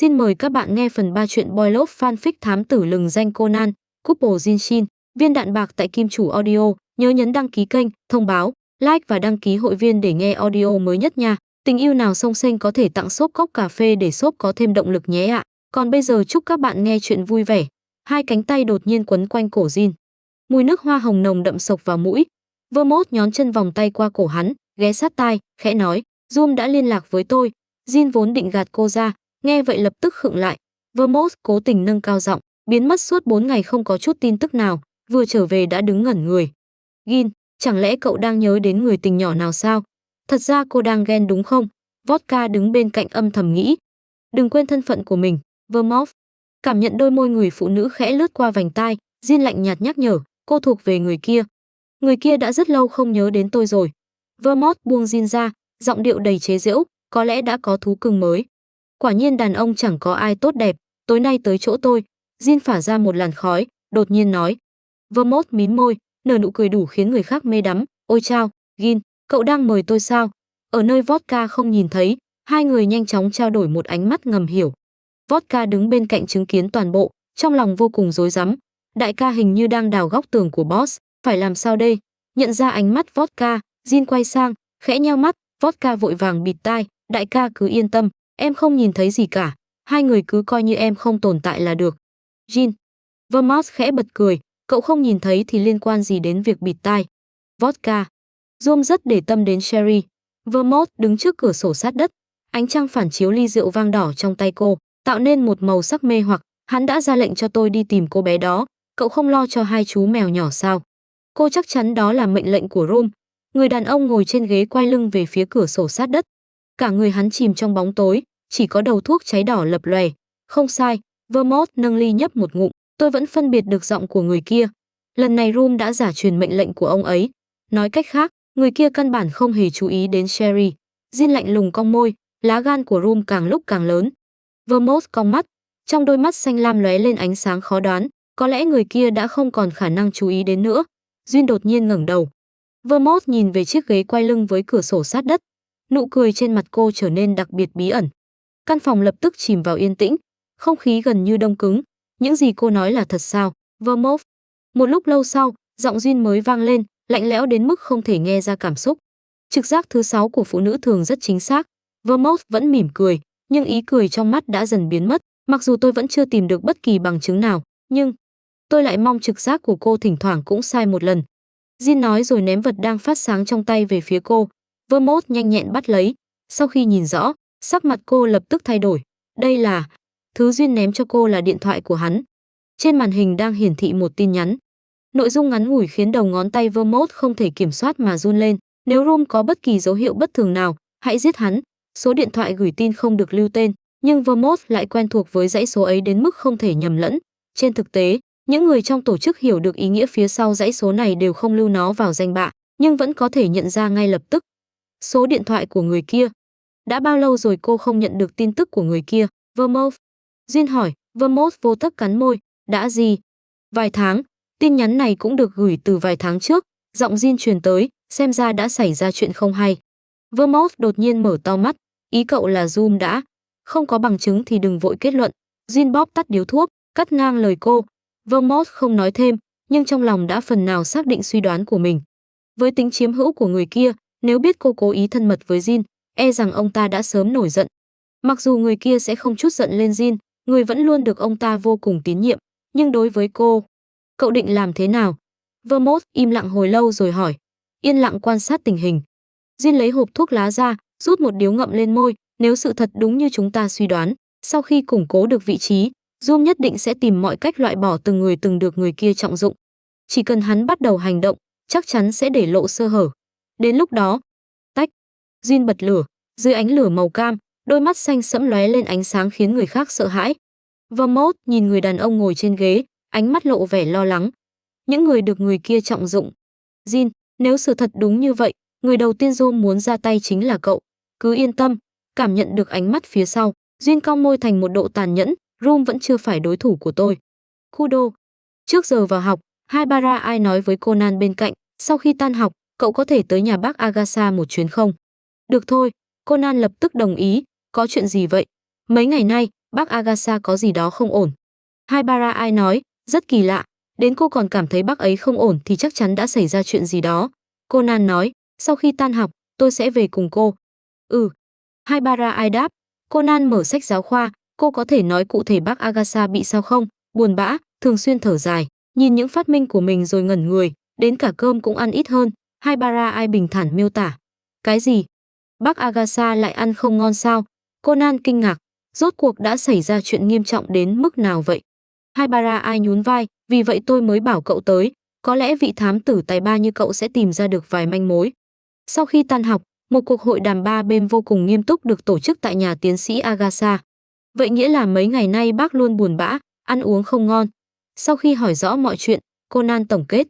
Xin mời các bạn nghe phần 3 truyện Boy Love fanfic thám tử lừng danh Conan, Couple Jinshin, viên đạn bạc tại Kim Chủ Audio. Nhớ nhấn đăng ký kênh, thông báo, like và đăng ký hội viên để nghe audio mới nhất nha. Tình yêu nào song sinh có thể tặng shop cốc cà phê để shop có thêm động lực nhé ạ. Còn bây giờ chúc các bạn nghe chuyện vui vẻ. Hai cánh tay đột nhiên quấn quanh cổ Jin. Mùi nước hoa hồng nồng đậm sộc vào mũi. Vermouth nhón chân vòng tay qua cổ hắn, ghé sát tai, khẽ nói, Zoom đã liên lạc với tôi. Jin vốn định gạt cô ra, nghe vậy lập tức khựng lại. Vermouth cố tình nâng cao giọng, biến mất suốt 4 ngày không có chút tin tức nào, vừa trở về đã đứng ngẩn người. Gin, chẳng lẽ cậu đang nhớ đến người tình nhỏ nào sao? Thật ra cô đang ghen đúng không? Vodka đứng bên cạnh âm thầm nghĩ. Đừng quên thân phận của mình, Vermouth. Cảm nhận đôi môi người phụ nữ khẽ lướt qua vành tai, Jin lạnh nhạt nhắc nhở, cô thuộc về người kia. Người kia đã rất lâu không nhớ đến tôi rồi. Vermouth buông Jin ra, giọng điệu đầy chế giễu, có lẽ đã có thú cưng mới. Quả nhiên đàn ông chẳng có ai tốt đẹp, tối nay tới chỗ tôi. Jin phả ra một làn khói, đột nhiên nói. Vermouth mím môi, nở nụ cười đủ khiến người khác mê đắm. Ôi chao, Gin, cậu đang mời tôi sao? Ở nơi Vodka không nhìn thấy, hai người nhanh chóng trao đổi một ánh mắt ngầm hiểu. Vodka đứng bên cạnh chứng kiến toàn bộ, trong lòng vô cùng rối rắm. Đại ca hình như đang đào góc tường của boss, phải làm sao đây? Nhận ra ánh mắt Vodka, Jin quay sang, khẽ nheo mắt, Vodka vội vàng bịt tai, đại ca cứ yên tâm, em không nhìn thấy gì cả, hai người cứ coi như em không tồn tại là được. Jin. Vermouth khẽ bật cười, cậu không nhìn thấy thì liên quan gì đến việc bịt tai. Vodka. Zoom rất để tâm đến Sherry. Vermouth đứng trước cửa sổ sát đất, ánh trăng phản chiếu ly rượu vang đỏ trong tay cô, tạo nên một màu sắc mê hoặc. Hắn đã ra lệnh cho tôi đi tìm cô bé đó, cậu không lo cho hai chú mèo nhỏ sao? Cô chắc chắn đó là mệnh lệnh của Rom. Người đàn ông ngồi trên ghế quay lưng về phía cửa sổ sát đất. Cả người hắn chìm trong bóng tối, chỉ có đầu thuốc cháy đỏ lập lòe. Không sai, Vermouth nâng ly nhấp một ngụm, tôi vẫn phân biệt được giọng của người kia. Lần này Rom đã giả truyền mệnh lệnh của ông ấy. Nói cách khác, người kia căn bản không hề chú ý đến Sherry. Jin lạnh lùng cong môi, lá gan của Rom càng lúc càng lớn. Vermouth cong mắt, trong đôi mắt xanh lam lóe lên ánh sáng khó đoán, có lẽ người kia đã không còn khả năng chú ý đến nữa. Jin đột nhiên ngẩng đầu. Vermouth nhìn về chiếc ghế quay lưng với cửa sổ sát đất. Nụ cười trên mặt cô trở nên đặc biệt bí ẩn. Căn phòng lập tức chìm vào yên tĩnh, không khí gần như đông cứng. Những gì cô nói là thật sao, Vermouth? Một lúc lâu sau, giọng Jin mới vang lên, lạnh lẽo đến mức không thể nghe ra cảm xúc. Trực giác thứ 6 của phụ nữ thường rất chính xác. Vermouth vẫn mỉm cười, nhưng ý cười trong mắt đã dần biến mất. Mặc dù tôi vẫn chưa tìm được bất kỳ bằng chứng nào, nhưng tôi lại mong trực giác của cô thỉnh thoảng cũng sai một lần. Jin nói rồi ném vật đang phát sáng trong tay về phía cô. Vermouth nhanh nhẹn bắt lấy. Sau khi nhìn rõ, sắc mặt cô lập tức thay đổi. Đây là... Thứ Jin ném cho cô là điện thoại của hắn. Trên màn hình đang hiển thị một tin nhắn. Nội dung ngắn ngủi khiến đầu ngón tay Vermouth không thể kiểm soát mà run lên. Nếu Rom có bất kỳ dấu hiệu bất thường nào, hãy giết hắn. Số điện thoại gửi tin không được lưu tên, nhưng Vermouth lại quen thuộc với dãy số ấy đến mức không thể nhầm lẫn. Trên thực tế, những người trong tổ chức hiểu được ý nghĩa phía sau dãy số này đều không lưu nó vào danh bạ, nhưng vẫn có thể nhận ra ngay lập tức. Số điện thoại của người kia. Đã bao lâu rồi cô không nhận được tin tức của người kia, Vermouth? Jin hỏi. Vermouth vô thức cắn môi. Đã gì? Vài tháng. Tin nhắn này cũng được gửi từ vài tháng trước. Giọng Jin truyền tới, xem ra đã xảy ra chuyện không hay. Vermouth đột nhiên mở to mắt. Ý cậu là Zoom đã. Không có bằng chứng thì đừng vội kết luận. Jin bóp tắt điếu thuốc, cắt ngang lời cô. Vermouth không nói thêm, nhưng trong lòng đã phần nào xác định suy đoán của mình. Với tính chiếm hữu của người kia, nếu biết cô cố ý thân mật với Jin, e rằng ông ta đã sớm nổi giận. Mặc dù người kia sẽ không chút giận lên Jin, người vẫn luôn được ông ta vô cùng tín nhiệm, nhưng đối với cô, cậu định làm thế nào? Vermouth im lặng hồi lâu rồi hỏi, yên lặng quan sát tình hình. Jin lấy hộp thuốc lá ra, rút một điếu ngậm lên môi, nếu sự thật đúng như chúng ta suy đoán, sau khi củng cố được vị trí, Zoom nhất định sẽ tìm mọi cách loại bỏ từng người từng được người kia trọng dụng. Chỉ cần hắn bắt đầu hành động, chắc chắn sẽ để lộ sơ hở. Đến lúc đó, tách. Jin bật lửa, dưới ánh lửa màu cam, đôi mắt xanh sẫm lóe lên ánh sáng khiến người khác sợ hãi. Vermouth nhìn người đàn ông ngồi trên ghế, ánh mắt lộ vẻ lo lắng. Những người được người kia trọng dụng. Jin, nếu sự thật đúng như vậy, người đầu tiên Zoom muốn ra tay chính là cậu. Cứ yên tâm. Cảm nhận được ánh mắt phía sau, Jin cong môi thành một độ tàn nhẫn. Rom vẫn chưa phải đối thủ của tôi. Kudo. Trước giờ vào học, Haibara ai nói với Conan bên cạnh, sau khi tan học, cậu có thể tới nhà bác Agasa một chuyến không? Được thôi, Conan lập tức đồng ý. Có chuyện gì vậy? Mấy ngày nay, Bác Agasha có gì đó không ổn. Haibara Ai nói, rất kỳ lạ, đến cô còn cảm thấy bác ấy không ổn thì chắc chắn đã xảy ra chuyện gì đó. Conan nói, sau khi tan học, tôi sẽ về cùng cô. Ừ. Haibara Ai đáp, Conan mở sách giáo khoa, cô có thể nói cụ thể bác Agasha bị sao không? Buồn bã, thường xuyên thở dài, nhìn những phát minh của mình rồi ngẩn người, đến cả cơm cũng ăn ít hơn. Haibara Ai bình thản miêu tả. Cái gì? Bác Agasha lại ăn không ngon sao? Conan kinh ngạc, rốt cuộc đã xảy ra chuyện nghiêm trọng đến mức nào vậy? Haibara Ai nhún vai, vì vậy tôi mới bảo cậu tới, có lẽ vị thám tử tài ba như cậu sẽ tìm ra được vài manh mối. Sau khi tan học, một cuộc hội đàm ba bên vô cùng nghiêm túc được tổ chức tại nhà tiến sĩ Agasha. Vậy nghĩa là mấy ngày nay bác luôn buồn bã, ăn uống không ngon. Sau khi hỏi rõ mọi chuyện, Conan tổng kết.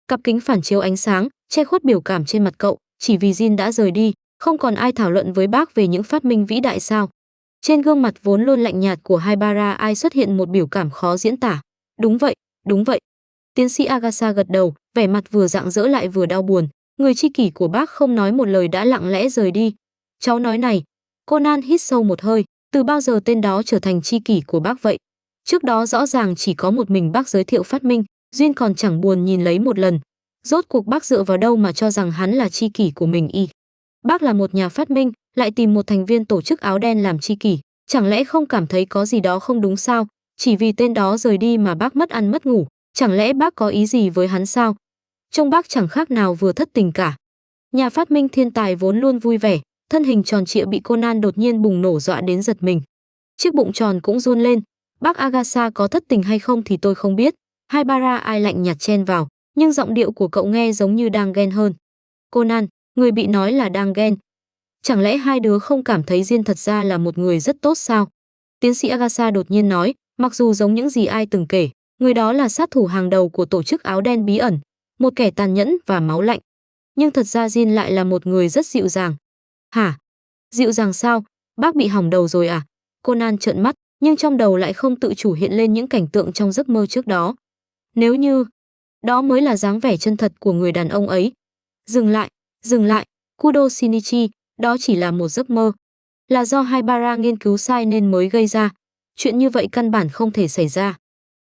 Cặp kính phản chiếu ánh sáng, che khuất biểu cảm trên mặt cậu, chỉ vì Jin đã rời đi, không còn ai thảo luận với bác về những phát minh vĩ đại sao. Trên gương mặt vốn luôn lạnh nhạt của Haibara Ai xuất hiện một biểu cảm khó diễn tả. Đúng vậy, đúng vậy. Tiến sĩ Agasha gật đầu, vẻ mặt vừa rạng rỡ lại vừa đau buồn. Người tri kỷ của bác không nói một lời đã lặng lẽ rời đi. Cháu nói này. Conan hít sâu một hơi, từ bao giờ tên đó trở thành tri kỷ của bác vậy? Trước đó rõ ràng chỉ có một mình bác giới thiệu phát minh, Duyên còn chẳng buồn nhìn lấy một lần. Rốt cuộc bác dựa vào đâu mà cho rằng hắn là tri kỷ của mình y? Bác là một nhà phát minh, lại tìm một thành viên tổ chức áo đen làm tri kỷ, chẳng lẽ không cảm thấy có gì đó không đúng sao? Chỉ vì tên đó rời đi mà bác mất ăn mất ngủ, chẳng lẽ bác có ý gì với hắn sao? Trông bác chẳng khác nào vừa thất tình cả. Nhà phát minh thiên tài vốn luôn vui vẻ, thân hình tròn trịa bị Conan đột nhiên bùng nổ dọa đến giật mình. Chiếc bụng tròn cũng run lên. Bác Agasha có thất tình hay không thì tôi không biết. Haibara Ai lạnh nhạt chen vào, nhưng giọng điệu của cậu nghe giống như đang ghen hơn. Conan, người bị nói là đang ghen. Chẳng lẽ hai đứa không cảm thấy Jin thật ra là một người rất tốt sao? Tiến sĩ Agasha đột nhiên nói, mặc dù giống những gì ai từng kể, người đó là sát thủ hàng đầu của tổ chức áo đen bí ẩn, một kẻ tàn nhẫn và máu lạnh. Nhưng thật ra Jin lại là một người rất dịu dàng. Hả? Dịu dàng sao? Bác bị hỏng đầu rồi à? Conan trợn mắt, nhưng trong đầu lại không tự chủ hiện lên những cảnh tượng trong giấc mơ trước đó. Nếu như đó mới là dáng vẻ chân thật của người đàn ông ấy. Dừng lại, Kudo Shinichi, đó chỉ là một giấc mơ. Là do Haibara nghiên cứu sai nên mới gây ra. Chuyện như vậy căn bản không thể xảy ra.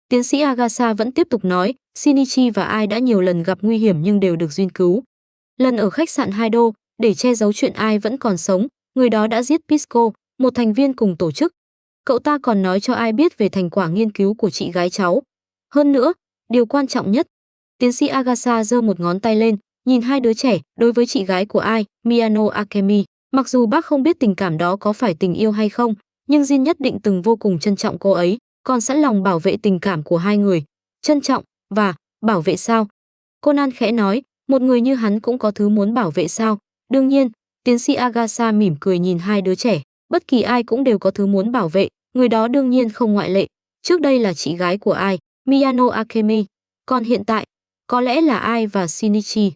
Tiến sĩ Agasha vẫn tiếp tục nói, Shinichi và Ai đã nhiều lần gặp nguy hiểm nhưng đều được Jin cứu. Lần ở khách sạn Haido, để che giấu chuyện Ai vẫn còn sống, người đó đã giết Pisco, một thành viên cùng tổ chức. Cậu ta còn nói cho Ai biết về thành quả nghiên cứu của chị gái cháu. Hơn nữa, điều quan trọng nhất, tiến sĩ Agasha giơ một ngón tay lên, nhìn hai đứa trẻ, đối với chị gái của Ai, Miyano Akemi, mặc dù bác không biết tình cảm đó có phải tình yêu hay không, nhưng Jin nhất định từng vô cùng trân trọng cô ấy, còn sẵn lòng bảo vệ tình cảm của hai người. Trân trọng và bảo vệ sao? Conan khẽ nói, một người như hắn cũng có thứ muốn bảo vệ sao? Đương nhiên, tiến sĩ Agasha mỉm cười nhìn hai đứa trẻ, bất kỳ ai cũng đều có thứ muốn bảo vệ, người đó đương nhiên không ngoại lệ. Trước đây là chị gái của Ai, Miyano Akemi, còn hiện tại, có lẽ là Ai và Shinichi.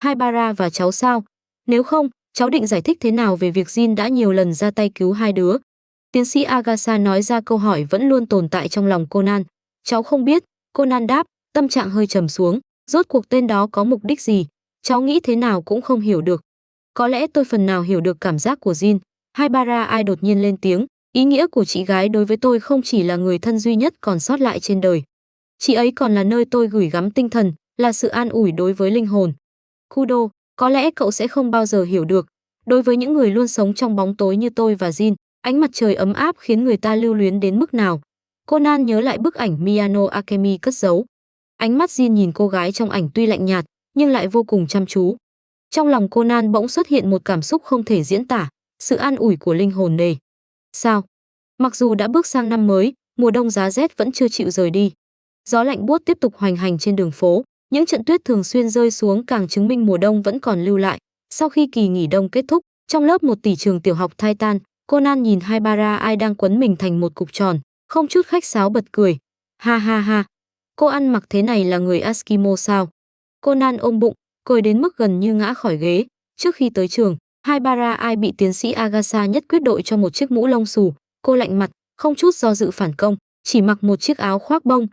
Haibara và cháu sao? Nếu không, cháu định giải thích thế nào về việc Jin đã nhiều lần ra tay cứu hai đứa? Tiến sĩ Agasha nói ra câu hỏi vẫn luôn tồn tại trong lòng Conan. Cháu không biết, Conan đáp, tâm trạng hơi trầm xuống. Rốt cuộc tên đó có mục đích gì? Cháu nghĩ thế nào cũng không hiểu được. Có lẽ tôi phần nào hiểu được cảm giác của Jin. Haibara Ai đột nhiên lên tiếng. Ý nghĩa của chị gái đối với tôi không chỉ là người thân duy nhất còn sót lại trên đời. Chị ấy còn là nơi tôi gửi gắm tinh thần, là sự an ủi đối với linh hồn. Kudo, có lẽ cậu sẽ không bao giờ hiểu được. Đối với những người luôn sống trong bóng tối như tôi và Jin, ánh mặt trời ấm áp khiến người ta lưu luyến đến mức nào. Conan nhớ lại bức ảnh Miyano Akemi cất giấu. Ánh mắt Jin nhìn cô gái trong ảnh tuy lạnh nhạt, nhưng lại vô cùng chăm chú. Trong lòng Conan bỗng xuất hiện một cảm xúc không thể diễn tả, sự an ủi của linh hồn nề. Sao? Mặc dù đã bước sang năm mới, mùa đông giá rét vẫn chưa chịu rời đi. Gió lạnh buốt tiếp tục hoành hành trên đường phố, những trận tuyết thường xuyên rơi xuống càng chứng minh mùa đông vẫn còn lưu lại. Sau khi kỳ nghỉ đông kết thúc, trong lớp 1 tỷ trường tiểu học Titan, Conan nhìn Haibara Ai đang quấn mình thành một cục tròn, không chút khách sáo bật cười. Ha ha ha, cô ăn mặc thế này là người Eskimo sao? Conan ôm bụng, cười đến mức gần như ngã khỏi ghế. Trước khi tới trường, Haibara Ai bị tiến sĩ Agasha nhất quyết đội cho một chiếc mũ lông xù. Cô lạnh mặt, không chút do dự phản công, chỉ mặc một chiếc áo khoác bông.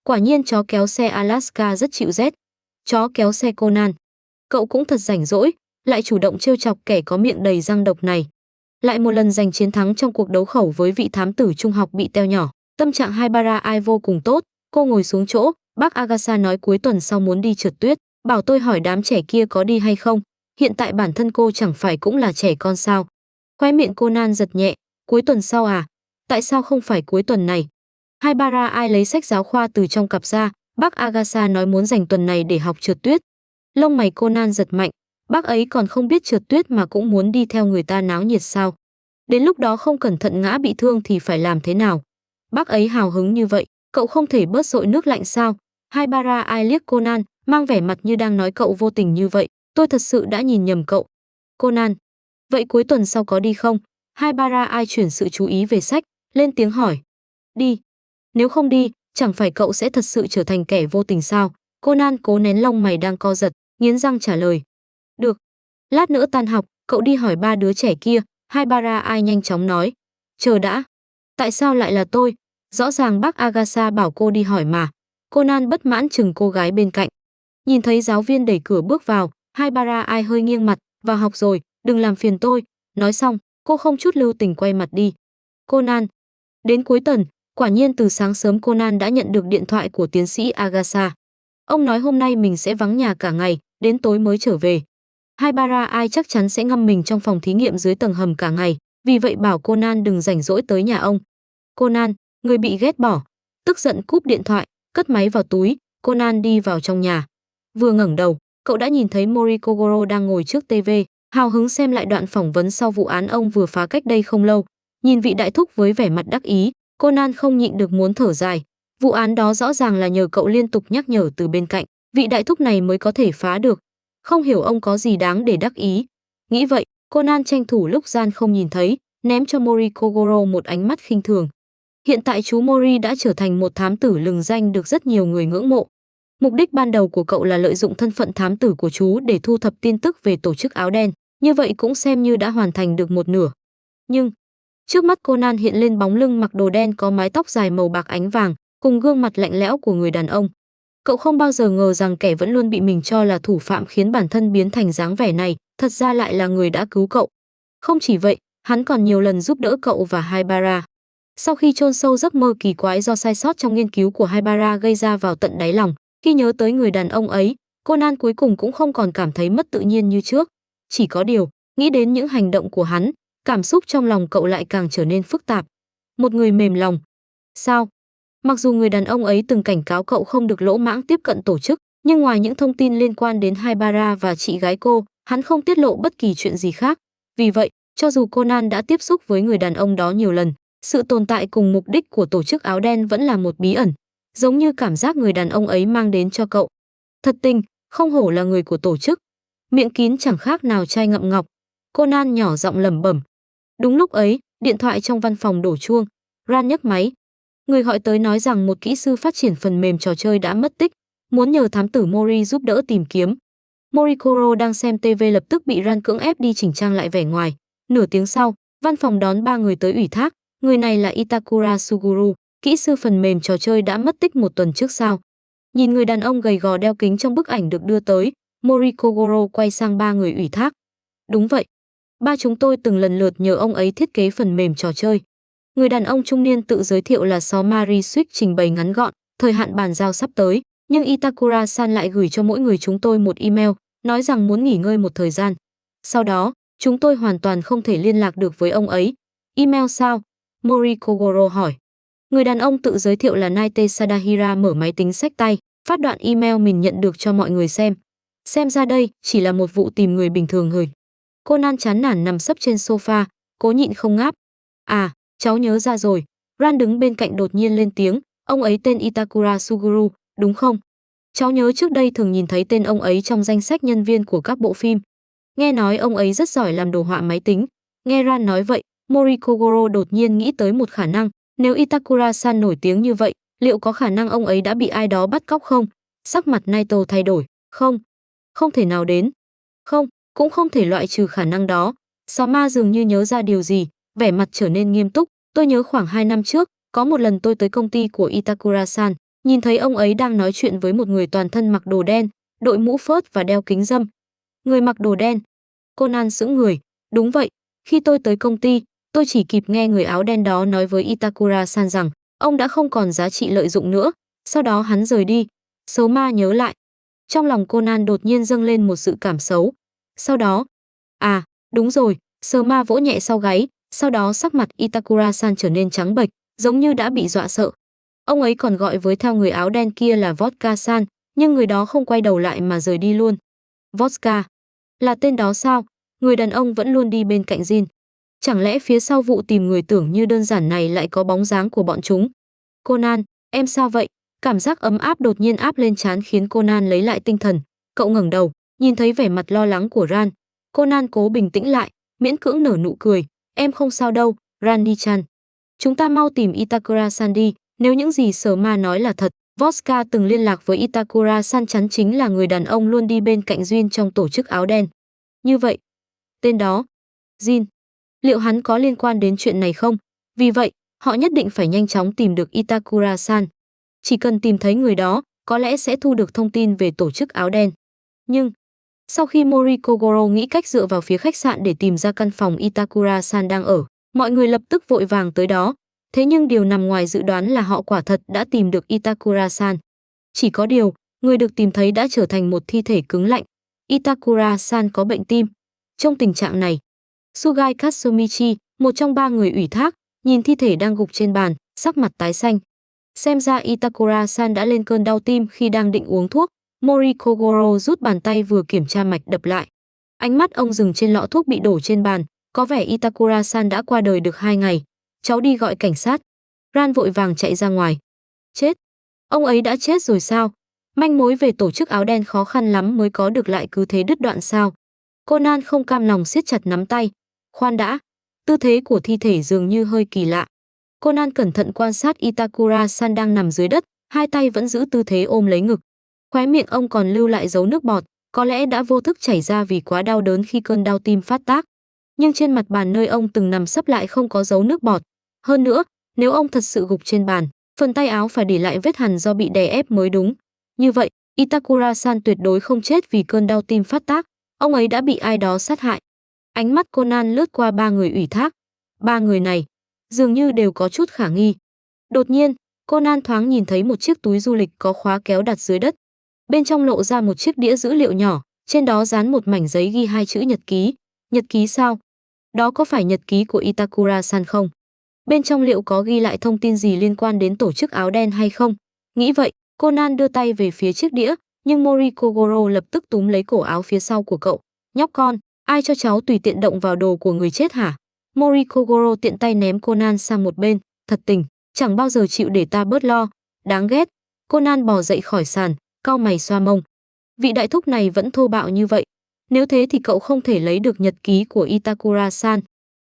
Quả nhiên chó kéo xe Alaska rất chịu rét. Chó kéo xe Conan. Cậu cũng thật rảnh rỗi, lại chủ động trêu chọc kẻ có miệng đầy răng độc này. lại một lần giành chiến thắng trong cuộc đấu khẩu với vị thám tử trung học bị teo nhỏ. Tâm trạng Haibara Ai vô cùng tốt, cô ngồi xuống chỗ, bác Agasha nói cuối tuần sau muốn đi trượt tuyết, bảo tôi hỏi đám trẻ kia có đi hay không, hiện tại bản thân cô chẳng phải cũng là trẻ con sao. Khóe miệng Conan giật nhẹ, cuối tuần sau à, tại sao không phải cuối tuần này. Haibara Ai lấy sách giáo khoa từ trong cặp ra, bác Agasha nói muốn dành tuần này để học trượt tuyết. Lông mày Conan giật mạnh, bác ấy còn không biết trượt tuyết mà cũng muốn đi theo người ta náo nhiệt sao. Đến lúc đó không cẩn thận ngã bị thương thì phải làm thế nào. Bác ấy hào hứng như vậy, cậu không thể bớt dội nước lạnh sao. Haibara Ai liếc Conan, mang vẻ mặt như đang nói cậu vô tình như vậy, tôi thật sự đã nhìn nhầm cậu. Conan, vậy cuối tuần sau có đi không? Haibara Ai chuyển sự chú ý về sách, lên tiếng hỏi. Đi. Nếu không đi, chẳng phải cậu sẽ thật sự trở thành kẻ vô tình sao? Conan cố nén lông mày đang co giật, nghiến răng trả lời. Được. Lát nữa tan học, cậu đi hỏi ba đứa trẻ kia, Haibara Ai nhanh chóng nói. Chờ đã. Tại sao lại là tôi? Rõ ràng bác Agasha bảo cô đi hỏi mà. Conan bất mãn chừng cô gái bên cạnh. Nhìn thấy giáo viên đẩy cửa bước vào, Haibara Ai hơi nghiêng mặt, vào học rồi, đừng làm phiền tôi. Nói xong, cô không chút lưu tình quay mặt đi. Conan. Đến cuối tuần, quả nhiên từ sáng sớm Conan đã nhận được điện thoại của tiến sĩ Agasha. Ông nói hôm nay mình sẽ vắng nhà cả ngày, đến tối mới trở về. Haibara Ai chắc chắn sẽ ngâm mình trong phòng thí nghiệm dưới tầng hầm cả ngày, vì vậy bảo Conan đừng rảnh rỗi tới nhà ông. Conan, người bị ghét bỏ, tức giận cúp điện thoại, cất máy vào túi, Conan đi vào trong nhà. Vừa ngẩng đầu, cậu đã nhìn thấy Mori Kogoro đang ngồi trước TV, hào hứng xem lại đoạn phỏng vấn sau vụ án ông vừa phá cách đây không lâu. Nhìn vị đại thúc với vẻ mặt đắc ý, Conan không nhịn được muốn thở dài. Vụ án đó rõ ràng là nhờ cậu liên tục nhắc nhở từ bên cạnh, vị đại thúc này mới có thể phá được. Không hiểu ông có gì đáng để đắc ý. Nghĩ vậy, Conan tranh thủ lúc gian không nhìn thấy, ném cho Mori Kogoro một ánh mắt khinh thường. Hiện tại chú Mori đã trở thành một thám tử lừng danh được rất nhiều người ngưỡng mộ. Mục đích ban đầu của cậu là lợi dụng thân phận thám tử của chú để thu thập tin tức về tổ chức áo đen, như vậy cũng xem như đã hoàn thành được một nửa. Nhưng, trước mắt Conan hiện lên bóng lưng mặc đồ đen có mái tóc dài màu bạc ánh vàng, cùng gương mặt lạnh lẽo của người đàn ông. Cậu không bao giờ ngờ rằng kẻ vẫn luôn bị mình cho là thủ phạm khiến bản thân biến thành dáng vẻ này, thật ra lại là người đã cứu cậu. Không chỉ vậy, hắn còn nhiều lần giúp đỡ cậu và Haibara. Sau khi chôn sâu giấc mơ kỳ quái do sai sót trong nghiên cứu của Haibara gây ra vào tận đáy lòng, khi nhớ tới người đàn ông ấy, Conan cuối cùng cũng không còn cảm thấy mất tự nhiên như trước. Chỉ có điều, nghĩ đến những hành động của hắn, cảm xúc trong lòng cậu lại càng trở nên phức tạp. Một người mềm lòng. Sao? Mặc dù người đàn ông ấy từng cảnh cáo cậu không được lỗ mãng tiếp cận tổ chức, nhưng ngoài những thông tin liên quan đến Haibara và chị gái cô, hắn không tiết lộ bất kỳ chuyện gì khác. Vì vậy, cho dù Conan đã tiếp xúc với người đàn ông đó nhiều lần, sự tồn tại cùng mục đích của tổ chức áo đen vẫn là một bí ẩn, giống như cảm giác người đàn ông ấy mang đến cho cậu. Thật tình, không hổ là người của tổ chức. Miệng kín chẳng khác nào chai ngậm ngọc. Conan nhỏ giọng lẩm bẩm. Đúng lúc ấy, điện thoại trong văn phòng đổ chuông. Ran nhấc máy. Người gọi tới nói rằng một kỹ sư phát triển phần mềm trò chơi đã mất tích, muốn nhờ thám tử Mori giúp đỡ tìm kiếm. Morikoro đang xem TV lập tức bị Ran cưỡng ép đi chỉnh trang lại vẻ ngoài. Nửa tiếng sau, văn phòng đón ba người tới ủy thác. Người này là Itakura Suguru, kỹ sư phần mềm trò chơi đã mất tích một tuần trước sao. Nhìn người đàn ông gầy gò đeo kính trong bức ảnh được đưa tới, Morikoro quay sang ba người ủy thác. Đúng vậy. Ba chúng tôi từng lần lượt nhờ ông ấy thiết kế phần mềm trò chơi. Người đàn ông trung niên tự giới thiệu là Somari Switch trình bày ngắn gọn, thời hạn bàn giao sắp tới, nhưng Itakura-san lại gửi cho mỗi người chúng tôi một email, nói rằng muốn nghỉ ngơi một thời gian. Sau đó, chúng tôi hoàn toàn không thể liên lạc được với ông ấy. Email sao? Mori Kogoro hỏi. Người đàn ông tự giới thiệu là Naite Sadahira mở máy tính xách tay, phát đoạn email mình nhận được cho mọi người xem. Xem ra đây chỉ là một vụ tìm người bình thường hời. Conan chán nản nằm sấp trên sofa, cố nhịn không ngáp. À, cháu nhớ ra rồi. Ran đứng bên cạnh đột nhiên lên tiếng, ông ấy tên Itakura Suguru, đúng không? Cháu nhớ trước đây thường nhìn thấy tên ông ấy trong danh sách nhân viên của các bộ phim. Nghe nói ông ấy rất giỏi làm đồ họa máy tính. Nghe Ran nói vậy, Mori Kogoro đột nhiên nghĩ tới một khả năng, nếu Itakura-san nổi tiếng như vậy, liệu có khả năng ông ấy đã bị ai đó bắt cóc không? Sắc mặt Naito thay đổi. Không, không thể nào đến. Không, cũng không thể loại trừ khả năng đó. Sama dường như nhớ ra điều gì, vẻ mặt trở nên nghiêm túc. Tôi nhớ khoảng 2 năm trước, có một lần tôi tới công ty của Itakura-san, nhìn thấy ông ấy đang nói chuyện với một người toàn thân mặc đồ đen, đội mũ phớt và đeo kính râm. Người mặc đồ đen. Conan sững người. Đúng vậy, Khi tôi tới công ty, tôi chỉ kịp nghe người áo đen đó nói với Itakura-san rằng ông đã không còn giá trị lợi dụng nữa. Sau đó hắn rời đi. Xấu ma nhớ lại. Trong lòng Conan đột nhiên dâng lên một sự cảm xấu. Sau đó, à, đúng rồi, sờ ma vỗ nhẹ sau gáy, sau đó sắc mặt Itakura-san trở nên trắng bệch, giống như đã bị dọa sợ. Ông ấy còn gọi với theo người áo đen kia là Vodka-san, nhưng người đó không quay đầu lại mà rời đi luôn. Vodka, là tên đó sao? Người đàn ông vẫn luôn đi bên cạnh Jin. Chẳng lẽ phía sau vụ tìm người tưởng như đơn giản này lại có bóng dáng của bọn chúng? Conan, em sao vậy? Cảm giác ấm áp đột nhiên áp lên trán khiến Conan lấy lại tinh thần. Cậu ngẩng đầu, nhìn thấy vẻ mặt lo lắng của Ran. Conan cố bình tĩnh lại, miễn cưỡng nở nụ cười. Em không sao đâu, Randy-chan. Chúng ta mau tìm Itakura-san đi, nếu những gì Sở Ma nói là thật. Vodka từng liên lạc với Itakura-san chắn chính là người đàn ông luôn đi bên cạnh Jin trong tổ chức áo đen. Như vậy, tên đó, Jin, liệu hắn có liên quan đến chuyện này không? Vì vậy, họ nhất định phải nhanh chóng tìm được Itakura-san. Chỉ cần tìm thấy người đó, có lẽ sẽ thu được thông tin về tổ chức áo đen. Nhưng, sau khi Mori Kogoro nghĩ cách dựa vào phía khách sạn để tìm ra căn phòng Itakura-san đang ở, mọi người lập tức vội vàng tới đó. Thế nhưng điều nằm ngoài dự đoán là họ quả thật đã tìm được Itakura-san. Chỉ có điều, người được tìm thấy đã trở thành một thi thể cứng lạnh. Itakura-san có bệnh tim. Trong tình trạng này, Sugai Katsumichi, một trong 3 người ủy thác, nhìn thi thể đang gục trên bàn, sắc mặt tái xanh. Xem ra Itakura-san đã lên cơn đau tim khi đang định uống thuốc. Mori Kogoro rút bàn tay vừa kiểm tra mạch đập lại. Ánh mắt ông dừng trên lọ thuốc bị đổ trên bàn, có vẻ Itakura-san đã qua đời được 2 ngày. Cháu đi gọi cảnh sát. Ran vội vàng chạy ra ngoài. Chết? Ông ấy đã chết rồi sao? Manh mối về tổ chức áo đen khó khăn lắm mới có được lại cứ thế đứt đoạn sao? Conan không cam lòng siết chặt nắm tay. Khoan đã, tư thế của thi thể dường như hơi kỳ lạ. Conan cẩn thận quan sát Itakura-san đang nằm dưới đất, hai tay vẫn giữ tư thế ôm lấy ngực. Khóe miệng ông còn lưu lại dấu nước bọt, có lẽ đã vô thức chảy ra vì quá đau đớn khi cơn đau tim phát tác. Nhưng trên mặt bàn nơi ông từng nằm sấp lại không có dấu nước bọt. Hơn nữa, nếu ông thật sự gục trên bàn, phần tay áo phải để lại vết hằn do bị đè ép mới đúng. Như vậy, Itakura-san tuyệt đối không chết vì cơn đau tim phát tác, ông ấy đã bị ai đó sát hại. Ánh mắt Conan lướt qua 3 người ủy thác. 3 người này dường như đều có chút khả nghi. Đột nhiên, Conan thoáng nhìn thấy một chiếc túi du lịch có khóa kéo đặt dưới đất. Bên trong lộ ra một chiếc đĩa dữ liệu nhỏ, trên đó dán một mảnh giấy ghi 2 chữ nhật ký. Nhật ký sao? Đó có phải nhật ký của Itakura-san không? Bên trong liệu có ghi lại thông tin gì liên quan đến tổ chức áo đen hay không? Nghĩ vậy, Conan đưa tay về phía chiếc đĩa, nhưng Mori Kogoro lập tức túm lấy cổ áo phía sau của cậu. Nhóc con, ai cho cháu tùy tiện động vào đồ của người chết hả? Mori Kogoro tiện tay ném Conan sang một bên. Thật tình, chẳng bao giờ chịu để ta bớt lo. Đáng ghét. Conan bò dậy khỏi sàn, cau mày xoa mông. Vị đại thúc này vẫn thô bạo như vậy. Nếu thế thì cậu không thể lấy được nhật ký của Itakura-san.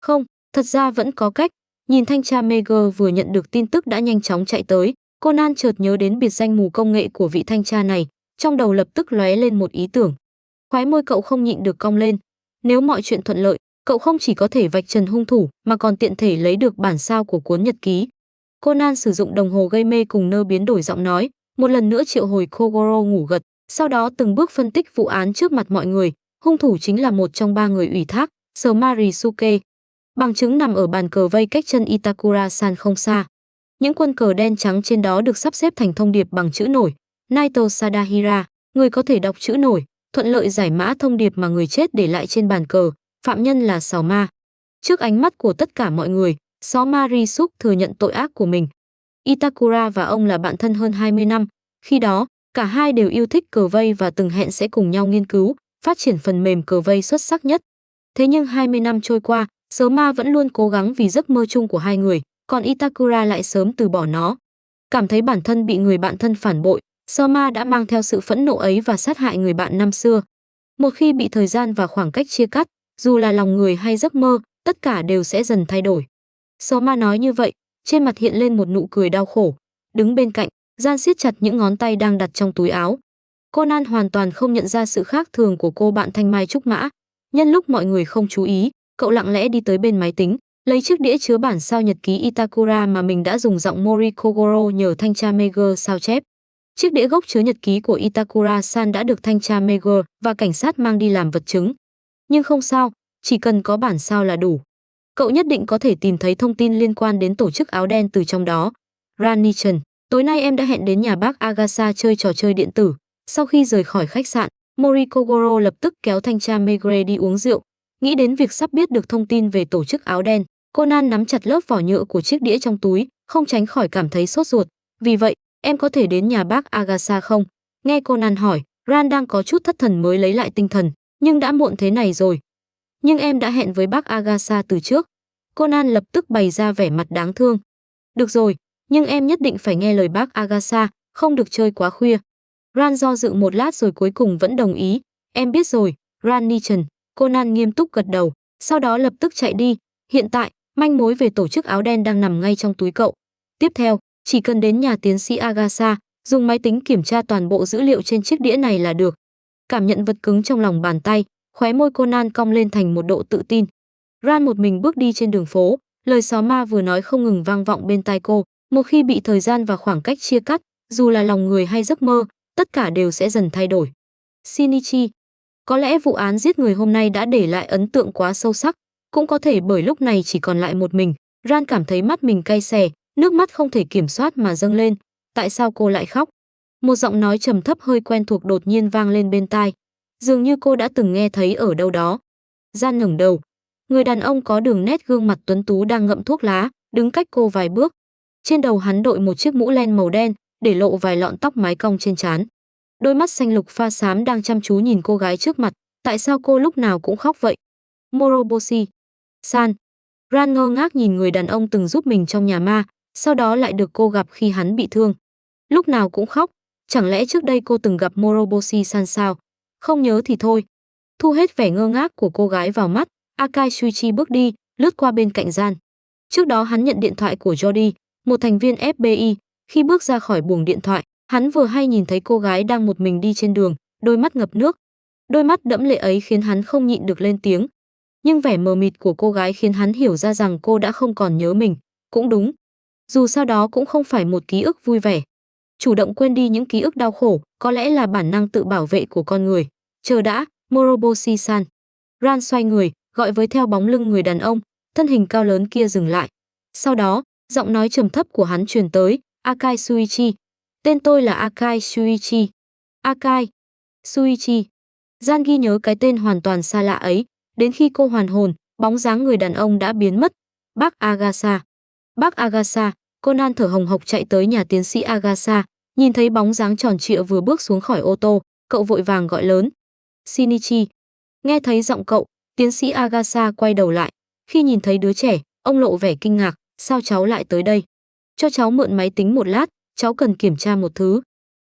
Không, thật ra vẫn có cách. Nhìn thanh tra Meger vừa nhận được tin tức đã nhanh chóng chạy tới, Conan chợt nhớ đến biệt danh mù công nghệ của vị thanh tra này, trong đầu lập tức lóe lên một ý tưởng. Khóe môi cậu không nhịn được cong lên. Nếu mọi chuyện thuận lợi, cậu không chỉ có thể vạch trần hung thủ mà còn tiện thể lấy được bản sao của cuốn nhật ký. Conan sử dụng đồng hồ gây mê cùng nơ biến đổi giọng nói, một lần nữa triệu hồi Kogoro ngủ gật, sau đó từng bước phân tích vụ án trước mặt mọi người. Hung thủ chính là một trong 3 người ủy thác, Sở Marisuke. Bằng chứng nằm ở bàn cờ vây cách chân Itakura-san không xa. Những quân cờ đen trắng trên đó được sắp xếp thành thông điệp bằng chữ nổi. Naito Sadahira, người có thể đọc chữ nổi, thuận lợi giải mã thông điệp mà người chết để lại trên bàn cờ. Phạm nhân là Sào Ma. Trước ánh mắt của tất cả mọi người, Sào Ma Risuk thừa nhận tội ác của mình. Itakura và ông là bạn thân hơn 20 năm. Khi đó, cả hai đều yêu thích cờ vây và từng hẹn sẽ cùng nhau nghiên cứu, phát triển phần mềm cờ vây xuất sắc nhất. Thế nhưng 20 năm trôi qua, Sớ Ma vẫn luôn cố gắng vì giấc mơ chung của hai người, còn Itakura lại sớm từ bỏ nó. Cảm thấy bản thân bị người bạn thân phản bội, Sớ Ma đã mang theo sự phẫn nộ ấy và sát hại người bạn năm xưa. Một khi bị thời gian và khoảng cách chia cắt, dù là lòng người hay giấc mơ, tất cả đều sẽ dần thay đổi. Sớ Ma nói như vậy, trên mặt hiện lên một nụ cười đau khổ. Đứng bên cạnh, Gian siết chặt những ngón tay đang đặt trong túi áo. Conan hoàn toàn không nhận ra sự khác thường của cô bạn thanh mai trúc mã. Nhân lúc mọi người không chú ý, cậu lặng lẽ đi tới bên máy tính, lấy chiếc đĩa chứa bản sao nhật ký Itakura mà mình đã dùng giọng Mori Kogoro nhờ thanh tra Meger sao chép. Chiếc đĩa gốc chứa nhật ký của Itakura-san đã được thanh tra Meger và cảnh sát mang đi làm vật chứng. Nhưng không sao, chỉ cần có bản sao là đủ. Cậu nhất định có thể tìm thấy thông tin liên quan đến tổ chức áo đen từ trong đó. Ran, tối nay em đã hẹn đến nhà bác Agasha chơi trò chơi điện tử. Sau khi rời khỏi khách sạn, Morikogoro lập tức kéo thanh tra Megure đi uống rượu. Nghĩ đến việc sắp biết được thông tin về tổ chức áo đen, Conan nắm chặt lớp vỏ nhựa của chiếc đĩa trong túi, không tránh khỏi cảm thấy sốt ruột. Vì vậy, em có thể đến nhà bác Agasha không? Nghe Conan hỏi, Ran đang có chút thất thần mới lấy lại tinh thần, nhưng đã muộn thế này rồi. Nhưng em đã hẹn với bác Agasha từ trước. Conan lập tức bày ra vẻ mặt đáng thương. Được rồi, nhưng em nhất định phải nghe lời bác Agasha, không được chơi quá khuya. Ran do dự một lát rồi cuối cùng vẫn đồng ý. Em biết rồi, Ran. Conan nghiêm túc gật đầu, sau đó lập tức chạy đi. Hiện tại, manh mối về tổ chức áo đen đang nằm ngay trong túi cậu. Tiếp theo, chỉ cần đến nhà tiến sĩ Agasha, dùng máy tính kiểm tra toàn bộ dữ liệu trên chiếc đĩa này là được. Cảm nhận vật cứng trong lòng bàn tay, khóe môi Conan cong lên thành một độ tự tin. Ran một mình bước đi trên đường phố, lời xó ma vừa nói không ngừng vang vọng bên tai cô. Một khi bị thời gian và khoảng cách chia cắt, dù là lòng người hay giấc mơ, tất cả đều sẽ dần thay đổi. Shinichi, có lẽ vụ án giết người hôm nay đã để lại ấn tượng quá sâu sắc, cũng có thể bởi lúc này chỉ còn lại một mình. Ran cảm thấy mắt mình cay xè, nước mắt không thể kiểm soát mà dâng lên. Tại sao cô lại khóc? Một giọng nói trầm thấp hơi quen thuộc đột nhiên vang lên bên tai. Dường như cô đã từng nghe thấy ở đâu đó. Ran ngẩng đầu. Người đàn ông có đường nét gương mặt tuấn tú đang ngậm thuốc lá, đứng cách cô vài bước. Trên đầu hắn đội một chiếc mũ len màu đen, để lộ vài lọn tóc mái cong trên trán. Đôi mắt xanh lục pha xám đang chăm chú nhìn cô gái trước mặt. Tại sao cô lúc nào cũng khóc vậy? Moroboshi-san. Ran ngơ ngác nhìn người đàn ông từng giúp mình trong nhà ma, sau đó lại được cô gặp khi hắn bị thương. Lúc nào cũng khóc, chẳng lẽ trước đây cô từng gặp Moroboshi-san sao? Không nhớ thì thôi. Thu hết vẻ ngơ ngác của cô gái vào mắt, Akai Shuichi bước đi, lướt qua bên cạnh Ran. Trước đó hắn nhận điện thoại của Jody, một thành viên FBI. Khi bước ra khỏi buồng điện thoại, hắn vừa hay nhìn thấy cô gái đang một mình đi trên đường, đôi mắt ngập nước. Đôi mắt đẫm lệ ấy khiến hắn không nhịn được lên tiếng. Nhưng vẻ mờ mịt của cô gái khiến hắn hiểu ra rằng cô đã không còn nhớ mình. Cũng đúng. Dù sao đó cũng không phải một ký ức vui vẻ. Chủ động quên đi những ký ức đau khổ, có lẽ là bản năng tự bảo vệ của con người. Chờ đã, Moroboshi-san. Ran xoay người, gọi với theo bóng lưng người đàn ông, thân hình cao lớn kia dừng lại. Sau đó, giọng nói trầm thấp của hắn truyền tới, Akai Shuichi. Tên tôi là Akai Shuichi. Akai Shuichi. Ran ghi nhớ cái tên hoàn toàn xa lạ ấy, đến khi cô hoàn hồn, bóng dáng người đàn ông đã biến mất. Bác Agasha. Bác Agasha. Conan thở hồng hộc chạy tới nhà tiến sĩ Agasha, nhìn thấy bóng dáng tròn trịa vừa bước xuống khỏi ô tô, cậu vội vàng gọi lớn. Shinichi. Nghe thấy giọng cậu, tiến sĩ Agasha quay đầu lại. Khi nhìn thấy đứa trẻ, ông lộ vẻ kinh ngạc. Sao cháu lại tới đây? Cho cháu mượn máy tính một lát, cháu cần kiểm tra một thứ.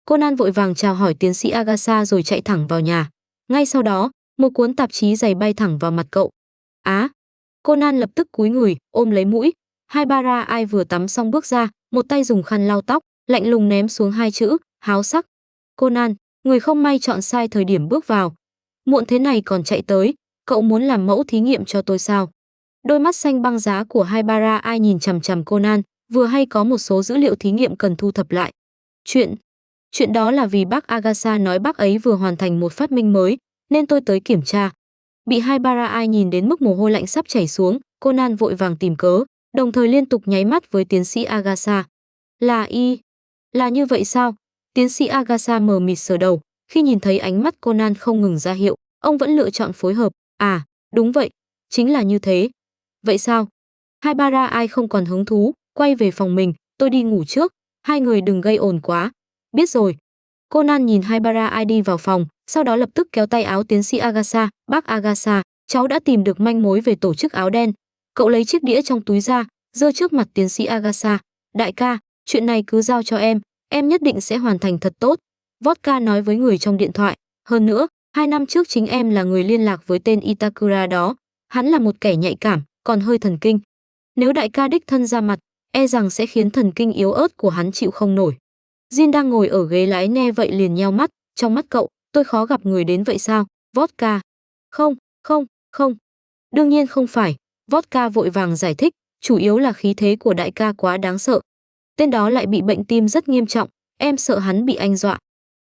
Conan vội vàng chào hỏi tiến sĩ Agasha rồi chạy thẳng vào nhà. Ngay sau đó, một cuốn tạp chí dày bay thẳng vào mặt cậu. Á! Conan lập tức cúi người, ôm lấy mũi. Haibara Ai vừa tắm xong bước ra, một tay dùng khăn lau tóc, lạnh lùng ném xuống hai chữ, háo sắc. Conan, người không may chọn sai thời điểm bước vào. Muộn thế này còn chạy tới, cậu muốn làm mẫu thí nghiệm cho tôi sao? Đôi mắt xanh băng giá của Haibara Ai nhìn chằm chằm Conan, vừa hay có một số dữ liệu thí nghiệm cần thu thập lại. Chuyện đó là vì bác Agasha nói bác ấy vừa hoàn thành một phát minh mới, nên tôi tới kiểm tra. Bị Haibara Ai nhìn đến mức mồ hôi lạnh sắp chảy xuống, Conan vội vàng tìm cớ, đồng thời liên tục nháy mắt với tiến sĩ Agasha. Là như vậy sao? Tiến sĩ Agasha mờ mịt sờ đầu, khi nhìn thấy ánh mắt Conan không ngừng ra hiệu, ông vẫn lựa chọn phối hợp. À, đúng vậy, chính là như thế. Vậy sao? Haibara Ai không còn hứng thú, quay về phòng mình, tôi đi ngủ trước, hai người đừng gây ồn quá. Biết rồi. Conan nhìn Haibara Ai đi vào phòng, sau đó lập tức kéo tay áo tiến sĩ Agasha. Bác Agasha, cháu đã tìm được manh mối về tổ chức áo đen. Cậu lấy chiếc đĩa trong túi ra, giơ trước mặt tiến sĩ Agasha. Đại ca, chuyện này cứ giao cho em nhất định sẽ hoàn thành thật tốt. Vodka nói với người trong điện thoại. Hơn nữa, 2 năm trước chính em là người liên lạc với tên Itakura đó. Hắn là một kẻ nhạy cảm, còn hơi thần kinh. Nếu đại ca đích thân ra mặt, e rằng sẽ khiến thần kinh yếu ớt của hắn chịu không nổi. Jin đang ngồi ở ghế lái nghe vậy liền nheo mắt, trong mắt cậu, tôi khó gặp người đến vậy sao? Vodka. Không. Đương nhiên không phải. Vodka vội vàng giải thích, chủ yếu là khí thế của đại ca quá đáng sợ. Tên đó lại bị bệnh tim rất nghiêm trọng, em sợ hắn bị anh dọa.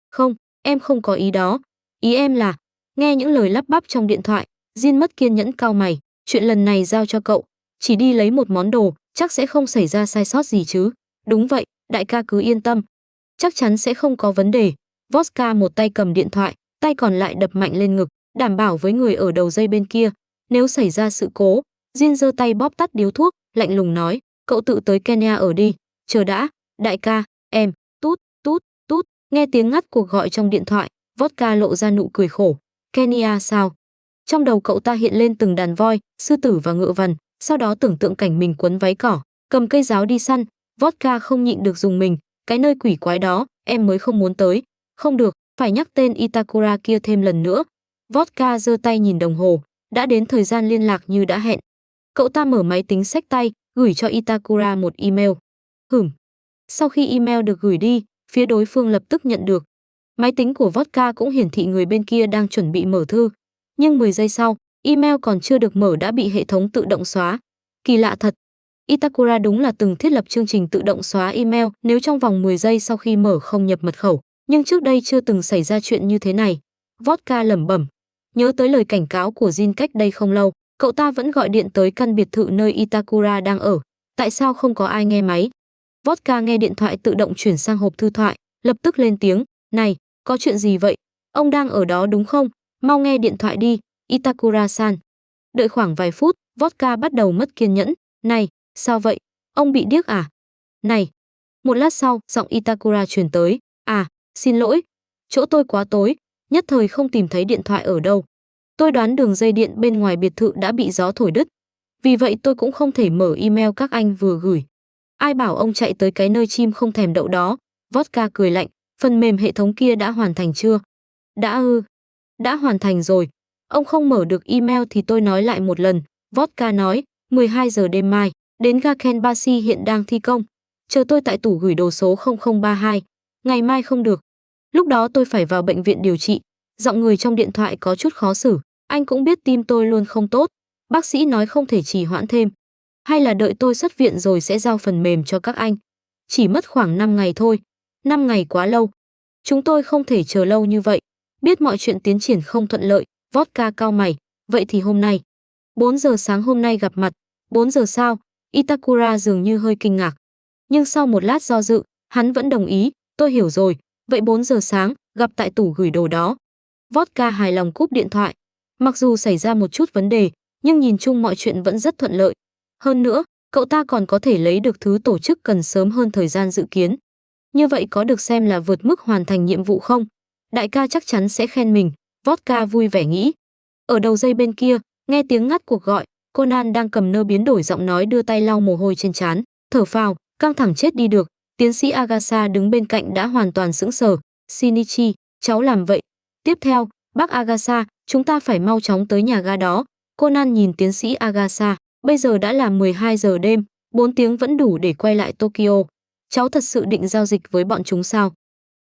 Không, em không có ý đó. Ý em là, nghe những lời lắp bắp trong điện thoại, Jin mất kiên nhẫn cau mày, chuyện lần này giao cho cậu. Chỉ đi lấy một món đồ, chắc sẽ không xảy ra sai sót gì chứ. Đúng vậy, đại ca cứ yên tâm. Chắc chắn sẽ không có vấn đề. Vodka một tay cầm điện thoại, tay còn lại đập mạnh lên ngực, đảm bảo với người ở đầu dây bên kia. Nếu xảy ra sự cố, Jin giơ tay bóp tắt điếu thuốc, lạnh lùng nói, cậu tự tới Kenya ở đi. Chờ đã, đại ca, em, tút, tút, tút. Nghe tiếng ngắt cuộc gọi trong điện thoại, Vodka lộ ra nụ cười khổ. Kenya sao? Trong đầu cậu ta hiện lên từng đàn voi, sư tử và ngựa vằn, sau đó tưởng tượng cảnh mình quấn váy cỏ, cầm cây giáo đi săn. Vodka không nhịn được dùng mình, cái nơi quỷ quái đó, em mới không muốn tới. Không được, phải nhắc tên Itakura kia thêm lần nữa. Vodka giơ tay nhìn đồng hồ, đã đến thời gian liên lạc như đã hẹn. Cậu ta mở máy tính xách tay, gửi cho Itakura một email. Sau khi email được gửi đi, phía đối phương lập tức nhận được. Máy tính của Vodka cũng hiển thị người bên kia đang chuẩn bị mở thư. Nhưng 10 giây sau, email còn chưa được mở đã bị hệ thống tự động xóa. Kỳ lạ thật. Itakura đúng là từng thiết lập chương trình tự động xóa email nếu trong vòng 10 giây sau khi mở không nhập mật khẩu. Nhưng trước đây chưa từng xảy ra chuyện như thế này. Vodka lẩm bẩm. Nhớ tới lời cảnh cáo của Jin cách đây không lâu, cậu ta vẫn gọi điện tới căn biệt thự nơi Itakura đang ở. Tại sao không có ai nghe máy? Vodka nghe điện thoại tự động chuyển sang hộp thư thoại, lập tức lên tiếng. Này, có chuyện gì vậy? Ông đang ở đó đúng không? Mau nghe điện thoại đi, Itakura-san. Đợi khoảng vài phút, Vodka bắt đầu mất kiên nhẫn. Này, sao vậy? Ông bị điếc à? Này. Một lát sau, giọng Itakura truyền tới. À, xin lỗi. Chỗ tôi quá tối, nhất thời không tìm thấy điện thoại ở đâu. Tôi đoán đường dây điện bên ngoài biệt thự đã bị gió thổi đứt. Vì vậy tôi cũng không thể mở email các anh vừa gửi. Ai bảo ông chạy tới cái nơi chim không thèm đậu đó? Vodka cười lạnh. Phần mềm hệ thống kia đã hoàn thành chưa? Đã hoàn thành rồi. Ông không mở được email thì tôi nói lại một lần. Vodka nói, 12 giờ đêm mai, đến ga Kenbashi hiện đang thi công. Chờ tôi tại tủ gửi đồ số 0032. Ngày mai không được. Lúc đó tôi phải vào bệnh viện điều trị. Giọng người trong điện thoại có chút khó xử. Anh cũng biết tim tôi luôn không tốt. Bác sĩ nói không thể trì hoãn thêm. Hay là đợi tôi xuất viện rồi sẽ giao phần mềm cho các anh. Chỉ mất khoảng 5 ngày thôi. 5 ngày quá lâu. Chúng tôi không thể chờ lâu như vậy. Biết mọi chuyện tiến triển không thuận lợi, Vodka cau mày. Vậy thì hôm nay. 4 giờ sáng hôm nay gặp mặt. 4 giờ sao? Itakura dường như hơi kinh ngạc. Nhưng sau một lát do dự, hắn vẫn đồng ý. Tôi hiểu rồi. Vậy 4 giờ sáng, gặp tại tủ gửi đồ đó. Vodka hài lòng cúp điện thoại. Mặc dù xảy ra một chút vấn đề, nhưng nhìn chung mọi chuyện vẫn rất thuận lợi. Hơn nữa, cậu ta còn có thể lấy được thứ tổ chức cần sớm hơn thời gian dự kiến. Như vậy có được xem là vượt mức hoàn thành nhiệm vụ không? Đại ca chắc chắn sẽ khen mình, Vodka vui vẻ nghĩ. Ở đầu dây bên kia, nghe tiếng ngắt cuộc gọi, Conan đang cầm nơ biến đổi giọng nói đưa tay lau mồ hôi trên trán, thở phào, căng thẳng chết đi được. Tiến sĩ Agasa đứng bên cạnh đã hoàn toàn sững sờ. Shinichi, cháu làm vậy. Tiếp theo, bác Agasa, chúng ta phải mau chóng tới nhà ga đó. Conan nhìn tiến sĩ Agasa, bây giờ đã là 12 giờ đêm, 4 tiếng vẫn đủ để quay lại Tokyo. Cháu thật sự định giao dịch với bọn chúng sao?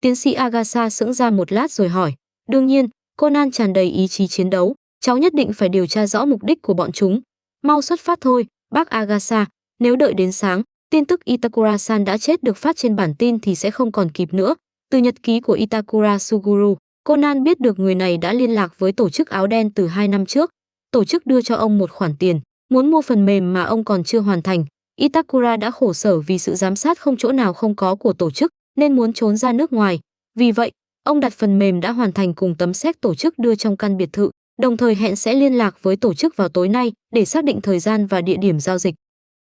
Tiến sĩ Agasa sững ra một lát rồi hỏi. Đương nhiên, Conan tràn đầy ý chí chiến đấu. Cháu nhất định phải điều tra rõ mục đích của bọn chúng. Mau xuất phát thôi, bác Agasa. Nếu đợi đến sáng, tin tức Itakura-san đã chết được phát trên bản tin thì sẽ không còn kịp nữa. Từ nhật ký của Itakura Suguru, Conan biết được người này đã liên lạc với tổ chức áo đen từ 2 năm trước. Tổ chức đưa cho ông một khoản tiền, muốn mua phần mềm mà ông còn chưa hoàn thành. Itakura đã khổ sở vì sự giám sát không chỗ nào không có của tổ chức, nên muốn trốn ra nước ngoài. Vì vậy, ông đặt phần mềm đã hoàn thành cùng tấm séc tổ chức đưa trong căn biệt thự, đồng thời hẹn sẽ liên lạc với tổ chức vào tối nay để xác định thời gian và địa điểm giao dịch.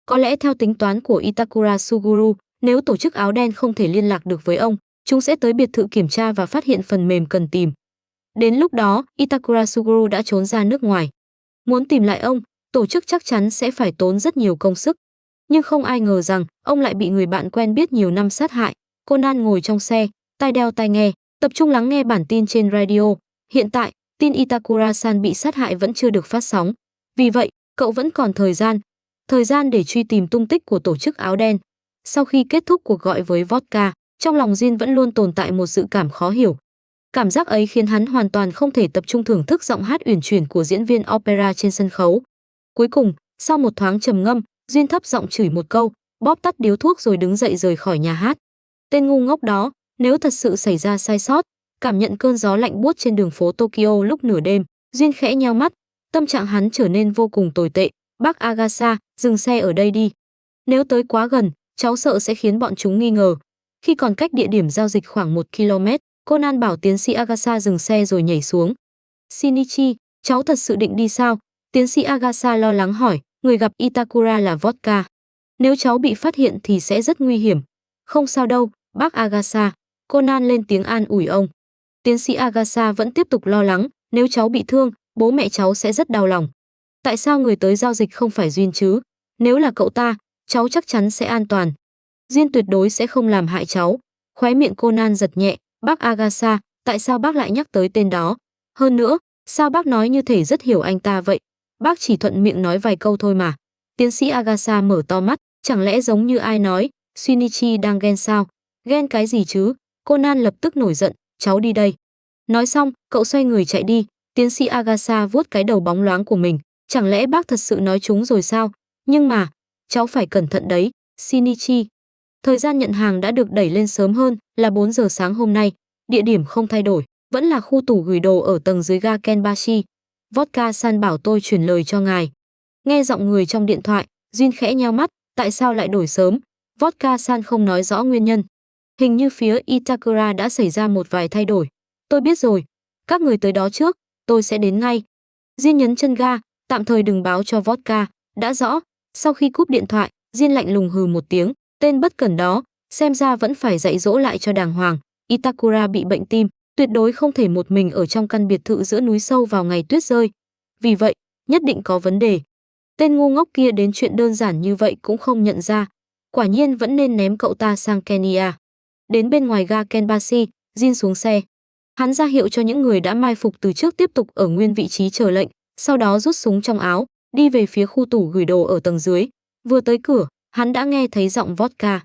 Có lẽ theo tính toán của Itakura Suguru, nếu tổ chức áo đen không thể liên lạc được với ông, chúng sẽ tới biệt thự kiểm tra và phát hiện phần mềm cần tìm. Đến lúc đó, Itakura Suguru đã trốn ra nước ngoài. Muốn tìm lại ông, tổ chức chắc chắn sẽ phải tốn rất nhiều công sức. Nhưng không ai ngờ rằng ông lại bị người bạn quen biết nhiều năm sát hại. Conan ngồi trong xe, tai đeo tai nghe, tập trung lắng nghe bản tin trên radio. Hiện tại, tin Itakura-san bị sát hại vẫn chưa được phát sóng. Vì vậy, cậu vẫn còn thời gian để truy tìm tung tích của tổ chức áo đen. Sau khi kết thúc cuộc gọi với Vodka, trong lòng Jin vẫn luôn tồn tại một dự cảm khó hiểu. Cảm giác ấy khiến hắn hoàn toàn không thể tập trung thưởng thức giọng hát uyển chuyển của diễn viên opera trên sân khấu. Cuối cùng, sau một thoáng trầm ngâm, Jin thấp giọng chửi một câu, bóp tắt điếu thuốc rồi đứng dậy rời khỏi nhà hát. Tên ngu ngốc đó, nếu thật sự xảy ra sai sót, cảm nhận cơn gió lạnh buốt trên đường phố Tokyo lúc nửa đêm, Jin khẽ nheo mắt, tâm trạng hắn trở nên vô cùng tồi tệ. Bác Agasha, dừng xe ở đây đi. Nếu tới quá gần, cháu sợ sẽ khiến bọn chúng nghi ngờ. Khi còn cách địa điểm giao dịch khoảng 1 km, Conan bảo tiến sĩ Agasha dừng xe rồi nhảy xuống. Shinichi, cháu thật sự định đi sao? Tiến sĩ Agasha lo lắng hỏi, người gặp Itakura là Vodka. Nếu cháu bị phát hiện thì sẽ rất nguy hiểm. Không sao đâu, bác Agasha. Conan lên tiếng an ủi ông. Tiến sĩ Agasha vẫn tiếp tục lo lắng, nếu cháu bị thương, bố mẹ cháu sẽ rất đau lòng. Tại sao người tới giao dịch không phải Jin chứ? Nếu là cậu ta, cháu chắc chắn sẽ an toàn. Jin tuyệt đối sẽ không làm hại cháu. Khóe miệng Conan giật nhẹ, bác Agasha, tại sao bác lại nhắc tới tên đó? Hơn nữa, sao bác nói như thể rất hiểu anh ta vậy? Bác chỉ thuận miệng nói vài câu thôi mà. Tiến sĩ Agasha mở to mắt, chẳng lẽ giống như ai nói, Shinichi đang ghen sao? Ghen cái gì chứ? Conan lập tức nổi giận, cháu đi đây. Nói xong, cậu xoay người chạy đi. Tiến sĩ Agasha vuốt cái đầu bóng loáng của mình. Chẳng lẽ bác thật sự nói chúng rồi sao? Nhưng mà, cháu phải cẩn thận đấy, Shinichi. Thời gian nhận hàng đã được đẩy lên sớm hơn, là 4 giờ sáng hôm nay. Địa điểm không thay đổi, vẫn là khu tủ gửi đồ ở tầng dưới ga Kenbashi. Vodka-san bảo tôi chuyển lời cho ngài. Nghe giọng người trong điện thoại, Jin khẽ nheo mắt, tại sao lại đổi sớm? Vodka-san không nói rõ nguyên nhân. Hình như phía Itakura đã xảy ra một vài thay đổi. Tôi biết rồi, các người tới đó trước, tôi sẽ đến ngay. Jin nhấn chân ga, tạm thời đừng báo cho Vodka. Đã rõ. Sau khi cúp điện thoại, Jin lạnh lùng hừ một tiếng, tên bất cẩn đó, xem ra vẫn phải dạy dỗ lại cho đàng hoàng. Itakura bị bệnh tim, tuyệt đối không thể một mình ở trong căn biệt thự giữa núi sâu vào ngày tuyết rơi. Vì vậy, nhất định có vấn đề. Tên ngu ngốc kia đến chuyện đơn giản như vậy cũng không nhận ra. Quả nhiên vẫn nên ném cậu ta sang Kenya. Đến bên ngoài ga Kenbashi, Jin xuống xe. Hắn ra hiệu cho những người đã mai phục từ trước tiếp tục ở nguyên vị trí chờ lệnh, sau đó rút súng trong áo, đi về phía khu tủ gửi đồ ở tầng dưới. Vừa tới cửa, hắn đã nghe thấy giọng Vodka.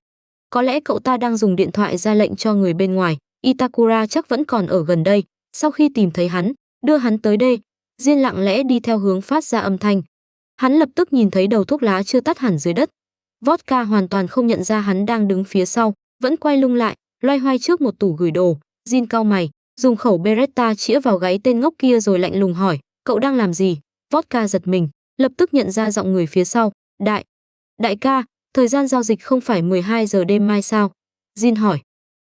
Có lẽ cậu ta đang dùng điện thoại ra lệnh cho người bên ngoài. Itakura chắc vẫn còn ở gần đây. Sau khi tìm thấy hắn, đưa hắn tới đây, Jin lặng lẽ đi theo hướng phát ra âm thanh. Hắn lập tức nhìn thấy đầu thuốc lá chưa tắt hẳn dưới đất. Vodka hoàn toàn không nhận ra hắn đang đứng phía sau, vẫn quay lưng lại, loay hoay trước một tủ gửi đồ. Jin cau mày, dùng khẩu Beretta chĩa vào gáy tên ngốc kia rồi lạnh lùng hỏi, cậu đang làm gì? Vodka giật mình, lập tức nhận ra giọng người phía sau. Đại ca, thời gian giao dịch không phải 12 giờ đêm mai sao? Jin hỏi.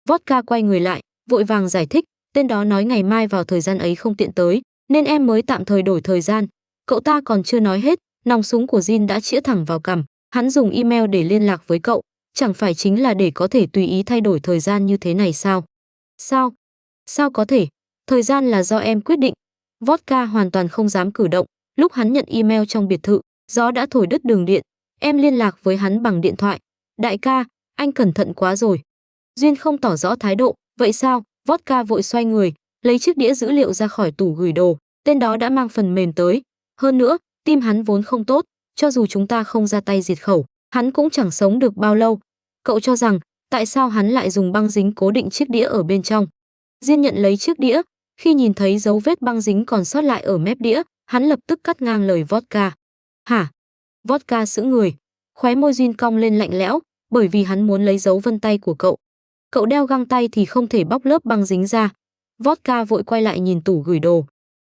Vodka quay người lại, vội vàng giải thích, tên đó nói ngày mai vào thời gian ấy không tiện tới, nên em mới tạm thời đổi thời gian. Cậu ta còn chưa nói hết, nòng súng của Jin đã chĩa thẳng vào cằm. Hắn dùng email để liên lạc với cậu, chẳng phải chính là để có thể tùy ý thay đổi thời gian như thế này sao? Sao có thể? Thời gian là do em quyết định. Vodka hoàn toàn không dám cử động. Lúc hắn nhận email trong biệt thự, gió đã thổi đứt đường điện. Em liên lạc với hắn bằng điện thoại. Đại ca, anh cẩn thận quá rồi. Duyên không tỏ rõ thái độ. Vậy sao? Vodka vội xoay người, lấy chiếc đĩa dữ liệu ra khỏi tủ gửi đồ. Tên đó đã mang phần mềm tới. Hơn nữa, tim hắn vốn không tốt. Cho dù chúng ta không ra tay diệt khẩu, hắn cũng chẳng sống được bao lâu. Cậu cho rằng, tại sao hắn lại dùng băng dính cố định chiếc đĩa ở bên trong? Diên nhận lấy chiếc đĩa, khi nhìn thấy dấu vết băng dính còn sót lại ở mép đĩa, hắn lập tức cắt ngang lời Vodka. Hả? Vodka sững người, khóe môi Jin cong lên lạnh lẽo, bởi vì hắn muốn lấy dấu vân tay của cậu. Cậu đeo găng tay thì không thể bóc lớp băng dính ra. Vodka vội quay lại nhìn tủ gửi đồ.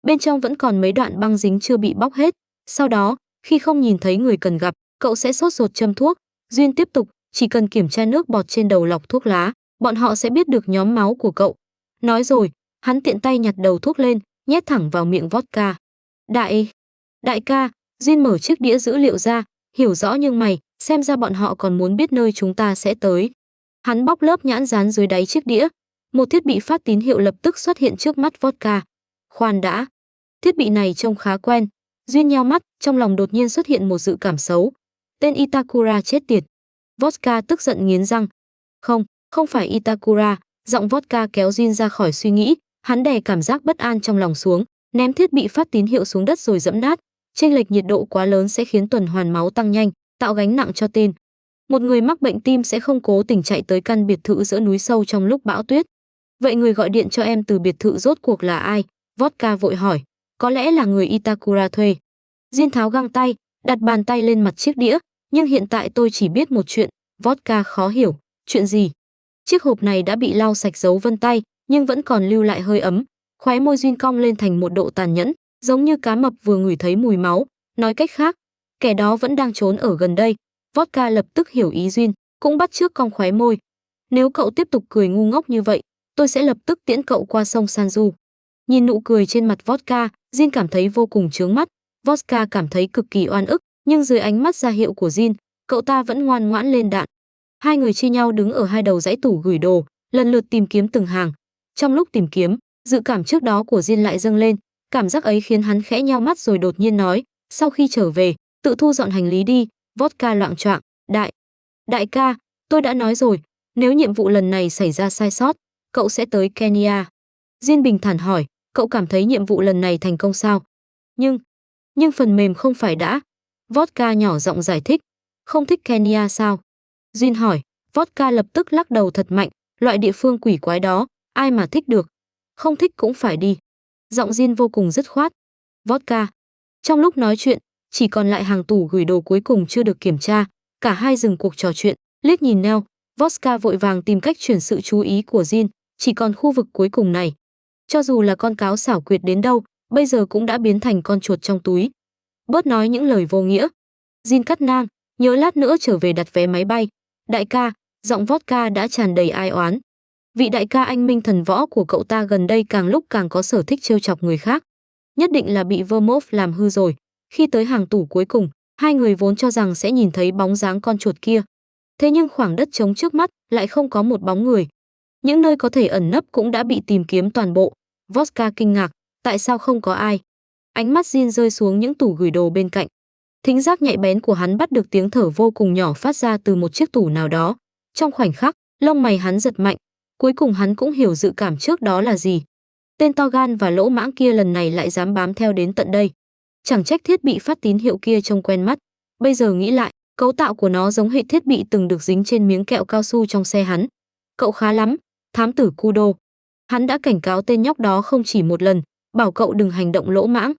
Bên trong vẫn còn mấy đoạn băng dính chưa bị bóc hết. Sau đó, khi không nhìn thấy người cần gặp, cậu sẽ sốt ruột châm thuốc. Duyên tiếp tục, chỉ cần kiểm tra nước bọt trên đầu lọc thuốc lá, bọn họ sẽ biết được nhóm máu của cậu. Nói rồi, hắn tiện tay nhặt đầu thuốc lên, nhét thẳng vào miệng Vodka. Đại ca, Jin mở chiếc đĩa dữ liệu ra, hiểu rõ nhưng mày, xem ra bọn họ còn muốn biết nơi chúng ta sẽ tới. Hắn bóc lớp nhãn dán dưới đáy chiếc đĩa. Một thiết bị phát tín hiệu lập tức xuất hiện trước mắt Vodka. Khoan đã, thiết bị này trông khá quen. Duyên nheo mắt, trong lòng đột nhiên xuất hiện một dự cảm xấu. Tên Itakura chết tiệt. Vodka tức giận nghiến răng. Không phải Itakura. Giọng Vodka kéo Jin ra khỏi suy nghĩ. Hắn đè cảm giác bất an trong lòng xuống, ném thiết bị phát tín hiệu xuống đất rồi dẫm nát. Chênh lệch nhiệt độ quá lớn sẽ khiến tuần hoàn máu tăng nhanh, tạo gánh nặng cho tên. Một người mắc bệnh tim sẽ không cố tình chạy tới căn biệt thự giữa núi sâu trong lúc bão tuyết. Vậy người gọi điện cho em từ biệt thự rốt cuộc là ai? Vodka vội hỏi. Có lẽ là người Itakura thuê. Jin tháo găng tay, đặt bàn tay lên mặt chiếc đĩa. Nhưng hiện tại tôi chỉ biết một chuyện. Vodka khó hiểu. Chuyện gì? Chiếc hộp này đã bị lau sạch dấu vân tay, nhưng vẫn còn lưu lại hơi ấm. Khóe môi Jin cong lên thành một độ tàn nhẫn, giống như cá mập vừa ngửi thấy mùi máu. Nói cách khác, kẻ đó vẫn đang trốn ở gần đây. Vodka lập tức hiểu ý Jin, cũng bắt chước cong khóe môi. Nếu cậu tiếp tục cười ngu ngốc như vậy, tôi sẽ lập tức tiễn cậu qua sông Sanju. Nhìn nụ cười trên mặt Vodka, Jin cảm thấy vô cùng chướng mắt. Vodka cảm thấy cực kỳ oan ức, nhưng dưới ánh mắt ra hiệu của Jin, cậu ta vẫn ngoan ngoãn lên đạn. Hai người chia nhau đứng ở hai đầu dãy tủ gửi đồ, lần lượt tìm kiếm từng hàng. Trong lúc tìm kiếm, dự cảm trước đó của Jin lại dâng lên, cảm giác ấy khiến hắn khẽ nheo mắt rồi đột nhiên nói, sau khi trở về, tự thu dọn hành lý đi. Vodka loạng choạng, đại ca, tôi đã nói rồi, nếu nhiệm vụ lần này xảy ra sai sót, cậu sẽ tới Kenya. Jin bình thản hỏi, cậu cảm thấy nhiệm vụ lần này thành công sao? Nhưng phần mềm không phải đã. Vodka nhỏ giọng giải thích, không thích Kenya sao? Jin hỏi, Vodka lập tức lắc đầu thật mạnh, loại địa phương quỷ quái đó, ai mà thích được. Không thích cũng phải đi. Giọng Jin vô cùng dứt khoát. Vodka. Trong lúc nói chuyện, chỉ còn lại hàng tủ gửi đồ cuối cùng chưa được kiểm tra, cả hai dừng cuộc trò chuyện, liếc nhìn nhau. Vodka vội vàng tìm cách chuyển sự chú ý của Jin, chỉ còn khu vực cuối cùng này. Cho dù là con cáo xảo quyệt đến đâu, bây giờ cũng đã biến thành con chuột trong túi. Bớt nói những lời vô nghĩa. Jin cắt ngang, nhớ lát nữa trở về đặt vé máy bay. Đại ca, giọng Vodka đã tràn đầy ai oán. Vị đại ca anh minh thần võ của cậu ta gần đây càng lúc càng có sở thích trêu chọc người khác. Nhất định là bị Vermouth làm hư rồi. Khi tới hàng tủ cuối cùng, hai người vốn cho rằng sẽ nhìn thấy bóng dáng con chuột kia. Thế nhưng khoảng đất trống trước mắt lại không có một bóng người. Những nơi có thể ẩn nấp cũng đã bị tìm kiếm toàn bộ. Vodka kinh ngạc, tại sao không có ai? Ánh mắt Jin rơi xuống những tủ gửi đồ bên cạnh. Thính giác nhạy bén của hắn bắt được tiếng thở vô cùng nhỏ phát ra từ một chiếc tủ nào đó. Trong khoảnh khắc, lông mày hắn giật mạnh, cuối cùng hắn cũng hiểu dự cảm trước đó là gì. Tên to gan và lỗ mãng kia lần này lại dám bám theo đến tận đây. Chẳng trách thiết bị phát tín hiệu kia trông quen mắt. Bây giờ nghĩ lại, cấu tạo của nó giống hệ thiết bị từng được dính trên miếng kẹo cao su trong xe hắn. Cậu khá lắm, thám tử Kudo. Hắn đã cảnh cáo tên nhóc đó không chỉ một lần, bảo cậu đừng hành động lỗ mãng.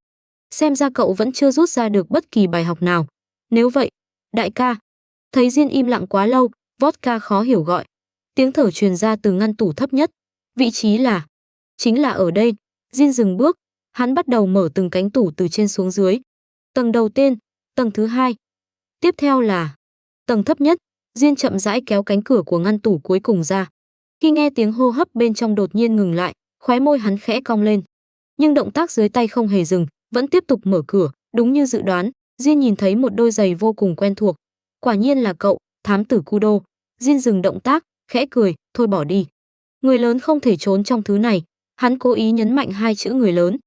Xem ra cậu vẫn chưa rút ra được bất kỳ bài học nào. Nếu vậy, đại ca. Thấy Jin im lặng quá lâu, Vodka khó hiểu gọi. Tiếng thở truyền ra từ ngăn tủ thấp nhất. Vị trí là... Chính là ở đây. Jin dừng bước. Hắn bắt đầu mở từng cánh tủ từ trên xuống dưới. Tầng đầu tiên, tầng thứ hai. Tiếp theo là... Tầng thấp nhất. Jin chậm rãi kéo cánh cửa của ngăn tủ cuối cùng ra. Khi nghe tiếng hô hấp bên trong đột nhiên ngừng lại, khóe môi hắn khẽ cong lên. Nhưng động tác dưới tay không hề dừng, vẫn tiếp tục mở cửa. Đúng như dự đoán, Jin nhìn thấy một đôi giày vô cùng quen thuộc. Quả nhiên là cậu, thám tử Kudo. Jin dừng động tác, khẽ cười, thôi bỏ đi. Người lớn không thể trốn trong thứ này. Hắn cố ý nhấn mạnh hai chữ người lớn.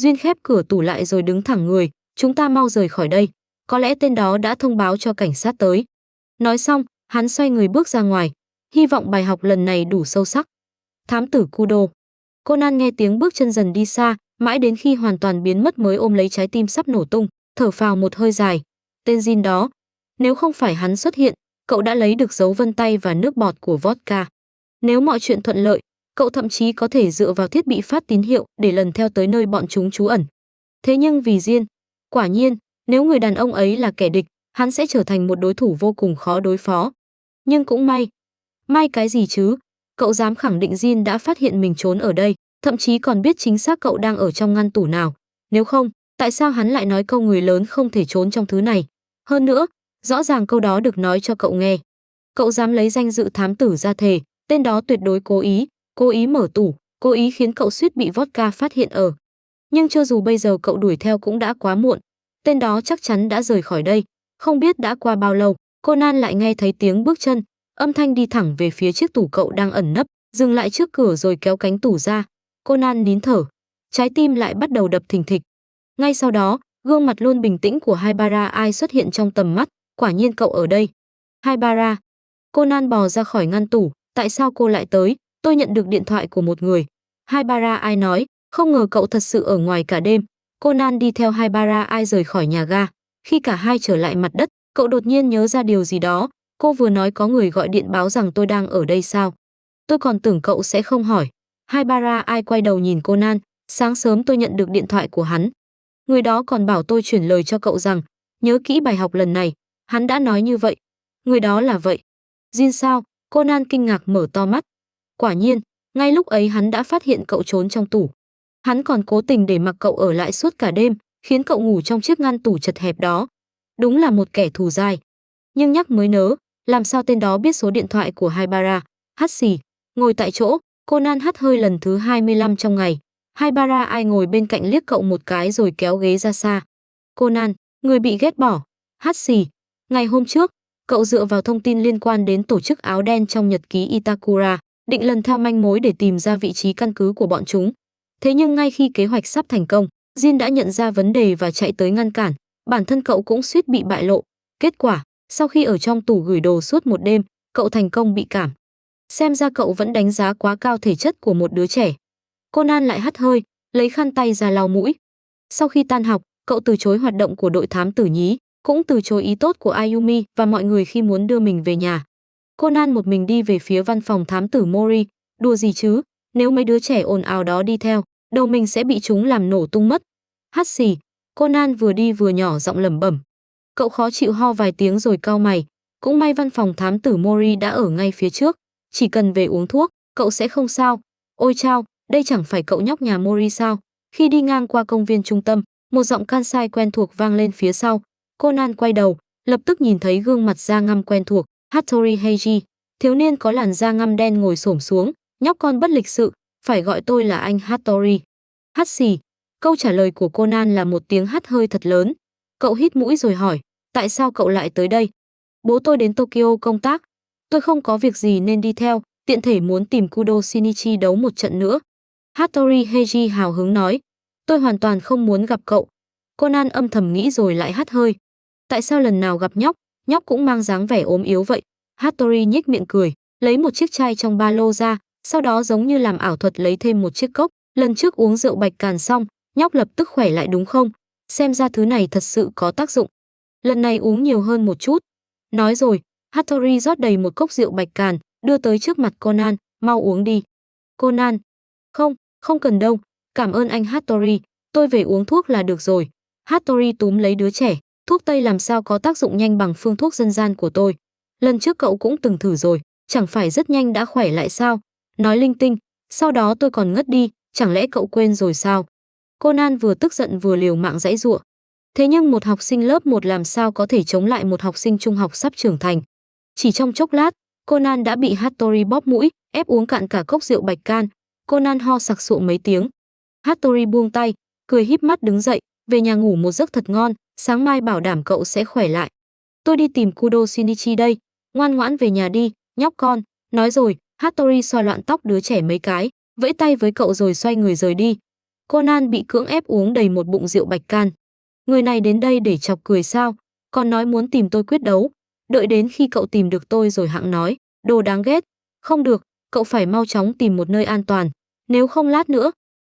Jin khép cửa tủ lại rồi đứng thẳng người, chúng ta mau rời khỏi đây. Có lẽ tên đó đã thông báo cho cảnh sát tới. Nói xong, hắn xoay người bước ra ngoài. Hy vọng bài học lần này đủ sâu sắc. Thám tử Kudo. Conan nghe tiếng bước chân dần đi xa, mãi đến khi hoàn toàn biến mất mới ôm lấy trái tim sắp nổ tung, thở phào một hơi dài. Tên Jin đó, nếu không phải hắn xuất hiện, cậu đã lấy được dấu vân tay và nước bọt của Vodka. Nếu mọi chuyện thuận lợi, cậu thậm chí có thể dựa vào thiết bị phát tín hiệu để lần theo tới nơi bọn chúng trú ẩn. Thế nhưng vì Jin, quả nhiên, nếu người đàn ông ấy là kẻ địch, hắn sẽ trở thành một đối thủ vô cùng khó đối phó. Nhưng cũng may cái gì chứ? Cậu dám khẳng định Jin đã phát hiện mình trốn ở đây, thậm chí còn biết chính xác cậu đang ở trong ngăn tủ nào. Nếu không, tại sao hắn lại nói câu người lớn không thể trốn trong thứ này? Hơn nữa, rõ ràng câu đó được nói cho cậu nghe. Cậu dám lấy danh dự thám tử ra thề, tên đó tuyệt đối cố ý mở tủ, cố ý khiến cậu suýt bị Vodka phát hiện ở. Nhưng cho dù bây giờ cậu đuổi theo cũng đã quá muộn. Tên đó chắc chắn đã rời khỏi đây. Không biết đã qua bao lâu, Conan lại nghe thấy tiếng bước chân, âm thanh đi thẳng về phía chiếc tủ cậu đang ẩn nấp, dừng lại trước cửa rồi kéo cánh tủ ra. Conan nín thở, trái tim lại bắt đầu đập thình thịch. Ngay sau đó, gương mặt luôn bình tĩnh của Haibara Ai xuất hiện trong tầm mắt, quả nhiên cậu ở đây. Haibara. Conan bò ra khỏi ngăn tủ, tại sao cô lại tới? Tôi nhận được điện thoại của một người. Haibara Ai nói, không ngờ cậu thật sự ở ngoài cả đêm. Conan đi theo Haibara Ai rời khỏi nhà ga. Khi cả hai trở lại mặt đất, cậu đột nhiên nhớ ra điều gì đó. Cô vừa nói có người gọi điện báo rằng tôi đang ở đây sao? Tôi còn tưởng cậu sẽ không hỏi. Haibara Ai quay đầu nhìn Conan, sáng sớm tôi nhận được điện thoại của hắn. Người đó còn bảo tôi chuyển lời cho cậu rằng, nhớ kỹ bài học lần này. Hắn đã nói như vậy. Người đó là vậy. Jin sao? Conan kinh ngạc mở to mắt. Quả nhiên, ngay lúc ấy hắn đã phát hiện cậu trốn trong tủ. Hắn còn cố tình để mặc cậu ở lại suốt cả đêm, khiến cậu ngủ trong chiếc ngăn tủ chật hẹp đó. đúng là một kẻ thù dai. Nhưng nhắc mới nớ, làm sao tên đó biết số điện thoại của Haibara? Hắt xì, ngồi tại chỗ, Conan hắt hơi lần thứ 25 trong ngày. Haibara ai ngồi bên cạnh liếc cậu một cái rồi kéo ghế ra xa. Conan, người bị ghét bỏ. Hắt xì, ngày hôm trước, cậu dựa vào thông tin liên quan đến tổ chức áo đen trong nhật ký Itakura, định lần theo manh mối để tìm ra vị trí căn cứ của bọn chúng. Thế nhưng ngay khi kế hoạch sắp thành công, Jin đã nhận ra vấn đề và chạy tới ngăn cản. Bản thân cậu cũng suýt bị bại lộ. Kết quả, sau khi ở trong tủ gửi đồ suốt một đêm, cậu thành công bị cảm. Xem ra cậu vẫn đánh giá quá cao thể chất của một đứa trẻ. Conan lại hắt hơi, lấy khăn tay ra lau mũi. Sau khi tan học, cậu từ chối hoạt động của đội thám tử nhí, cũng từ chối ý tốt của Ayumi và mọi người khi muốn đưa mình về nhà. Conan một mình đi về phía văn phòng thám tử Mori. Đùa gì chứ, nếu mấy đứa trẻ ồn ào đó đi theo, đầu mình sẽ bị chúng làm nổ tung mất. Hắt xì, Conan vừa đi vừa nhỏ giọng lẩm bẩm. Cậu khó chịu ho vài tiếng rồi cau mày. Cũng may văn phòng thám tử Mori đã ở ngay phía trước. Chỉ cần về uống thuốc, cậu sẽ không sao. Ôi chao, đây chẳng phải cậu nhóc nhà Mori sao? Khi đi ngang qua công viên trung tâm, một giọng Kansai quen thuộc vang lên phía sau. Conan quay đầu, lập tức nhìn thấy gương mặt da ngăm quen thuộc, Hattori Heiji. Thiếu niên có làn da ngăm đen ngồi xổm xuống. Nhóc con bất lịch sự, phải gọi tôi là anh Hattori. Hắt xì. Câu trả lời của Conan là một tiếng hắt hơi thật lớn. Cậu hít mũi rồi hỏi, tại sao cậu lại tới đây? Bố tôi đến Tokyo công tác. Tôi không có việc gì nên đi theo, tiện thể muốn tìm Kudo Shinichi đấu một trận nữa. Hattori Heiji hào hứng nói, tôi hoàn toàn không muốn gặp cậu. Conan âm thầm nghĩ rồi lại hắt hơi. Tại sao lần nào gặp nhóc cũng mang dáng vẻ ốm yếu vậy? Hattori nhếch miệng cười, lấy một chiếc chai trong ba lô ra, sau đó giống như làm ảo thuật lấy thêm một chiếc cốc. Lần trước uống rượu bạch càn xong, nhóc lập tức khỏe lại đúng không? Xem ra thứ này thật sự có tác dụng. Lần này uống nhiều hơn một chút. Nói rồi, Hattori rót đầy một cốc rượu bạch càn, đưa tới trước mặt Conan, mau uống đi. Conan, không cần đâu, cảm ơn anh Hattori, tôi về uống thuốc là được rồi. Hattori túm lấy đứa trẻ, thuốc tây làm sao có tác dụng nhanh bằng phương thuốc dân gian của tôi. Lần trước cậu cũng từng thử rồi, chẳng phải rất nhanh đã khỏe lại sao? Nói linh tinh, sau đó tôi còn ngất đi, chẳng lẽ cậu quên rồi sao? Conan vừa tức giận vừa liều mạng giãy giụa. Thế nhưng một học sinh lớp 1 làm sao có thể chống lại một học sinh trung học sắp trưởng thành. Chỉ trong chốc lát, Conan đã bị Hattori bóp mũi, ép uống cạn cả cốc rượu bạch can. Conan ho sặc sụa mấy tiếng. Hattori buông tay, cười híp mắt đứng dậy, về nhà ngủ một giấc thật ngon, sáng mai bảo đảm cậu sẽ khỏe lại. Tôi đi tìm Kudo Shinichi đây, ngoan ngoãn về nhà đi, nhóc con. Nói rồi, Hattori xoa loạn tóc đứa trẻ mấy cái, vẫy tay với cậu rồi xoay người rời đi. Conan bị cưỡng ép uống đầy một bụng rượu bạch can. Người này đến đây để chọc cười sao? Còn nói muốn tìm tôi quyết đấu. Đợi đến khi cậu tìm được tôi rồi hẵng nói, đồ đáng ghét. Không được, cậu phải mau chóng tìm một nơi an toàn. Nếu không lát nữa.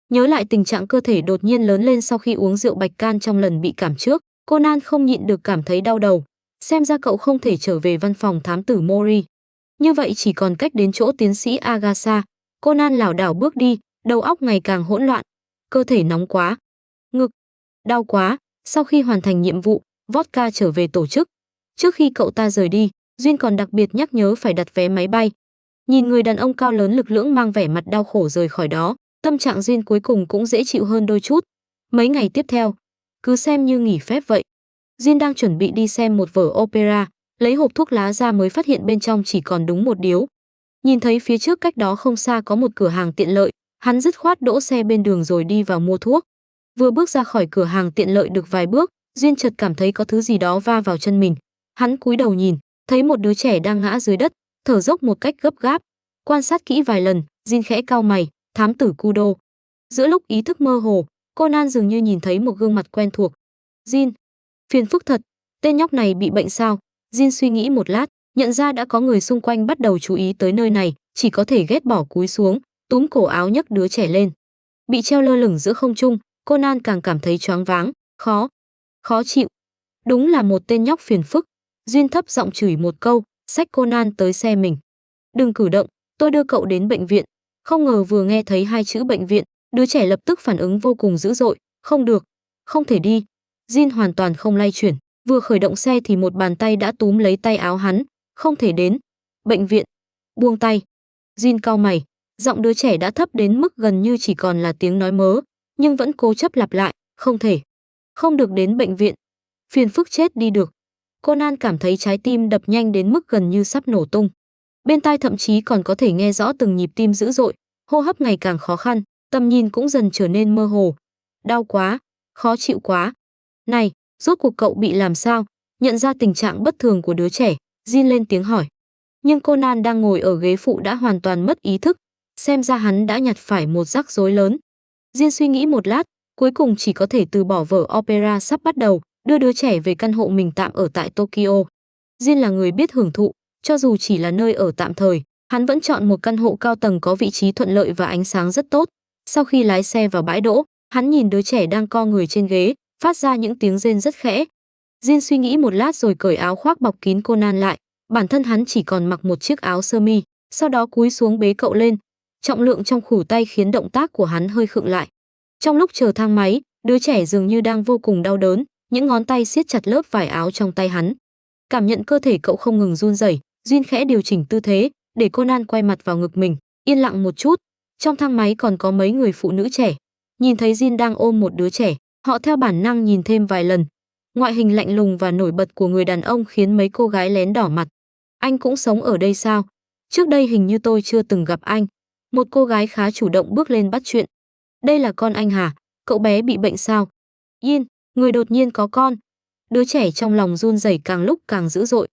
Nhớ lại tình trạng cơ thể đột nhiên lớn lên sau khi uống rượu bạch can trong lần bị cảm trước, Conan không nhịn được cảm thấy đau đầu. Xem ra cậu không thể trở về văn phòng thám tử Mori. Như vậy chỉ còn cách đến chỗ tiến sĩ Agasa. Conan lảo đảo bước đi, đầu óc ngày càng hỗn loạn. Cơ thể nóng quá. Ngực. Đau quá. Sau khi hoàn thành nhiệm vụ, Vodka trở về tổ chức. Trước khi cậu ta rời đi, Duyên còn đặc biệt nhắc nhớ phải đặt vé máy bay. Nhìn người đàn ông cao lớn lực lưỡng mang vẻ mặt đau khổ rời khỏi đó, tâm trạng Duyên cuối cùng cũng dễ chịu hơn đôi chút. Mấy ngày tiếp theo, cứ xem như nghỉ phép vậy. Duyên đang chuẩn bị đi xem một vở opera, lấy hộp thuốc lá ra mới phát hiện bên trong chỉ còn đúng một điếu. Nhìn thấy phía trước cách đó không xa có một cửa hàng tiện lợi, hắn dứt khoát đỗ xe bên đường rồi đi vào mua thuốc. Vừa bước ra khỏi cửa hàng tiện lợi được vài bước, Duyên chợt cảm thấy có thứ gì đó va vào chân mình. Hắn cúi đầu nhìn, thấy một đứa trẻ đang ngã dưới đất, thở dốc một cách gấp gáp. Quan sát kỹ vài lần, Duyên khẽ cau mày, thám tử Kudo. Giữa lúc ý thức mơ hồ, Conan dường như nhìn thấy một gương mặt quen thuộc. Duyên, phiền phức thật, tên nhóc này bị bệnh sao? Duyên suy nghĩ một lát, nhận ra đã có người xung quanh bắt đầu chú ý tới nơi này, chỉ có thể ghét bỏ cúi xuống, túm cổ áo nhấc đứa trẻ lên. Bị treo lơ lửng giữa không trung, Conan càng cảm thấy choáng váng, khó chịu. Đúng là một tên nhóc phiền phức. Duyên thấp giọng chửi một câu, xách Conan tới xe mình. Đừng cử động, tôi đưa cậu đến bệnh viện. Không ngờ vừa nghe thấy hai chữ bệnh viện, đứa trẻ lập tức phản ứng vô cùng dữ dội. Không được, không thể đi. Duyên hoàn toàn không lay chuyển, vừa khởi động xe thì một bàn tay đã túm lấy tay áo hắn. Không thể đến. Bệnh viện. Buông tay. Duyên cau mày, giọng đứa trẻ đã thấp đến mức gần như chỉ còn là tiếng nói mớ, nhưng vẫn cố chấp lặp lại, không thể. Không được đến bệnh viện. Phiền phức chết đi được, Conan cảm thấy trái tim đập nhanh đến mức gần như sắp nổ tung. Bên tai thậm chí còn có thể nghe rõ từng nhịp tim dữ dội, hô hấp ngày càng khó khăn, tầm nhìn cũng dần trở nên mơ hồ. Đau quá, khó chịu quá. Này, rốt cuộc cậu bị làm sao? Nhận ra tình trạng bất thường của đứa trẻ, Jin lên tiếng hỏi. Nhưng Conan đang ngồi ở ghế phụ đã hoàn toàn mất ý thức, xem ra hắn đã nhặt phải một rắc rối lớn. Jin suy nghĩ một lát, cuối cùng chỉ có thể từ bỏ vở opera sắp bắt đầu, đưa đứa trẻ về căn hộ mình tạm ở tại Tokyo. Jin là người biết hưởng thụ, cho dù chỉ là nơi ở tạm thời, hắn vẫn chọn một căn hộ cao tầng có vị trí thuận lợi và ánh sáng rất tốt. Sau khi lái xe vào bãi đỗ, hắn nhìn đứa trẻ đang co người trên ghế, phát ra những tiếng rên rất khẽ. Jin suy nghĩ một lát rồi cởi áo khoác bọc kín Conan lại, bản thân hắn chỉ còn mặc một chiếc áo sơ mi, sau đó cúi xuống bế cậu lên. Trọng lượng trong khuỷu tay khiến động tác của hắn hơi khựng lại. Trong lúc chờ thang máy, đứa trẻ dường như đang vô cùng đau đớn, những ngón tay siết chặt lớp vải áo trong tay hắn. Cảm nhận cơ thể cậu không ngừng run rẩy, Jin khẽ điều chỉnh tư thế, để Conan quay mặt vào ngực mình, yên lặng một chút. Trong thang máy còn có mấy người phụ nữ trẻ. Nhìn thấy Jin đang ôm một đứa trẻ, họ theo bản năng nhìn thêm vài lần. Ngoại hình lạnh lùng và nổi bật của người đàn ông khiến mấy cô gái lén đỏ mặt. Anh cũng sống ở đây sao? Trước đây hình như tôi chưa từng gặp anh. Một cô gái khá chủ động bước lên bắt chuyện. Đây là con anh hả? Cậu bé bị bệnh sao? Jin, người đột nhiên có con. Đứa trẻ trong lòng run rẩy càng lúc càng dữ dội.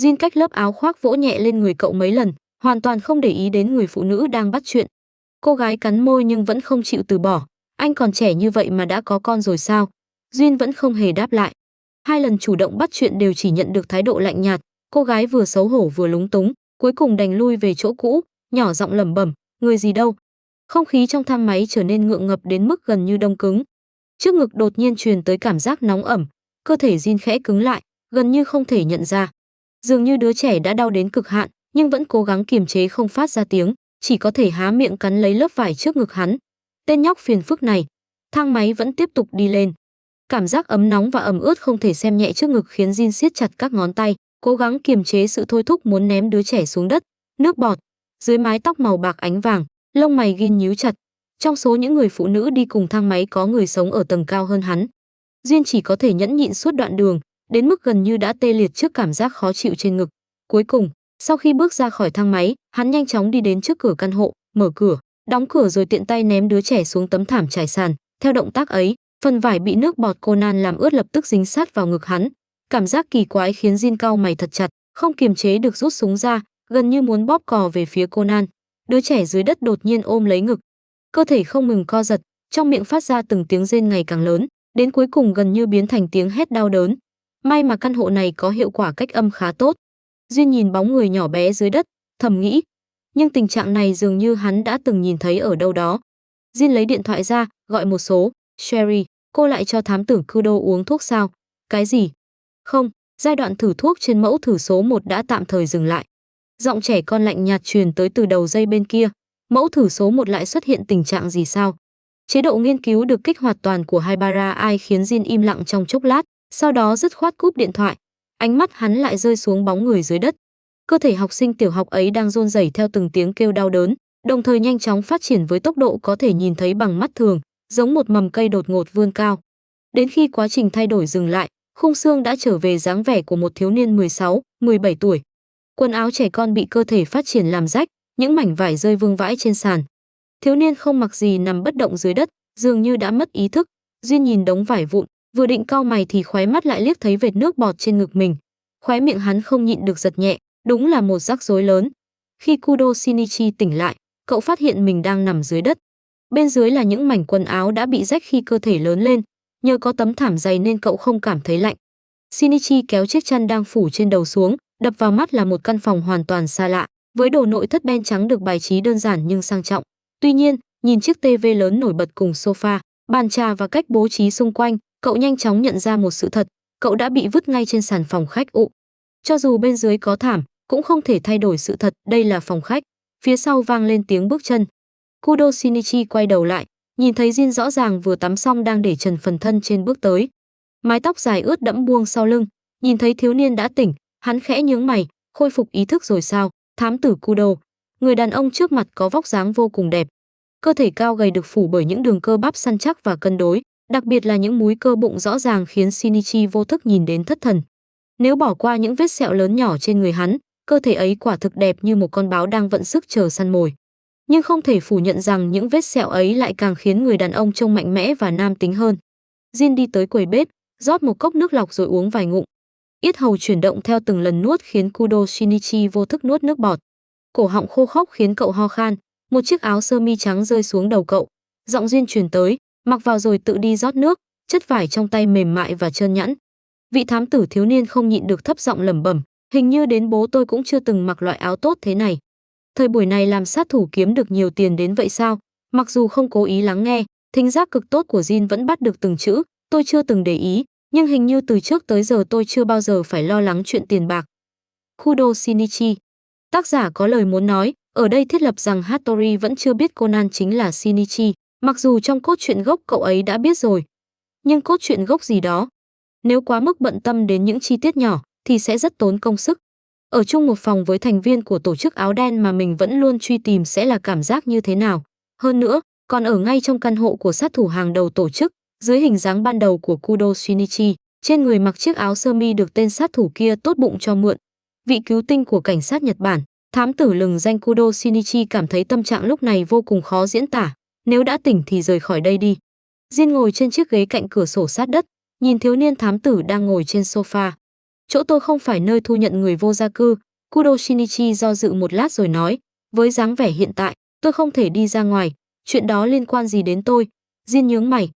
Jin cách lớp áo khoác vỗ nhẹ lên người cậu mấy lần, hoàn toàn không để ý đến người phụ nữ đang bắt chuyện. Cô gái cắn môi nhưng vẫn không chịu từ bỏ. Anh còn trẻ như vậy mà đã có con rồi sao? Jin vẫn không hề đáp lại. 2 lần chủ động bắt chuyện đều chỉ nhận được thái độ lạnh nhạt. Cô gái vừa xấu hổ vừa lúng túng, cuối cùng đành lui về chỗ cũ, nhỏ giọng lẩm bẩm, người gì đâu. Không khí trong thang máy trở nên ngượng ngập đến mức gần như đông cứng. Trước ngực đột nhiên truyền tới cảm giác nóng ẩm, cơ thể Jin khẽ cứng lại, gần như không thể nhận ra. Dường như đứa trẻ đã đau đến cực hạn, nhưng vẫn cố gắng kiềm chế không phát ra tiếng, chỉ có thể há miệng cắn lấy lớp vải trước ngực hắn. Tên nhóc phiền phức này. Thang máy vẫn tiếp tục đi lên. Cảm giác ấm nóng và ẩm ướt không thể xem nhẹ trước ngực khiến Jin siết chặt các ngón tay, cố gắng kiềm chế sự thôi thúc muốn ném đứa trẻ xuống đất. Nước bọt, dưới mái tóc màu bạc ánh vàng, lông mày Jin nhíu chặt. Trong số những người phụ nữ đi cùng thang máy có người sống ở tầng cao hơn hắn. Jin chỉ có thể nhẫn nhịn suốt đoạn đường, đến mức gần như đã tê liệt trước cảm giác khó chịu trên ngực. Cuối cùng, sau khi bước ra khỏi thang máy, hắn nhanh chóng đi đến trước cửa căn hộ, mở cửa, đóng cửa rồi tiện tay ném đứa trẻ xuống tấm thảm trải sàn. Theo động tác ấy, phần vải bị nước bọt Conan làm ướt lập tức dính sát vào ngực hắn. Cảm giác kỳ quái khiến Jin cau mày thật chặt, không kiềm chế được rút súng ra, gần như muốn bóp cò về phía Conan. Đứa trẻ dưới đất đột nhiên ôm lấy ngực, cơ thể không ngừng co giật, trong miệng phát ra từng tiếng rên ngày càng lớn, đến cuối cùng gần như biến thành tiếng hét đau đớn. May mà căn hộ này có hiệu quả cách âm khá tốt. Duyên nhìn bóng người nhỏ bé dưới đất, thầm nghĩ, nhưng tình trạng này dường như hắn đã từng nhìn thấy ở đâu đó. Jin lấy điện thoại ra, gọi một số. Sherry, cô lại cho thám tử Kudo uống thuốc sao? Cái gì? Không, giai đoạn thử thuốc trên mẫu thử số 1 đã tạm thời dừng lại. Giọng trẻ con lạnh nhạt truyền tới từ đầu dây bên kia. Mẫu thử số 1 lại xuất hiện tình trạng gì sao? Chế độ nghiên cứu được kích hoạt toàn của Haibara Ai khiến Jin im lặng trong chốc lát, sau đó dứt khoát cúp điện thoại. Ánh mắt hắn lại rơi xuống bóng người dưới đất. Cơ thể học sinh tiểu học ấy đang run rẩy theo từng tiếng kêu đau đớn, đồng thời nhanh chóng phát triển với tốc độ có thể nhìn thấy bằng mắt thường, giống một mầm cây đột ngột vươn cao. Đến khi quá trình thay đổi dừng lại, khung xương đã trở về dáng vẻ của một thiếu niên 16, 17 tuổi. Quần áo trẻ con bị cơ thể phát triển làm rách, những mảnh vải rơi vương vãi trên sàn. Thiếu niên không mặc gì nằm bất động dưới đất, dường như đã mất ý thức. Duyên nhìn đống vải vụn, vừa định cau mày thì khóe mắt lại liếc thấy vệt nước bọt trên ngực mình. Khóe miệng hắn không nhịn được giật nhẹ, đúng là một rắc rối lớn. Khi Kudo Shinichi tỉnh lại, cậu phát hiện mình đang nằm dưới đất. Bên dưới là những mảnh quần áo đã bị rách khi cơ thể lớn lên, nhờ có tấm thảm dày nên cậu không cảm thấy lạnh. Shinichi kéo chiếc chăn đang phủ trên đầu xuống, đập vào mắt là một căn phòng hoàn toàn xa lạ, với đồ nội thất ben trắng được bài trí đơn giản nhưng sang trọng. Tuy nhiên, nhìn chiếc TV lớn nổi bật cùng sofa, bàn trà và cách bố trí xung quanh, cậu nhanh chóng nhận ra một sự thật, cậu đã bị vứt ngay trên sàn phòng khách ụ. Cho dù bên dưới có thảm, cũng không thể thay đổi sự thật, đây là phòng khách. Phía sau vang lên tiếng bước chân. Kudo Shinichi quay đầu lại, nhìn thấy Jin rõ ràng vừa tắm xong đang để trần phần thân trên bước tới. Mái tóc dài ướt đẫm buông sau lưng, nhìn thấy thiếu niên đã tỉnh, hắn khẽ nhướng mày, khôi phục ý thức rồi sao? Thám tử Kudo. Người đàn ông trước mặt có vóc dáng vô cùng đẹp. Cơ thể cao gầy được phủ bởi những đường cơ bắp săn chắc và cân đối, đặc biệt là những múi cơ bụng rõ ràng khiến Shinichi vô thức nhìn đến thất thần. Nếu bỏ qua những vết sẹo lớn nhỏ trên người hắn, cơ thể ấy quả thực đẹp như một con báo đang vận sức chờ săn mồi. Nhưng không thể phủ nhận rằng những vết sẹo ấy lại càng khiến người đàn ông trông mạnh mẽ và nam tính hơn. Jin đi tới quầy bếp, rót một cốc nước lọc rồi uống vài ngụm. Yết hầu chuyển động theo từng lần nuốt khiến Kudo Shinichi vô thức nuốt nước bọt. Cổ họng khô khốc khiến cậu ho khan, một chiếc áo sơ mi trắng rơi xuống đầu cậu. Giọng Jin truyền tới, mặc vào rồi tự đi rót nước, chất vải trong tay mềm mại và trơn nhẵn. Vị thám tử thiếu niên không nhịn được thấp giọng lẩm bẩm, hình như đến bố tôi cũng chưa từng mặc loại áo tốt thế này. Thời buổi này làm sát thủ kiếm được nhiều tiền đến vậy sao? Mặc dù không cố ý lắng nghe, thính giác cực tốt của Jin vẫn bắt được từng chữ, tôi chưa từng để ý, nhưng hình như từ trước tới giờ tôi chưa bao giờ phải lo lắng chuyện tiền bạc. Kudo Shinichi. Tác giả có lời muốn nói, ở đây thiết lập rằng Hattori vẫn chưa biết Conan chính là Shinichi, mặc dù trong cốt truyện gốc cậu ấy đã biết rồi. Nhưng cốt truyện gốc gì đó, nếu quá mức bận tâm đến những chi tiết nhỏ thì sẽ rất tốn công sức. Ở chung một phòng với thành viên của tổ chức áo đen mà mình vẫn luôn truy tìm sẽ là cảm giác như thế nào. Hơn nữa, còn ở ngay trong căn hộ của sát thủ hàng đầu tổ chức, dưới hình dáng ban đầu của Kudo Shinichi, trên người mặc chiếc áo sơ mi được tên sát thủ kia tốt bụng cho mượn. Vị cứu tinh của cảnh sát Nhật Bản, thám tử lừng danh Kudo Shinichi cảm thấy tâm trạng lúc này vô cùng khó diễn tả. Nếu đã tỉnh thì rời khỏi đây đi. Jin ngồi trên chiếc ghế cạnh cửa sổ sát đất, nhìn thiếu niên thám tử đang ngồi trên sofa. Chỗ tôi không phải nơi thu nhận người vô gia cư. Kudo Shinichi do dự một lát rồi nói, với dáng vẻ hiện tại, tôi không thể đi ra ngoài, chuyện đó liên quan gì đến tôi? Jin nhướng mày.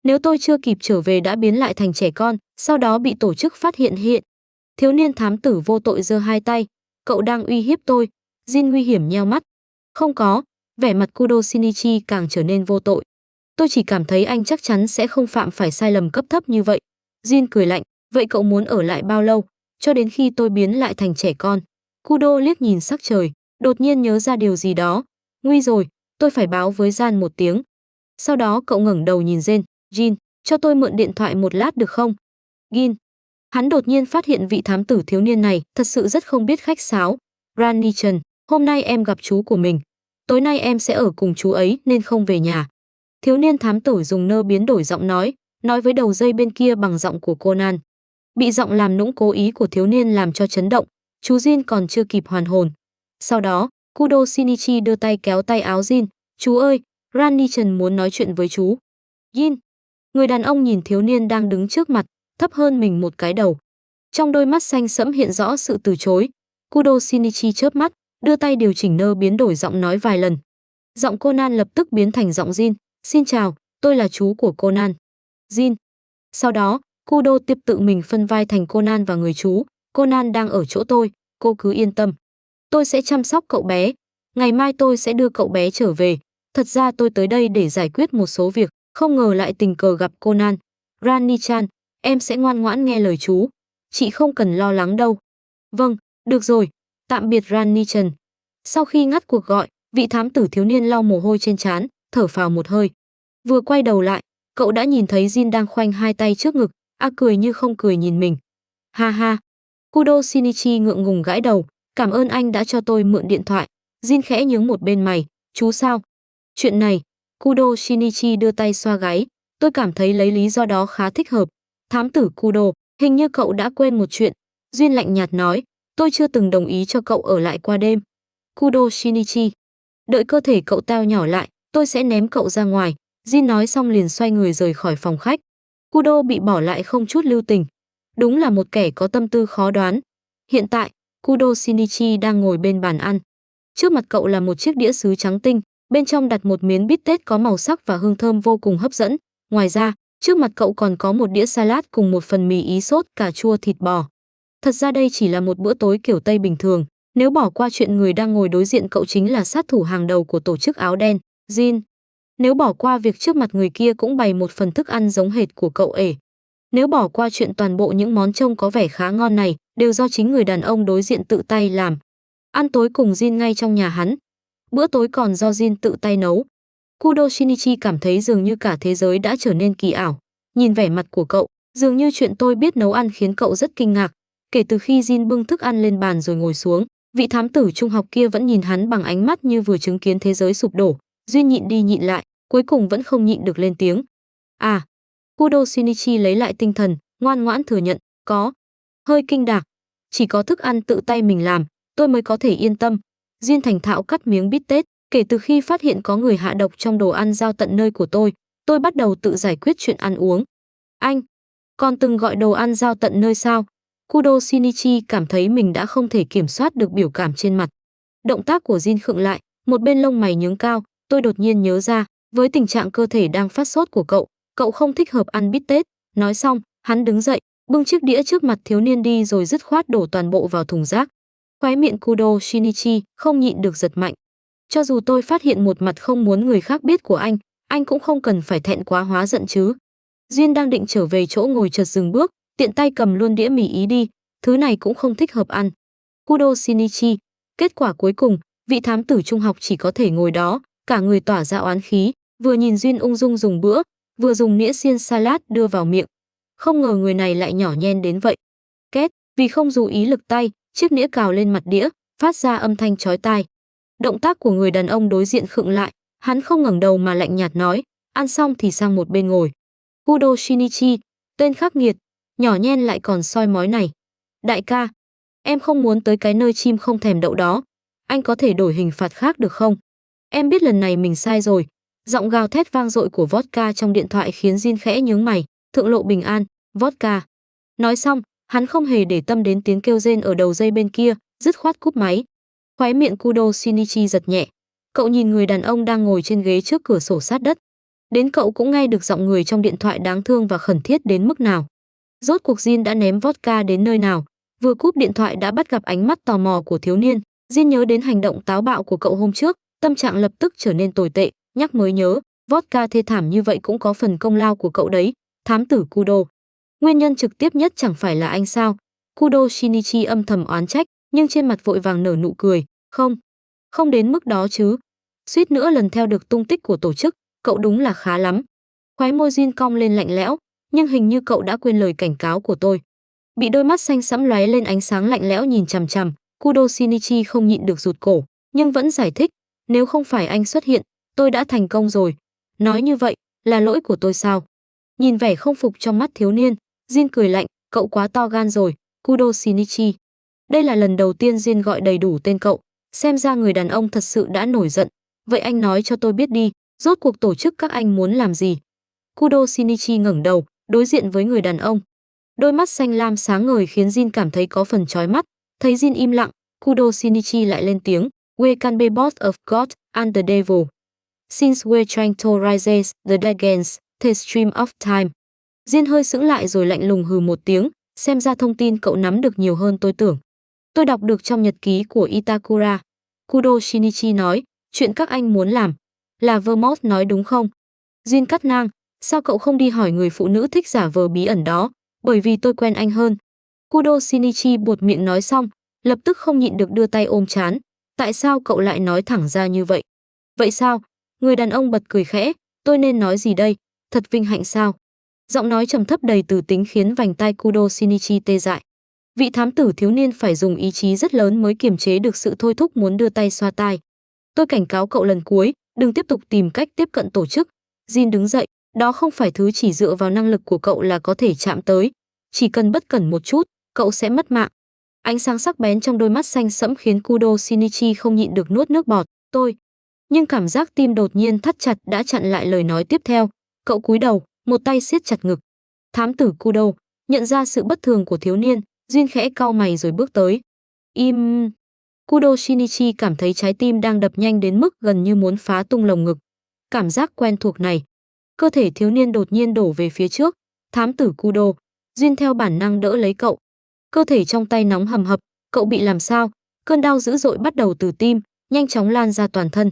Nếu tôi chưa kịp trở về đã biến lại thành trẻ con, sau đó bị tổ chức phát hiện. Thiếu niên thám tử vô tội giơ hai tay, cậu đang uy hiếp tôi. Jin nguy hiểm nheo mắt. Không có, vẻ mặt Kudo Shinichi càng trở nên vô tội. Tôi chỉ cảm thấy anh chắc chắn sẽ không phạm phải sai lầm cấp thấp như vậy. Jin cười lạnh, vậy cậu muốn ở lại bao lâu? Cho đến khi tôi biến lại thành trẻ con. Kudo liếc nhìn sắc trời, đột nhiên nhớ ra điều gì đó. Nguy rồi, tôi phải báo với Jan một tiếng. Sau đó cậu ngẩng đầu nhìn Jin. Jin, cho tôi mượn điện thoại một lát được không? Gin. Hắn đột nhiên phát hiện vị thám tử thiếu niên này thật sự rất không biết khách sáo. Ranichan, hôm nay em gặp chú của mình. Tối nay em sẽ ở cùng chú ấy nên không về nhà. Thiếu niên thám tử dùng nơ biến đổi giọng nói với đầu dây bên kia bằng giọng của Conan. Bị giọng làm nũng cố ý của thiếu niên làm cho chấn động, chú Jin còn chưa kịp hoàn hồn. Sau đó, Kudo Shinichi đưa tay kéo tay áo Jin. Chú ơi, Ranichan muốn nói chuyện với chú. Jin. Người đàn ông nhìn thiếu niên đang đứng trước mặt, thấp hơn mình một cái đầu. Trong đôi mắt xanh sẫm hiện rõ sự từ chối. Kudo Shinichi chớp mắt, đưa tay điều chỉnh nơ biến đổi giọng nói vài lần. Giọng Conan lập tức biến thành giọng Jin. Xin chào, tôi là chú của Conan. Jin. Sau đó, Kudo tiếp tự mình phân vai thành Conan và người chú. Conan đang ở chỗ tôi, cô cứ yên tâm. Tôi sẽ chăm sóc cậu bé. Ngày mai tôi sẽ đưa cậu bé trở về. Thật ra tôi tới đây để giải quyết một số việc, không ngờ lại tình cờ gặp Conan. Rani-chan, em sẽ ngoan ngoãn nghe lời chú. Chị không cần lo lắng đâu. Vâng, được rồi. Tạm biệt Rani-chan. Sau khi ngắt cuộc gọi, vị thám tử thiếu niên lau mồ hôi trên trán, thở phào một hơi. Vừa quay đầu lại, cậu đã nhìn thấy Jin đang khoanh hai tay trước ngực, cười như không cười nhìn mình. Ha ha. Kudo Shinichi ngượng ngùng gãi đầu, cảm ơn anh đã cho tôi mượn điện thoại. Jin khẽ nhướng một bên mày, chú sao? Chuyện này, Kudo Shinichi đưa tay xoa gáy, tôi cảm thấy lấy lý do đó khá thích hợp. Thám tử Kudo, hình như cậu đã quên một chuyện. Jin lạnh nhạt nói, tôi chưa từng đồng ý cho cậu ở lại qua đêm. Kudo Shinichi, đợi cơ thể cậu teo nhỏ lại, tôi sẽ ném cậu ra ngoài. Jin nói xong liền xoay người rời khỏi phòng khách. Kudo bị bỏ lại không chút lưu tình. Đúng là một kẻ có tâm tư khó đoán. Hiện tại, Kudo Shinichi đang ngồi bên bàn ăn. Trước mặt cậu là một chiếc đĩa sứ trắng tinh, bên trong đặt một miếng bít tết có màu sắc và hương thơm vô cùng hấp dẫn. Ngoài ra, trước mặt cậu còn có một đĩa salad cùng một phần mì ý sốt cà chua thịt bò. Thật ra đây chỉ là một bữa tối kiểu Tây bình thường, nếu bỏ qua chuyện người đang ngồi đối diện cậu chính là sát thủ hàng đầu của tổ chức áo đen, Jin. Nếu bỏ qua việc trước mặt người kia cũng bày một phần thức ăn giống hệt của cậu ể. Nếu bỏ qua chuyện toàn bộ những món trông có vẻ khá ngon này đều do chính người đàn ông đối diện tự tay làm. Ăn tối cùng Jin ngay trong nhà hắn. Bữa tối còn do Jin tự tay nấu. Kudo Shinichi cảm thấy dường như cả thế giới đã trở nên kỳ ảo. Nhìn vẻ mặt của cậu, dường như chuyện tôi biết nấu ăn khiến cậu rất kinh ngạc. Kể từ khi Jin bưng thức ăn lên bàn rồi ngồi xuống, vị thám tử trung học kia vẫn nhìn hắn bằng ánh mắt như vừa chứng kiến thế giới sụp đổ. Duyên nhịn đi nhịn lại, cuối cùng vẫn không nhịn được lên tiếng. Kudo Shinichi lấy lại tinh thần, ngoan ngoãn thừa nhận, có. hơi kinh ngạc. Chỉ có thức ăn tự tay mình làm, tôi mới có thể yên tâm. Jin thành thạo cắt miếng bít tết. Kể từ khi phát hiện có người hạ độc trong đồ ăn giao tận nơi của tôi bắt đầu tự giải quyết chuyện ăn uống. Anh, còn từng gọi đồ ăn giao tận nơi sao? Kudo Shinichi cảm thấy mình đã không thể kiểm soát được biểu cảm trên mặt. Động tác của Jin khựng lại, một bên lông mày nhướng cao, tôi đột nhiên nhớ ra, với tình trạng cơ thể đang phát sốt của cậu không thích hợp ăn bít tết. Nói xong, hắn đứng dậy, bưng chiếc đĩa trước mặt thiếu niên đi rồi dứt khoát đổ toàn bộ vào thùng rác. Khóe miệng Kudo Shinichi không nhịn được giật mạnh. Cho dù tôi phát hiện một mặt không muốn người khác biết của anh cũng không cần phải thẹn quá hóa giận chứ. Duyên đang định trở về chỗ ngồi chợt dừng bước, tiện tay cầm luôn đĩa mì ý đi, thứ này cũng không thích hợp ăn. Kudo Shinichi, kết quả cuối cùng, vị thám tử trung học chỉ có thể ngồi đó, cả người tỏa ra oán khí, vừa nhìn Duyên ung dung dùng bữa, vừa dùng nĩa xiên salad đưa vào miệng. Không ngờ người này lại nhỏ nhen đến vậy. Két, vì không chú ý lực tay, chiếc nĩa cào lên mặt đĩa, phát ra âm thanh chói tai. Động tác của người đàn ông đối diện khựng lại, hắn không ngẩng đầu mà lạnh nhạt nói, ăn xong thì sang một bên ngồi. Kudo Shinichi, tên khắc nghiệt, nhỏ nhen lại còn soi mói này. Đại ca, em không muốn tới cái nơi chim không thèm đậu đó, anh có thể đổi hình phạt khác được không? Em biết lần này mình sai rồi. Giọng gào thét vang dội của vodka trong điện thoại khiến Jin khẽ nhướng mày, thượng lộ bình an, vodka. Nói xong, hắn không hề để tâm đến tiếng kêu rên ở đầu dây bên kia, dứt khoát cúp máy. Khóe miệng Kudo Shinichi giật nhẹ. Cậu nhìn người đàn ông đang ngồi trên ghế trước cửa sổ sát đất. Đến cậu cũng nghe được giọng người trong điện thoại đáng thương và khẩn thiết đến mức nào. Rốt cuộc Jin đã ném vodka đến nơi nào? Vừa cúp điện thoại đã bắt gặp ánh mắt tò mò của thiếu niên. Jin nhớ đến hành động táo bạo của cậu hôm trước, tâm trạng lập tức trở nên tồi tệ, nhắc mới nhớ, vodka thê thảm như vậy cũng có phần công lao của cậu đấy, thám tử Kudo. Nguyên nhân trực tiếp nhất chẳng phải là anh sao? Kudo Shinichi âm thầm oán trách, nhưng trên mặt vội vàng nở nụ cười, không đến mức đó chứ. Suýt nữa lần theo được tung tích của tổ chức, cậu đúng là khá lắm. Khóe môi Jin cong lên lạnh lẽo, nhưng hình như cậu đã quên lời cảnh cáo của tôi. Bị đôi mắt xanh sẫm lóe lên ánh sáng lạnh lẽo nhìn chằm chằm, Kudo Shinichi không nhịn được rụt cổ, nhưng vẫn giải thích, nếu không phải anh xuất hiện, tôi đã thành công rồi. Nói như vậy, là lỗi của tôi sao? Nhìn vẻ không phục trong mắt thiếu niên, Jin cười lạnh, cậu quá to gan rồi, Kudo Shinichi. Đây là lần đầu tiên Jin gọi đầy đủ tên cậu, xem ra người đàn ông thật sự đã nổi giận. Vậy anh nói cho tôi biết đi, rốt cuộc tổ chức các anh muốn làm gì? Kudo Shinichi ngẩng đầu, đối diện với người đàn ông. Đôi mắt xanh lam sáng ngời khiến Jin cảm thấy có phần chói mắt. Thấy Jin im lặng, Kudo Shinichi lại lên tiếng, We can be both of God and the devil. Since we're trying to rise the against the stream of time. Jin hơi sững lại rồi lạnh lùng hừ một tiếng, xem ra thông tin cậu nắm được nhiều hơn tôi tưởng. Tôi đọc được trong nhật ký của Itakura. Kudo Shinichi nói, chuyện các anh muốn làm là Vermont nói đúng không? Jin cắt ngang, sao cậu không đi hỏi người phụ nữ thích giả vờ bí ẩn đó, bởi vì tôi quen anh hơn. Kudo Shinichi buột miệng nói xong, lập tức không nhịn được đưa tay ôm trán. Tại sao cậu lại nói thẳng ra như vậy? Vậy sao? Người đàn ông bật cười khẽ, tôi nên nói gì đây? Thật vinh hạnh sao? Giọng nói trầm thấp đầy từ tính khiến vành tai Kudo Shinichi tê dại. Vị thám tử thiếu niên phải dùng ý chí rất lớn mới kiềm chế được sự thôi thúc muốn đưa tay xoa tai. Tôi cảnh cáo cậu lần cuối, đừng tiếp tục tìm cách tiếp cận tổ chức. Jin đứng dậy, đó không phải thứ chỉ dựa vào năng lực của cậu là có thể chạm tới. Chỉ cần bất cẩn một chút, cậu sẽ mất mạng. Ánh sáng sắc bén trong đôi mắt xanh sẫm khiến Kudo Shinichi không nhịn được nuốt nước bọt. Nhưng cảm giác tim đột nhiên thắt chặt đã chặn lại lời nói tiếp theo. Cậu cúi đầu, một tay siết chặt ngực. Thám tử Kudo nhận ra sự bất thường của thiếu niên, Jin khẽ cau mày rồi bước tới. Im. Kudo Shinichi cảm thấy trái tim đang đập nhanh đến mức gần như muốn phá tung lồng ngực. Cảm giác quen thuộc này. Cơ thể thiếu niên đột nhiên đổ về phía trước. Thám tử Kudo, Jin theo bản năng đỡ lấy cậu. Cơ thể trong tay nóng hầm hập, cậu bị làm sao? Cơn đau dữ dội bắt đầu từ tim, nhanh chóng lan ra toàn thân.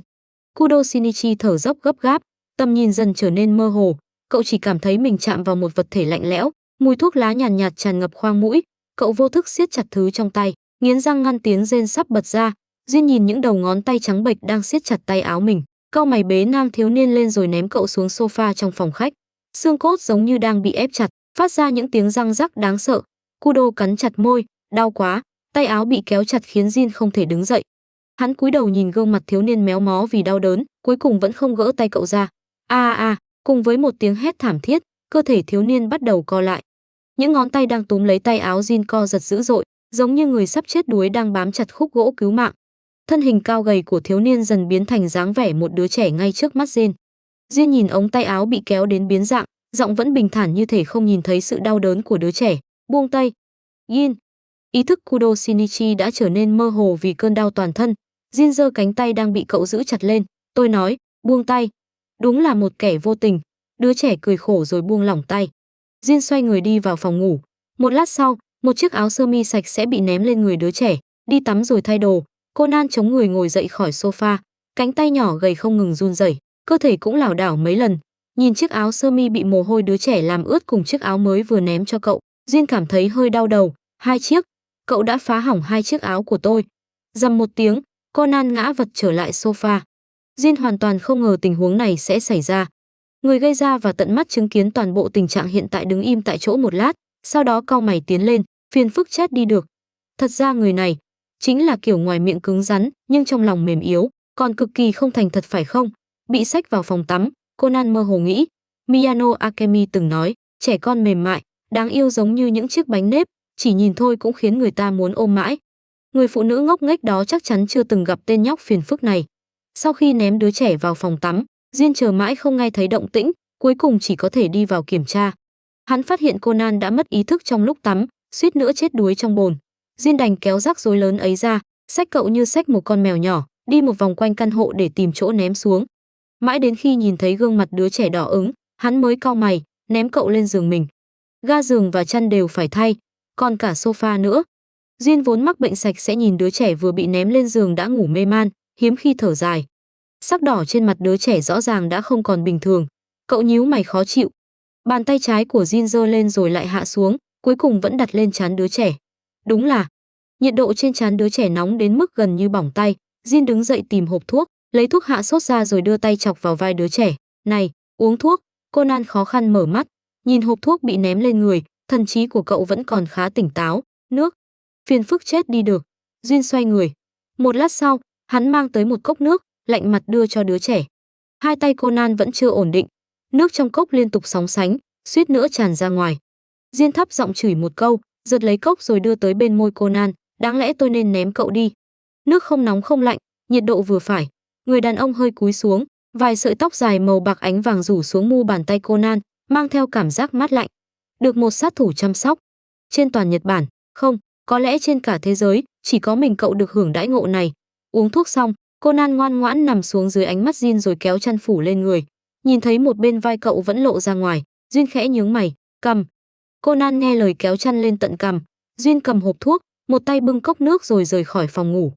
Kudo Shinichi thở dốc gấp gáp, tầm nhìn dần trở nên mơ hồ. Cậu chỉ cảm thấy mình chạm vào một vật thể lạnh lẽo, mùi thuốc lá nhàn nhạt tràn ngập khoang mũi. Cậu vô thức siết chặt thứ trong tay, nghiến răng ngăn tiếng rên sắp bật ra. Jin nhìn những đầu ngón tay trắng bệch đang siết chặt tay áo mình, cau mày bế nam thiếu niên lên rồi ném cậu xuống sofa trong phòng khách. Xương cốt giống như đang bị ép chặt, phát ra những tiếng răng rắc đáng sợ. Kudo cắn chặt môi, đau quá, tay áo bị kéo chặt khiến Jin không thể đứng dậy. Hắn cúi đầu nhìn gương mặt thiếu niên méo mó vì đau đớn, cuối cùng vẫn không gỡ tay cậu ra. Cùng với một tiếng hét thảm thiết, cơ thể thiếu niên bắt đầu co lại. Những ngón tay đang túm lấy tay áo Jin co giật dữ dội, giống như người sắp chết đuối đang bám chặt khúc gỗ cứu mạng. Thân hình cao gầy của thiếu niên dần biến thành dáng vẻ một đứa trẻ ngay trước mắt Jin. Jin nhìn ống tay áo bị kéo đến biến dạng, giọng vẫn bình thản như thể không nhìn thấy sự đau đớn của đứa trẻ. Buông tay. Jin. Ý thức Kudo Shinichi đã trở nên mơ hồ vì cơn đau toàn thân. Jin giơ cánh tay đang bị cậu giữ chặt lên. Tôi nói, buông tay. Đúng là một kẻ vô tình. Đứa trẻ cười khổ rồi buông lỏng tay. Jin xoay người đi vào phòng ngủ. Một lát sau, một chiếc áo sơ mi sạch sẽ bị ném lên người đứa trẻ. Đi tắm rồi thay đồ. Conan chống người ngồi dậy khỏi sofa. Cánh tay nhỏ gầy không ngừng run rẩy, cơ thể cũng lảo đảo mấy lần. Nhìn chiếc áo sơ mi bị mồ hôi đứa trẻ làm ướt cùng chiếc áo mới vừa ném cho cậu, Jin cảm thấy hơi đau đầu. Hai chiếc. Cậu đã phá hỏng hai chiếc áo của tôi. Rầm một tiếng, Conan ngã vật trở lại sofa. Jin hoàn toàn không ngờ tình huống này sẽ xảy ra. Người gây ra và tận mắt chứng kiến toàn bộ tình trạng hiện tại đứng im tại chỗ một lát, sau đó cau mày tiến lên, phiền phức chết đi được. Thật ra người này chính là kiểu ngoài miệng cứng rắn nhưng trong lòng mềm yếu, còn cực kỳ không thành thật phải không? Bị xách vào phòng tắm, Conan mơ hồ nghĩ. Miyano Akemi từng nói, trẻ con mềm mại, đáng yêu giống như những chiếc bánh nếp, chỉ nhìn thôi cũng khiến người ta muốn ôm mãi. Người phụ nữ ngốc nghếch đó chắc chắn chưa từng gặp tên nhóc phiền phức này. Sau khi ném đứa trẻ vào phòng tắm, Jin chờ mãi không nghe thấy động tĩnh, cuối cùng chỉ có thể đi vào kiểm tra. Hắn phát hiện Conan đã mất ý thức trong lúc tắm, suýt nữa chết đuối trong bồn. Jin đành kéo rắc rối lớn ấy ra, xách cậu như xách một con mèo nhỏ, đi một vòng quanh căn hộ để tìm chỗ ném xuống. Mãi đến khi nhìn thấy gương mặt đứa trẻ đỏ ửng, hắn mới cau mày, ném cậu lên giường mình. Ga giường và chăn đều phải thay, còn cả sofa nữa. Jin vốn mắc bệnh sạch sẽ nhìn đứa trẻ vừa bị ném lên giường đã ngủ mê man, hiếm khi thở dài. Sắc đỏ trên mặt đứa trẻ rõ ràng đã không còn bình thường. Cậu nhíu mày khó chịu. Bàn tay trái của Jin giơ lên rồi lại hạ xuống, cuối cùng vẫn đặt lên trán đứa trẻ. Đúng là nhiệt độ trên trán đứa trẻ nóng đến mức gần như bỏng tay. Jin đứng dậy tìm hộp thuốc, lấy thuốc hạ sốt ra rồi đưa tay chọc vào vai đứa trẻ. Này, uống thuốc. Conan khó khăn mở mắt, nhìn hộp thuốc bị ném lên người, thần trí của cậu vẫn còn khá tỉnh táo. Nước. Phiền phức chết đi được. Jin xoay người. Một lát sau, hắn mang tới một cốc nước, lạnh mặt đưa cho đứa trẻ. Hai tay Conan vẫn chưa ổn định. Nước trong cốc liên tục sóng sánh, suýt nữa tràn ra ngoài. Jin thấp giọng chửi một câu, giật lấy cốc rồi đưa tới bên môi Conan. Đáng lẽ tôi nên ném cậu đi. Nước không nóng không lạnh, nhiệt độ vừa phải. Người đàn ông hơi cúi xuống, vài sợi tóc dài màu bạc ánh vàng rủ xuống mu bàn tay Conan, mang theo cảm giác mát lạnh. Được một sát thủ chăm sóc. Trên toàn Nhật Bản, không, có lẽ trên cả thế giới, chỉ có mình cậu được hưởng đãi ngộ này. Uống thuốc xong, Conan ngoan ngoãn nằm xuống dưới ánh mắt Jin rồi kéo chăn phủ lên người. Nhìn thấy một bên vai cậu vẫn lộ ra ngoài, Jin khẽ nhướng mày, cầm. Conan nghe lời kéo chăn lên tận cằm. Jin cầm hộp thuốc, một tay bưng cốc nước rồi rời khỏi phòng ngủ.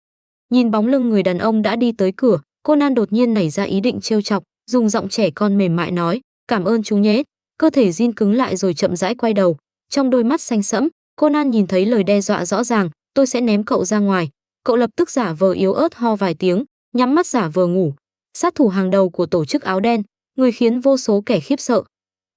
Nhìn bóng lưng người đàn ông đã đi tới cửa, Conan đột nhiên nảy ra ý định trêu chọc, dùng giọng trẻ con mềm mại nói, cảm ơn chú nhé. Cơ thể Jin cứng lại rồi chậm rãi quay đầu. Trong đôi mắt xanh sẫm, Conan nhìn thấy lời đe dọa rõ ràng, tôi sẽ ném cậu ra ngoài. Cậu lập tức giả vờ yếu ớt ho vài tiếng, nhắm mắt giả vờ ngủ. Sát thủ hàng đầu của tổ chức áo đen, người khiến vô số kẻ khiếp sợ.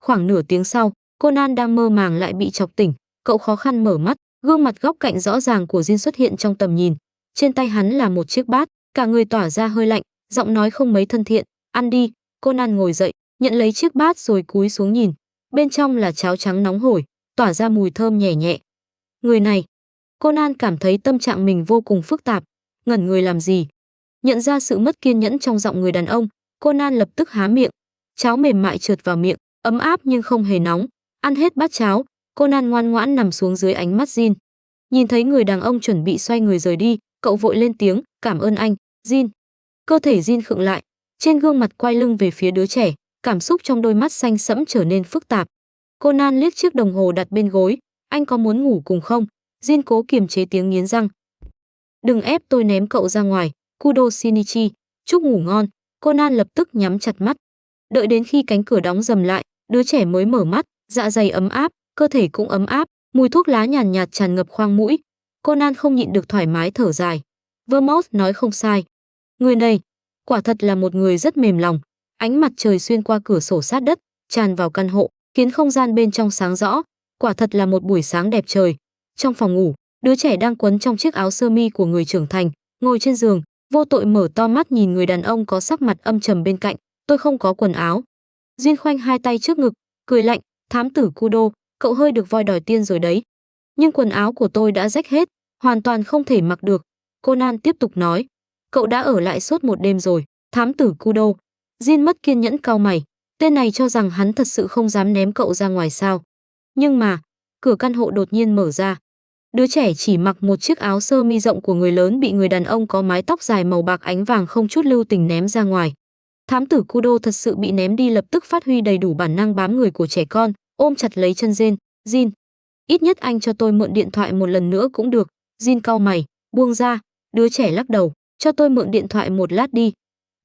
Khoảng nửa tiếng sau, Conan đang mơ màng lại bị chọc tỉnh. Cậu khó khăn mở mắt, gương mặt góc cạnh rõ ràng của Jin xuất hiện trong tầm nhìn. Trên tay hắn là một chiếc bát, cả người tỏa ra hơi lạnh, giọng nói không mấy thân thiện. Ăn đi. Conan ngồi dậy, nhận lấy chiếc bát rồi cúi xuống nhìn. Bên trong là cháo trắng nóng hổi, tỏa ra mùi thơm nhẹ nhẹ. Người này. Conan cảm thấy tâm trạng mình vô cùng phức tạp. Ngẩn người làm gì? Nhận ra sự mất kiên nhẫn trong giọng người đàn ông, Conan lập tức há miệng. Cháo mềm mại trượt vào miệng, ấm áp nhưng không hề nóng. Ăn hết bát cháo, Conan ngoan ngoãn nằm xuống dưới ánh mắt Jin. Nhìn thấy người đàn ông chuẩn bị xoay người rời đi, cậu vội lên tiếng, cảm ơn anh, Jin. Cơ thể Jin khựng lại, trên gương mặt quay lưng về phía đứa trẻ, cảm xúc trong đôi mắt xanh sẫm trở nên phức tạp. Conan liếc chiếc đồng hồ đặt bên gối, anh có muốn ngủ cùng không? Jin cố kiềm chế tiếng nghiến răng. Đừng ép tôi ném cậu ra ngoài, Kudo Shinichi, chúc ngủ ngon. Conan lập tức nhắm chặt mắt. Đợi đến khi cánh cửa đóng rầm lại, đứa trẻ mới mở mắt, dạ dày ấm áp, cơ thể cũng ấm áp, mùi thuốc lá nhàn nhạt tràn ngập khoang mũi. Conan không nhịn được thoải mái thở dài. Vermouth nói không sai. Người này, quả thật là một người rất mềm lòng. Ánh mặt trời xuyên qua cửa sổ sát đất, tràn vào căn hộ, khiến không gian bên trong sáng rõ. Quả thật là một buổi sáng đẹp trời. Trong phòng ngủ, đứa trẻ đang quấn trong chiếc áo sơ mi của người trưởng thành, ngồi trên giường, vô tội mở to mắt nhìn người đàn ông có sắc mặt âm trầm bên cạnh. Tôi không có quần áo. Jin khoanh hai tay trước ngực, cười lạnh, thám tử Kudo, cậu hơi được voi đòi tiên rồi đấy. Nhưng quần áo của tôi đã rách hết, hoàn toàn không thể mặc được. Conan tiếp tục nói, cậu đã ở lại suốt một đêm rồi. Thám tử Kudo. Jin mất kiên nhẫn cau mày, tên này cho rằng hắn thật sự không dám ném cậu ra ngoài sao. Nhưng mà, cửa căn hộ đột nhiên mở ra. Đứa trẻ chỉ mặc một chiếc áo sơ mi rộng của người lớn bị người đàn ông có mái tóc dài màu bạc ánh vàng không chút lưu tình ném ra ngoài. Thám tử Kudo thật sự bị ném đi, lập tức phát huy đầy đủ bản năng bám người của trẻ con, ôm chặt lấy chân Jin. Jin, ít nhất anh cho tôi mượn điện thoại một lần nữa cũng được. Jin cau mày, buông ra. Đứa trẻ lắc đầu, cho tôi mượn điện thoại một lát đi.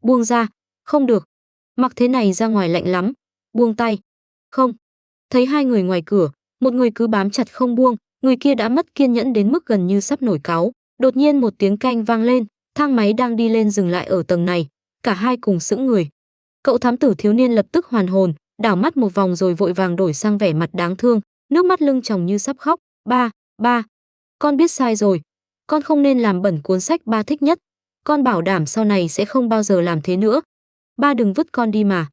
Buông ra, không được. Mặc thế này ra ngoài lạnh lắm. Buông tay. Không. Thấy hai người ngoài cửa, một người cứ bám chặt không buông, người kia đã mất kiên nhẫn đến mức gần như sắp nổi cáu. Đột nhiên một tiếng canh vang lên, thang máy đang đi lên dừng lại ở tầng này, cả hai cùng sững người. Cậu thám tử thiếu niên lập tức hoàn hồn, đảo mắt một vòng rồi vội vàng đổi sang vẻ mặt đáng thương, nước mắt lưng tròng như sắp khóc. Ba, con biết sai rồi, con không nên làm bẩn cuốn sách ba thích nhất, con bảo đảm sau này sẽ không bao giờ làm thế nữa. Ba đừng vứt con đi mà.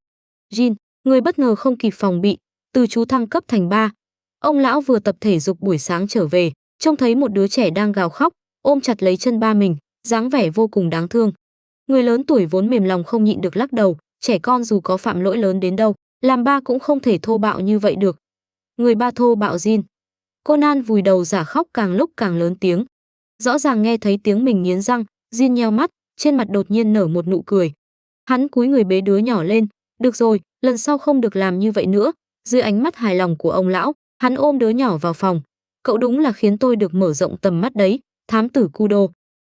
Jin, người bất ngờ không kịp phòng bị, từ chú thăng cấp thành ba. Ông lão vừa tập thể dục buổi sáng trở về, trông thấy một đứa trẻ đang gào khóc, ôm chặt lấy chân ba mình, dáng vẻ vô cùng đáng thương. Người lớn tuổi vốn mềm lòng không nhịn được lắc đầu, trẻ con dù có phạm lỗi lớn đến đâu, làm ba cũng không thể thô bạo như vậy được. Người ba thô bạo Jin. Conan vùi đầu giả khóc càng lúc càng lớn tiếng. Rõ ràng nghe thấy tiếng mình nghiến răng, Jin nheo mắt, trên mặt đột nhiên nở một nụ cười. Hắn cúi người bế đứa nhỏ lên, được rồi, lần sau không được làm như vậy nữa. Dưới ánh mắt hài lòng của ông lão, hắn ôm đứa nhỏ vào phòng. Cậu đúng là khiến tôi được mở rộng tầm mắt đấy, thám tử Kudo.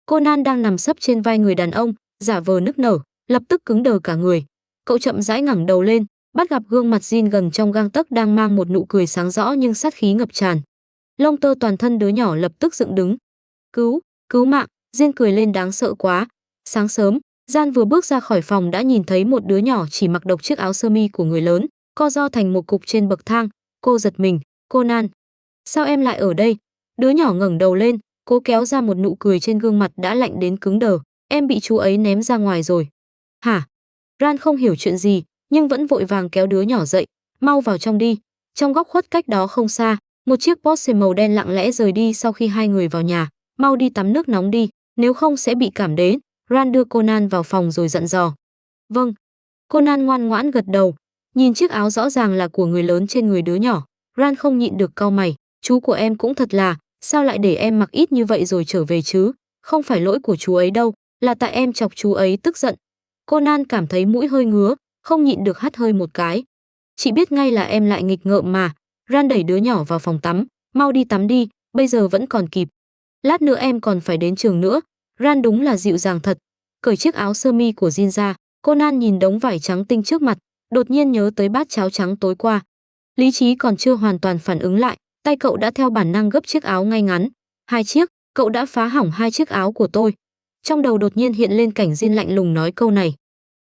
Conan đang nằm sấp trên vai người đàn ông, giả vờ nức nở, lập tức cứng đờ cả người. Cậu chậm rãi ngẩng đầu lên, bắt gặp gương mặt Jin gần trong gang tấc đang mang một nụ cười sáng rõ nhưng sát khí ngập tràn. Lông tơ toàn thân đứa nhỏ lập tức dựng đứng. Cứu mạng, Jin cười lên đáng sợ quá. Sáng sớm, Gian vừa bước ra khỏi phòng đã nhìn thấy một đứa nhỏ chỉ mặc độc chiếc áo sơ mi của người lớn, co ro thành một cục trên bậc thang. Cô giật mình, Conan, sao em lại ở đây? Đứa nhỏ ngẩng đầu lên, cố kéo ra một nụ cười trên gương mặt đã lạnh đến cứng đờ. Em bị chú ấy ném ra ngoài rồi. Hả? Ran không hiểu chuyện gì, nhưng vẫn vội vàng kéo đứa nhỏ dậy, mau vào trong đi. Trong góc khuất cách đó không xa, một chiếc Porsche màu đen lặng lẽ rời đi sau khi hai người vào nhà. Mau đi tắm nước nóng đi, nếu không sẽ bị cảm đến. Ran đưa Conan vào phòng rồi dặn dò. Vâng. Conan ngoan ngoãn gật đầu, nhìn chiếc áo rõ ràng là của người lớn trên người đứa nhỏ. Ran không nhịn được cau mày, chú của em cũng thật là, sao lại để em mặc ít như vậy rồi trở về chứ? Không phải lỗi của chú ấy đâu, là tại em chọc chú ấy tức giận. Conan cảm thấy mũi hơi ngứa, không nhịn được hắt hơi một cái. Chị biết ngay là em lại nghịch ngợm mà. Ran đẩy đứa nhỏ vào phòng tắm, mau đi tắm đi, bây giờ vẫn còn kịp. Lát nữa em còn phải đến trường nữa. Ran đúng là dịu dàng thật. Cởi chiếc áo sơ mi của Jin ra, Conan nhìn đống vải trắng tinh trước mặt, đột nhiên nhớ tới bát cháo trắng tối qua. Lý trí còn chưa hoàn toàn phản ứng lại, tay cậu đã theo bản năng gấp chiếc áo ngay ngắn. Hai chiếc, cậu đã phá hỏng hai chiếc áo của tôi. Trong đầu đột nhiên hiện lên cảnh Jin lạnh lùng nói câu này.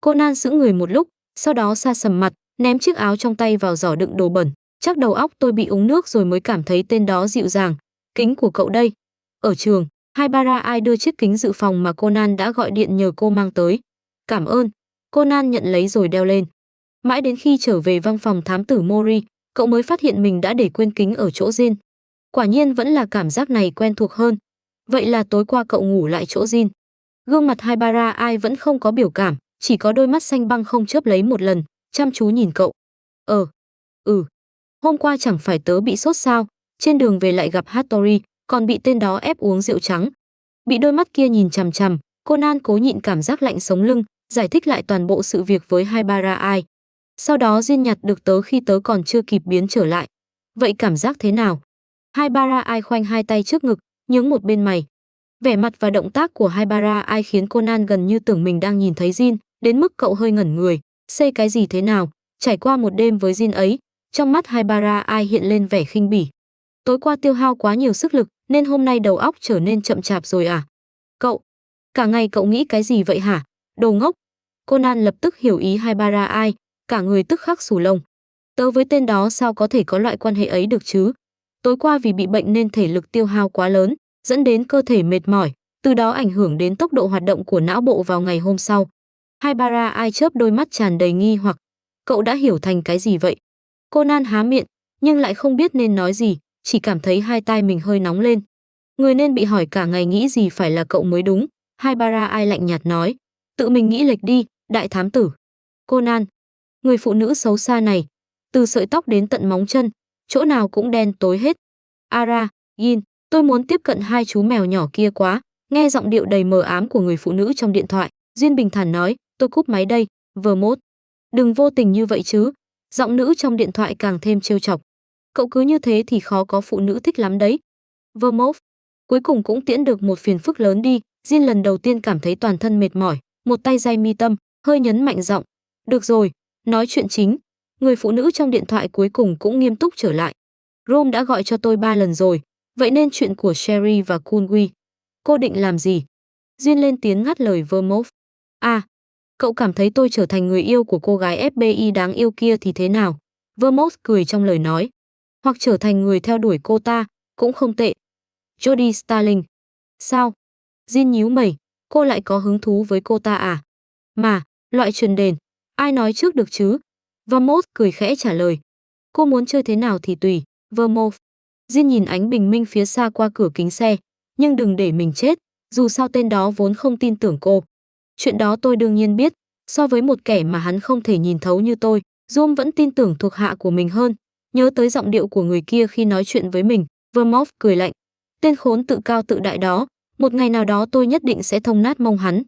Conan sững người một lúc, sau đó sa sầm mặt, ném chiếc áo trong tay vào giỏ đựng đồ bẩn. Chắc đầu óc tôi bị uống nước rồi mới cảm thấy tên đó dịu dàng. Kính của cậu đây. Ở trường, Haibara Ai đưa chiếc kính dự phòng mà Conan đã gọi điện nhờ cô mang tới. Cảm ơn. Conan nhận lấy rồi đeo lên. Mãi đến khi trở về văn phòng thám tử Mori, cậu mới phát hiện mình đã để quên kính ở chỗ Jin. Quả nhiên vẫn là cảm giác này quen thuộc hơn. Vậy là tối qua cậu ngủ lại chỗ Jin. Gương mặt Haibara Ai vẫn không có biểu cảm, chỉ có đôi mắt xanh băng không chớp lấy một lần, chăm chú nhìn cậu. Hôm qua chẳng phải tớ bị sốt sao, trên đường về lại gặp Hattori, còn bị tên đó ép uống rượu trắng. Bị đôi mắt kia nhìn chằm chằm, Conan cố nhịn cảm giác lạnh sống lưng, giải thích lại toàn bộ sự việc với Haibara Ai. Sau đó Jin nhặt được tớ khi tớ còn chưa kịp biến trở lại. Vậy cảm giác thế nào? Haibara Ai khoanh hai tay trước ngực, nhướng một bên mày. Vẻ mặt và động tác của Haibara Ai khiến Conan gần như tưởng mình đang nhìn thấy Jin, đến mức cậu hơi ngẩn người. Xây cái gì thế nào? Trải qua một đêm với Jin ấy, trong mắt Haibara Ai hiện lên vẻ khinh bỉ. Tối qua tiêu hao quá nhiều sức lực, nên hôm nay đầu óc trở nên chậm chạp rồi à? Cậu, cả ngày cậu nghĩ cái gì vậy hả? Đồ ngốc. Conan lập tức hiểu ý Haibara Ai, cả người tức khắc xù lông. Tớ với tên đó sao có thể có loại quan hệ ấy được chứ? Tối qua vì bị bệnh nên thể lực tiêu hao quá lớn, dẫn đến cơ thể mệt mỏi, từ đó ảnh hưởng đến tốc độ hoạt động của não bộ vào ngày hôm sau. Haibara Ai chớp đôi mắt tràn đầy nghi hoặc. Cậu đã hiểu thành cái gì vậy? Conan há miệng, nhưng lại không biết nên nói gì, chỉ cảm thấy hai tai mình hơi nóng lên. Người nên bị hỏi cả ngày nghĩ gì phải là cậu mới đúng. Haibara ai lạnh nhạt nói. Tự mình nghĩ lệch đi, đại thám tử. Conan. Người phụ nữ xấu xa này. Từ sợi tóc đến tận móng chân, chỗ nào cũng đen tối hết. Ara, Gin, tôi muốn tiếp cận hai chú mèo nhỏ kia quá. Nghe giọng điệu đầy mờ ám của người phụ nữ trong điện thoại, Duyên bình thản nói, tôi cúp máy đây, Vermouth. Đừng vô tình như vậy chứ. Giọng nữ trong điện thoại càng thêm trêu chọc. Cậu cứ như thế thì khó có phụ nữ thích lắm đấy. Vermouth. Cuối cùng cũng tiễn được một phiền phức lớn đi. Jin lần đầu tiên cảm thấy toàn thân mệt mỏi, một tay day mi tâm, hơi nhấn mạnh giọng. Được rồi, nói chuyện chính. Người phụ nữ trong điện thoại cuối cùng cũng nghiêm túc trở lại. Rome đã gọi cho tôi 3 lần rồi, vậy nên chuyện của Sherry và Kunwi. Cô định làm gì? Jin lên tiếng ngắt lời Vermouth. À, cậu cảm thấy tôi trở thành người yêu của cô gái FBI đáng yêu kia thì thế nào? Vermouth cười trong lời nói. Hoặc trở thành người theo đuổi cô ta, cũng không tệ. Jodie Starling. Sao? Jin nhíu mày, cô lại có hứng thú với cô ta à? Mà, loại truyền đền, ai nói trước được chứ? Vermouth cười khẽ trả lời. Cô muốn chơi thế nào thì tùy, Vermouth. Jin nhìn ánh bình minh phía xa qua cửa kính xe, nhưng đừng để mình chết, dù sao tên đó vốn không tin tưởng cô. Chuyện đó tôi đương nhiên biết, so với một kẻ mà hắn không thể nhìn thấu như tôi, Zoom vẫn tin tưởng thuộc hạ của mình hơn. Nhớ tới giọng điệu của người kia khi nói chuyện với mình, Vermouth cười lạnh. Tên khốn tự cao tự đại đó, một ngày nào đó tôi nhất định sẽ thông nát mông hắn.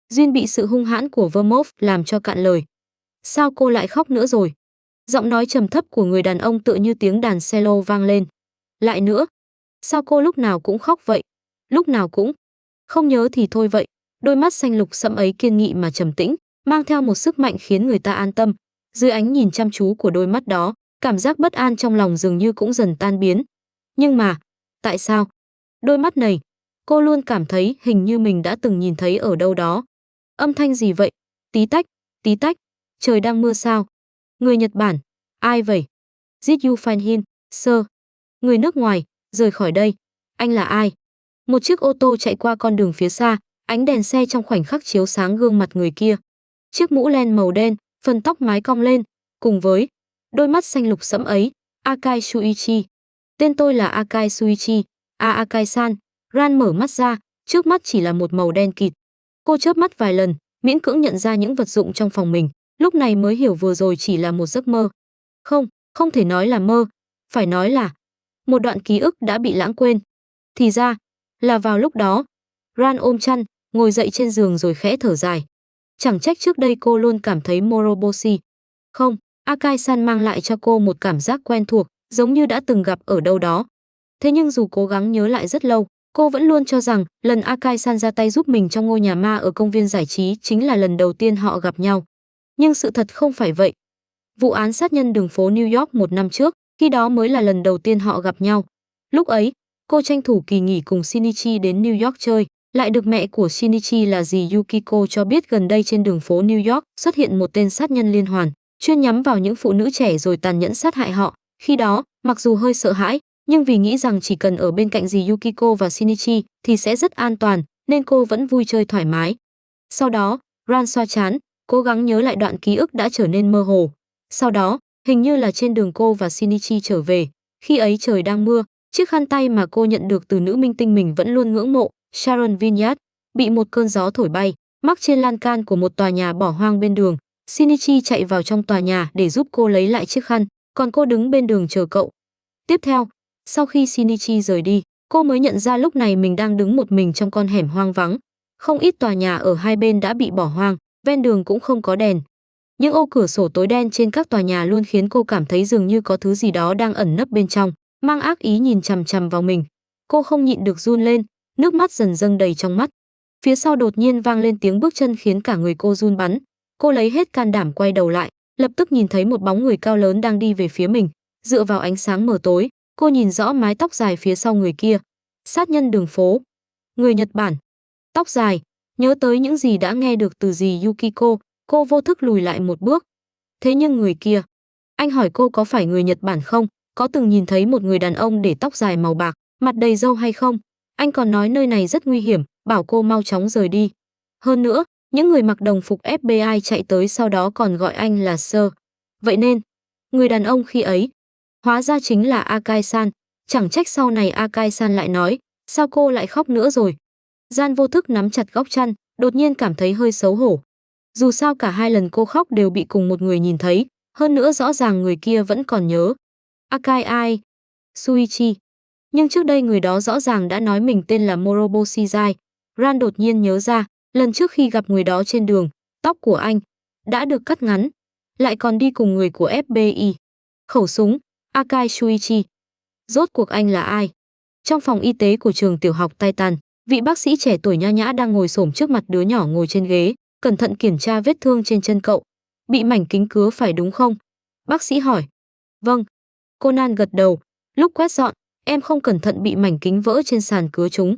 Duyên bị sự hung hãn của Vermouth làm cho cạn lời. Sao cô lại khóc nữa rồi? Giọng nói trầm thấp của người đàn ông tựa như tiếng đàn cello vang lên. Lại nữa? Sao cô lúc nào cũng khóc vậy? Lúc nào cũng? Không nhớ thì thôi vậy. Đôi mắt xanh lục sẫm ấy kiên nghị mà trầm tĩnh, mang theo một sức mạnh khiến người ta an tâm. Dưới ánh nhìn chăm chú của đôi mắt đó, cảm giác bất an trong lòng dường như cũng dần tan biến. Nhưng mà, tại sao? Đôi mắt này, cô luôn cảm thấy hình như mình đã từng nhìn thấy ở đâu đó. Âm thanh gì vậy? Tí tách, tí tách. Trời đang mưa sao? Người Nhật Bản. Ai vậy? Did you find him, sir? Người nước ngoài, rời khỏi đây. Anh là ai? Một chiếc ô tô chạy qua con đường phía xa, ánh đèn xe trong khoảnh khắc chiếu sáng gương mặt người kia. Chiếc mũ len màu đen, phần tóc mái cong lên, cùng với đôi mắt xanh lục sẫm ấy, Akai Shuichi. Tên tôi là Akai Shuichi. Akai-san. Ran mở mắt ra, trước mắt chỉ là một màu đen kịt. Cô chớp mắt vài lần, miễn cưỡng nhận ra những vật dụng trong phòng mình, lúc này mới hiểu vừa rồi chỉ là một giấc mơ. Không, không thể nói là mơ, phải nói là một đoạn ký ức đã bị lãng quên. Thì ra, là vào lúc đó, Ran ôm chăn, ngồi dậy trên giường rồi khẽ thở dài. Chẳng trách trước đây cô luôn cảm thấy Moroboshi. Không, Akai-san mang lại cho cô một cảm giác quen thuộc, giống như đã từng gặp ở đâu đó. Thế nhưng dù cố gắng nhớ lại rất lâu, cô vẫn luôn cho rằng lần Akai-san ra tay giúp mình trong ngôi nhà ma ở công viên giải trí chính là lần đầu tiên họ gặp nhau. Nhưng sự thật không phải vậy. Vụ án sát nhân đường phố New York 1 năm trước, khi đó mới là lần đầu tiên họ gặp nhau. Lúc ấy, cô tranh thủ kỳ nghỉ cùng Shinichi đến New York chơi, lại được mẹ của Shinichi là dì Yukiko cho biết gần đây trên đường phố New York xuất hiện một tên sát nhân liên hoàn, chuyên nhắm vào những phụ nữ trẻ rồi tàn nhẫn sát hại họ. Khi đó, mặc dù hơi sợ hãi, nhưng vì nghĩ rằng chỉ cần ở bên cạnh dì Yukiko và Shinichi thì sẽ rất an toàn, nên cô vẫn vui chơi thoải mái. Sau đó, Ran xoa trán, cố gắng nhớ lại đoạn ký ức đã trở nên mơ hồ. Sau đó, hình như là trên đường cô và Shinichi trở về, khi ấy trời đang mưa, chiếc khăn tay mà cô nhận được từ nữ minh tinh mình vẫn luôn ngưỡng mộ, Sharon Vineyard, bị một cơn gió thổi bay, mắc trên lan can của một tòa nhà bỏ hoang bên đường. Shinichi chạy vào trong tòa nhà để giúp cô lấy lại chiếc khăn, còn cô đứng bên đường chờ cậu. Tiếp theo, sau khi Shinichi rời đi, cô mới nhận ra lúc này mình đang đứng một mình trong con hẻm hoang vắng. Không ít tòa nhà ở hai bên đã bị bỏ hoang, ven đường cũng không có đèn. Những ô cửa sổ tối đen trên các tòa nhà luôn khiến cô cảm thấy dường như có thứ gì đó đang ẩn nấp bên trong, mang ác ý nhìn chằm chằm vào mình. Cô không nhịn được run lên, nước mắt dần dâng đầy trong mắt. Phía sau đột nhiên vang lên tiếng bước chân khiến cả người cô run bắn. Cô lấy hết can đảm quay đầu lại, lập tức nhìn thấy một bóng người cao lớn đang đi về phía mình. Dựa vào ánh sáng mờ tối, cô nhìn rõ mái tóc dài phía sau người kia. Sát nhân đường phố. Người Nhật Bản. Tóc dài, nhớ tới những gì đã nghe được từ dì Yukiko, cô vô thức lùi lại một bước. Thế nhưng người kia, anh hỏi cô có phải người Nhật Bản không, có từng nhìn thấy một người đàn ông để tóc dài màu bạc, mặt đầy râu hay không? Anh còn nói nơi này rất nguy hiểm, bảo cô mau chóng rời đi. Hơn nữa, những người mặc đồng phục FBI chạy tới sau đó còn gọi anh là Sir. Vậy nên, người đàn ông khi ấy, Hóa ra chính là Akai-san, chẳng trách sau này Akai-san lại nói, sao cô lại khóc nữa rồi. Gian vô thức nắm chặt góc chăn, đột nhiên cảm thấy hơi xấu hổ. Dù sao cả hai lần cô khóc đều bị cùng một người nhìn thấy, hơn nữa rõ ràng người kia vẫn còn nhớ. Akai ai? Suichi. Nhưng trước đây người đó rõ ràng đã nói mình tên là Morobo Shizai. Ran đột nhiên nhớ ra, lần trước khi gặp người đó trên đường, tóc của anh đã được cắt ngắn, lại còn đi cùng người của FBI. Khẩu súng, Akai Shuichi. Rốt cuộc anh là ai? Trong phòng y tế của trường tiểu học Titan, vị bác sĩ trẻ tuổi nho nhã đang ngồi xổm trước mặt đứa nhỏ ngồi trên ghế, cẩn thận kiểm tra vết thương trên chân cậu. Bị mảnh kính cứa phải đúng không? Bác sĩ hỏi. Vâng. Conan gật đầu. Lúc quét dọn, em không cẩn thận bị mảnh kính vỡ trên sàn cứa trúng.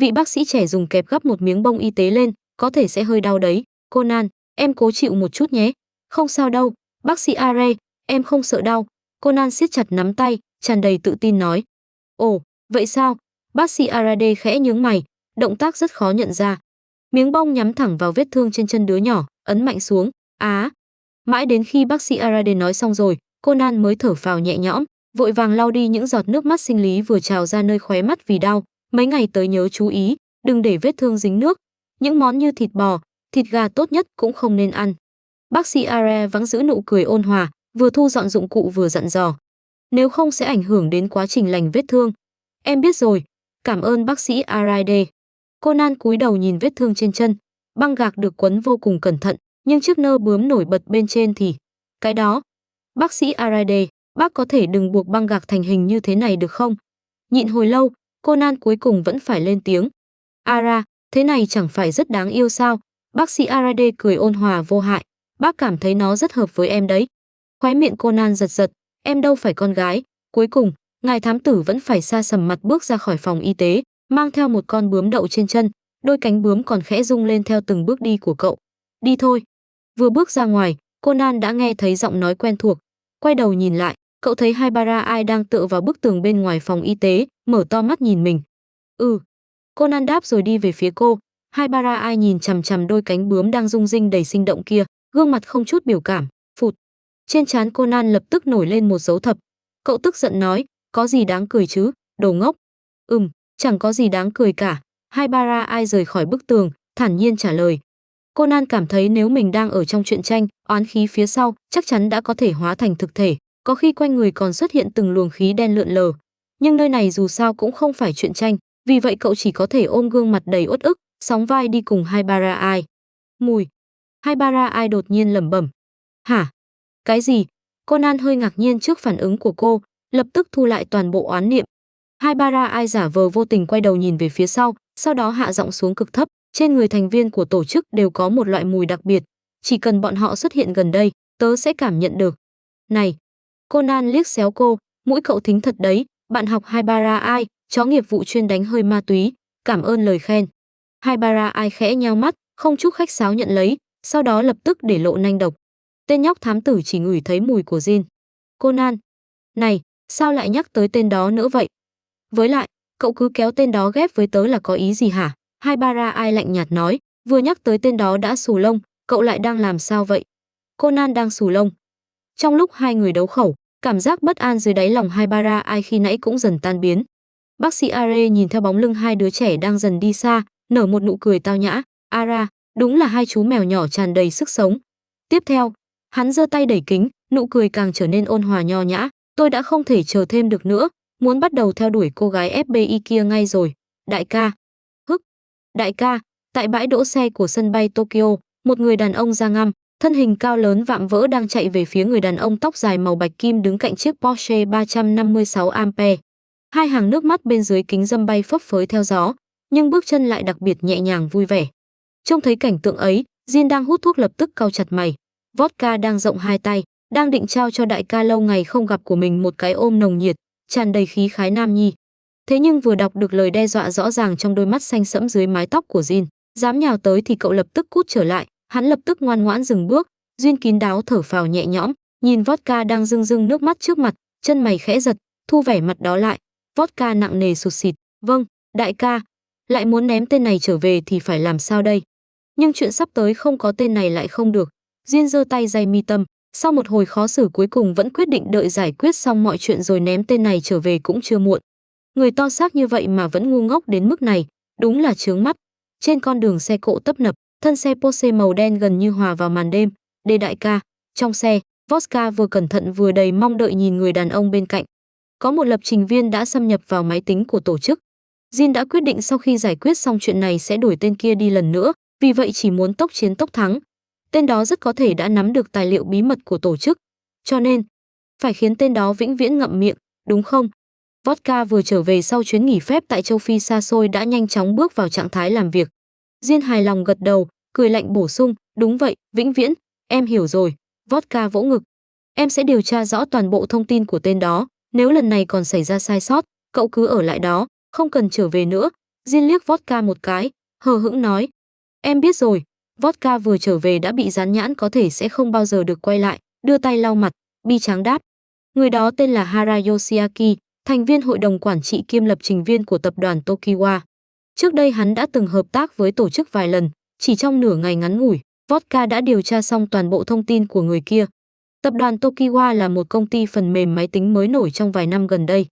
Vị bác sĩ trẻ dùng kẹp gắp một miếng bông y tế lên, có thể sẽ hơi đau đấy. Conan, em cố chịu một chút nhé. Không sao đâu. Bác sĩ Are, em không sợ đau. Conan siết chặt nắm tay, tràn đầy tự tin nói. Ồ, vậy sao? Bác sĩ Arade khẽ nhướng mày, động tác rất khó nhận ra. Miếng bông nhắm thẳng vào vết thương trên chân đứa nhỏ, ấn mạnh xuống. Mãi đến khi bác sĩ Arade nói xong rồi, Conan mới thở phào nhẹ nhõm, vội vàng lau đi những giọt nước mắt sinh lý vừa trào ra nơi khóe mắt vì đau. Mấy ngày tới nhớ chú ý, đừng để vết thương dính nước. Những món như thịt bò, thịt gà tốt nhất cũng không nên ăn. Bác sĩ Are vẫn giữ nụ cười ôn hòa, vừa thu dọn dụng cụ vừa dặn dò. Nếu không sẽ ảnh hưởng đến quá trình lành vết thương. Em biết rồi, cảm ơn bác sĩ Arade. Conan cúi đầu nhìn vết thương trên chân, băng gạc được quấn vô cùng cẩn thận, nhưng chiếc nơ bướm nổi bật bên trên thì... Cái đó... Bác sĩ Arade, bác có thể đừng buộc băng gạc thành hình như thế này được không? Nhịn hồi lâu, Conan cuối cùng vẫn phải lên tiếng. Ara, thế này chẳng phải rất đáng yêu sao? Bác sĩ Arade cười ôn hòa vô hại. Bác cảm thấy nó rất hợp với em đấy. Khóe miệng Conan giật giật, em đâu phải con gái. Cuối cùng, ngài thám tử vẫn phải sa sầm mặt bước ra khỏi phòng y tế, mang theo một con bướm đậu trên chân, đôi cánh bướm còn khẽ rung lên theo từng bước đi của cậu. Đi thôi. Vừa bước ra ngoài, Conan đã nghe thấy giọng nói quen thuộc. Quay đầu nhìn lại, cậu thấy Haibara Ai đang tựa vào bức tường bên ngoài phòng y tế, mở to mắt nhìn mình. Conan đáp rồi đi về phía cô. Haibara Ai nhìn chằm chằm đôi cánh bướm đang rung rinh đầy sinh động kia, gương mặt không chút biểu cảm. Phụt. Trên trán Conan lập tức nổi lên một dấu thập. Cậu tức giận nói, có gì đáng cười chứ, đồ ngốc. Chẳng có gì đáng cười cả. Haibara Ai rời khỏi bức tường, thản nhiên trả lời. Conan cảm thấy nếu mình đang ở trong truyện tranh, oán khí phía sau chắc chắn đã có thể hóa thành thực thể, có khi quanh người còn xuất hiện từng luồng khí đen lượn lờ. Nhưng nơi này dù sao cũng không phải truyện tranh, vì vậy cậu chỉ có thể ôm gương mặt đầy uất ức, sóng vai đi cùng Haibara Ai. Mùi. Haibara Ai đột nhiên lẩm bẩm. Hả? Cái gì? Conan hơi ngạc nhiên trước phản ứng của cô, lập tức thu lại toàn bộ oán niệm. Haibara Ai giả vờ vô tình quay đầu nhìn về phía sau đó hạ giọng xuống cực thấp. Trên người thành viên của tổ chức đều có một loại mùi đặc biệt, chỉ cần bọn họ xuất hiện gần đây, tớ sẽ cảm nhận được. Này, Conan liếc xéo cô, mũi cậu thính thật đấy, bạn học Haibara Ai, chó nghiệp vụ chuyên đánh hơi ma túy, cảm ơn lời khen. Haibara Ai khẽ nheo mắt, không chút khách sáo nhận lấy, sau đó lập tức để lộ nanh độc. Tên nhóc thám tử chỉ ngửi thấy mùi của Jin. Conan, này, sao lại nhắc tới tên đó nữa vậy? Với lại, cậu cứ kéo tên đó ghép với tớ là có ý gì hả? Haibara Ai lạnh nhạt nói, vừa nhắc tới tên đó đã xù lông, cậu lại đang làm sao vậy? Conan đang xù lông. Trong lúc hai người đấu khẩu, cảm giác bất an dưới đáy lòng Haibara Ai khi nãy cũng dần tan biến. Bác sĩ Are nhìn theo bóng lưng hai đứa trẻ đang dần đi xa, nở một nụ cười tao nhã. Ara, đúng là hai chú mèo nhỏ tràn đầy sức sống. Tiếp theo, hắn giơ tay đẩy kính, nụ cười càng trở nên ôn hòa nho nhã. Tôi đã không thể chờ thêm được nữa, muốn bắt đầu theo đuổi cô gái FBI kia ngay rồi. Đại ca. Đại ca, tại bãi đỗ xe của sân bay Tokyo, một người đàn ông da ngăm, thân hình cao lớn vạm vỡ đang chạy về phía người đàn ông tóc dài màu bạch kim đứng cạnh chiếc Porsche 356 Ampere. Hai hàng nước mắt bên dưới kính râm bay phấp phới theo gió, nhưng bước chân lại đặc biệt nhẹ nhàng vui vẻ. Trông thấy cảnh tượng ấy, Jin đang hút thuốc lập tức cau chặt mày. Vodka đang rộng hai tay, đang định trao cho đại ca lâu ngày không gặp của mình một cái ôm nồng nhiệt, tràn đầy khí khái nam nhi. Thế nhưng vừa đọc được lời đe dọa rõ ràng trong đôi mắt xanh sẫm dưới mái tóc của Jin, dám nhào tới thì cậu lập tức cút trở lại, hắn lập tức ngoan ngoãn dừng bước. Jin kín đáo thở phào nhẹ nhõm, nhìn vodka đang rưng rưng nước mắt trước mặt, chân mày khẽ giật, thu vẻ mặt đó lại. Vodka nặng nề sụt sịt, vâng, đại ca, lại muốn ném tên này trở về thì phải làm sao đây? Nhưng chuyện sắp tới không có tên này lại không được. Jin giơ tay day mi tâm, Sau một hồi khó xử cuối cùng vẫn quyết định đợi giải quyết xong mọi chuyện rồi ném tên này trở về cũng chưa muộn. Người to xác như vậy mà vẫn ngu ngốc đến mức này, đúng là chướng mắt. Trên con đường xe cộ tấp nập, thân xe Porsche màu đen gần như hòa vào màn đêm. Đê đại ca, trong xe, Vodka vừa cẩn thận vừa đầy mong đợi nhìn người đàn ông bên cạnh. Có một lập trình viên đã xâm nhập vào máy tính của tổ chức. Jin đã quyết định sau khi giải quyết xong chuyện này sẽ đổi tên kia đi lần nữa, vì vậy chỉ muốn tốc chiến tốc thắng. Tên đó rất có thể đã nắm được tài liệu bí mật của tổ chức, cho nên phải khiến tên đó vĩnh viễn ngậm miệng, đúng không? Vodka vừa trở về sau chuyến nghỉ phép tại châu Phi xa xôi đã nhanh chóng bước vào trạng thái làm việc. Jin hài lòng gật đầu, cười lạnh bổ sung, đúng vậy, vĩnh viễn, em hiểu rồi. Vodka vỗ ngực. Em sẽ điều tra rõ toàn bộ thông tin của tên đó, nếu lần này còn xảy ra sai sót, cậu cứ ở lại đó, không cần trở về nữa. Jin liếc Vodka một cái, hờ hững nói. Em biết rồi. Vodka vừa trở về đã bị dán nhãn có thể sẽ không bao giờ được quay lại, đưa tay lau mặt, bi tráng đáp. Người đó tên là Hara Yoshiaki, thành viên hội đồng quản trị kiêm lập trình viên của tập đoàn Tokiwa. Trước đây hắn đã từng hợp tác với tổ chức vài lần, chỉ trong nửa ngày ngắn ngủi, Vodka đã điều tra xong toàn bộ thông tin của người kia. Tập đoàn Tokiwa là một công ty phần mềm máy tính mới nổi trong vài năm gần đây.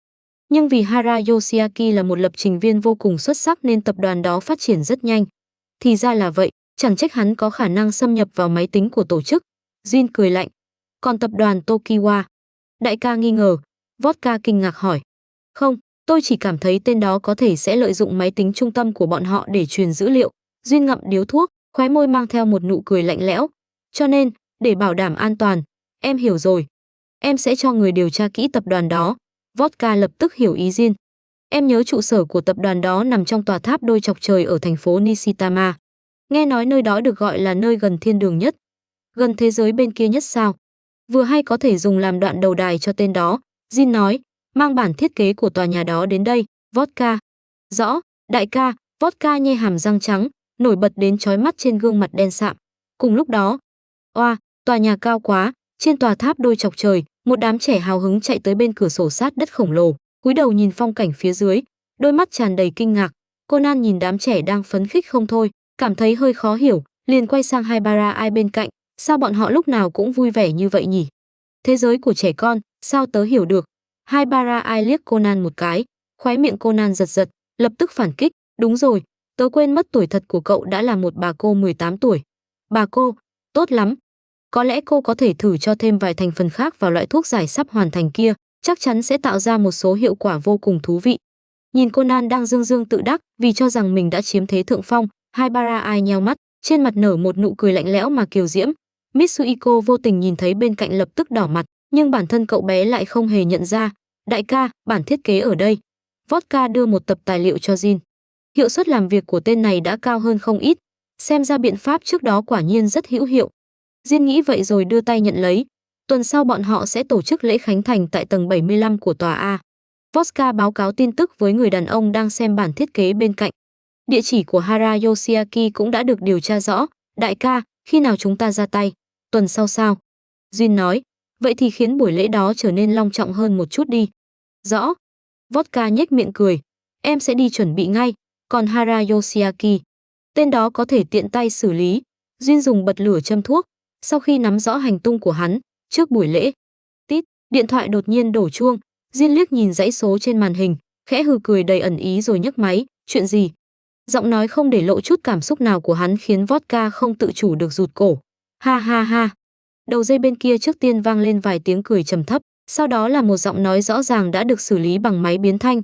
Nhưng vì Hara Yoshiaki là một lập trình viên vô cùng xuất sắc nên tập đoàn đó phát triển rất nhanh. Thì ra là vậy, chẳng trách hắn có khả năng xâm nhập vào máy tính của tổ chức. Jin cười lạnh. Còn tập đoàn Tokiwa? Đại ca nghi ngờ. Vodka kinh ngạc hỏi. Không, tôi chỉ cảm thấy tên đó có thể sẽ lợi dụng máy tính trung tâm của bọn họ để truyền dữ liệu. Jin ngậm điếu thuốc, khóe môi mang theo một nụ cười lạnh lẽo. Cho nên, để bảo đảm an toàn, em hiểu rồi. Em sẽ cho người điều tra kỹ tập đoàn đó. Vodka lập tức hiểu ý Jin. Em nhớ trụ sở của tập đoàn đó nằm trong tòa tháp đôi chọc trời ở thành phố Nishitama. Nghe nói nơi đó được gọi là nơi gần thiên đường nhất. Gần thế giới bên kia nhất sao? Vừa hay có thể dùng làm đoạn đầu đài cho tên đó. Jin nói, mang bản thiết kế của tòa nhà đó đến đây. Vodka. Rõ, đại ca. Vodka nhe hàm răng trắng, nổi bật đến chói mắt trên gương mặt đen sạm. Cùng lúc đó, oa, tòa nhà cao quá, trên tòa tháp đôi chọc trời, một đám trẻ hào hứng chạy tới bên cửa sổ sát đất khổng lồ, cúi đầu nhìn phong cảnh phía dưới, đôi mắt tràn đầy kinh ngạc. Conan nhìn đám trẻ đang phấn khích không thôi, cảm thấy hơi khó hiểu, liền quay sang Haibara Ai bên cạnh, sao bọn họ lúc nào cũng vui vẻ như vậy nhỉ? Thế giới của trẻ con, sao tớ hiểu được? Haibara Ai liếc Conan một cái, khóe miệng Conan giật giật, lập tức phản kích, đúng rồi, tớ quên mất tuổi thật của cậu đã là một bà cô 18 tuổi. Bà cô, tốt lắm. Có lẽ cô có thể thử cho thêm vài thành phần khác vào loại thuốc giải sắp hoàn thành kia, chắc chắn sẽ tạo ra một số hiệu quả vô cùng thú vị. Nhìn Conan đang dương dương tự đắc vì cho rằng mình đã chiếm thế thượng phong, Haibara Ai nheo mắt, trên mặt nở một nụ cười lạnh lẽo mà kiều diễm. Mitsuhiko vô tình nhìn thấy bên cạnh lập tức đỏ mặt, nhưng bản thân cậu bé lại không hề nhận ra. Đại ca, bản thiết kế ở đây. Vodka đưa một tập tài liệu cho Jin. Hiệu suất làm việc của tên này đã cao hơn không ít, xem ra biện pháp trước đó quả nhiên rất hữu hiệu. Jin nghĩ vậy rồi đưa tay nhận lấy. Tuần sau bọn họ sẽ tổ chức lễ khánh thành tại tầng 75 của tòa A. Vodka báo cáo tin tức với người đàn ông đang xem bản thiết kế bên cạnh. Địa chỉ của Hara Yoshiaki cũng đã được điều tra rõ. Đại ca, khi nào chúng ta ra tay? Tuần sau sao? Jin nói. Vậy thì khiến buổi lễ đó trở nên long trọng hơn một chút đi. Rõ. Vodka nhếch miệng cười. Em sẽ đi chuẩn bị ngay. Còn Hara Yoshiaki, tên đó có thể tiện tay xử lý. Jin dùng bật lửa châm thuốc. Sau khi nắm rõ hành tung của hắn, trước buổi lễ. Tít, điện thoại đột nhiên đổ chuông. Jin liếc nhìn dãy số trên màn hình, khẽ hừ cười đầy ẩn ý rồi nhấc máy. Chuyện gì? Giọng nói không để lộ chút cảm xúc nào của hắn khiến Vodka không tự chủ được rụt cổ. Ha ha ha. Đầu dây bên kia trước tiên vang lên vài tiếng cười trầm thấp, sau đó là một giọng nói rõ ràng đã được xử lý bằng máy biến thanh.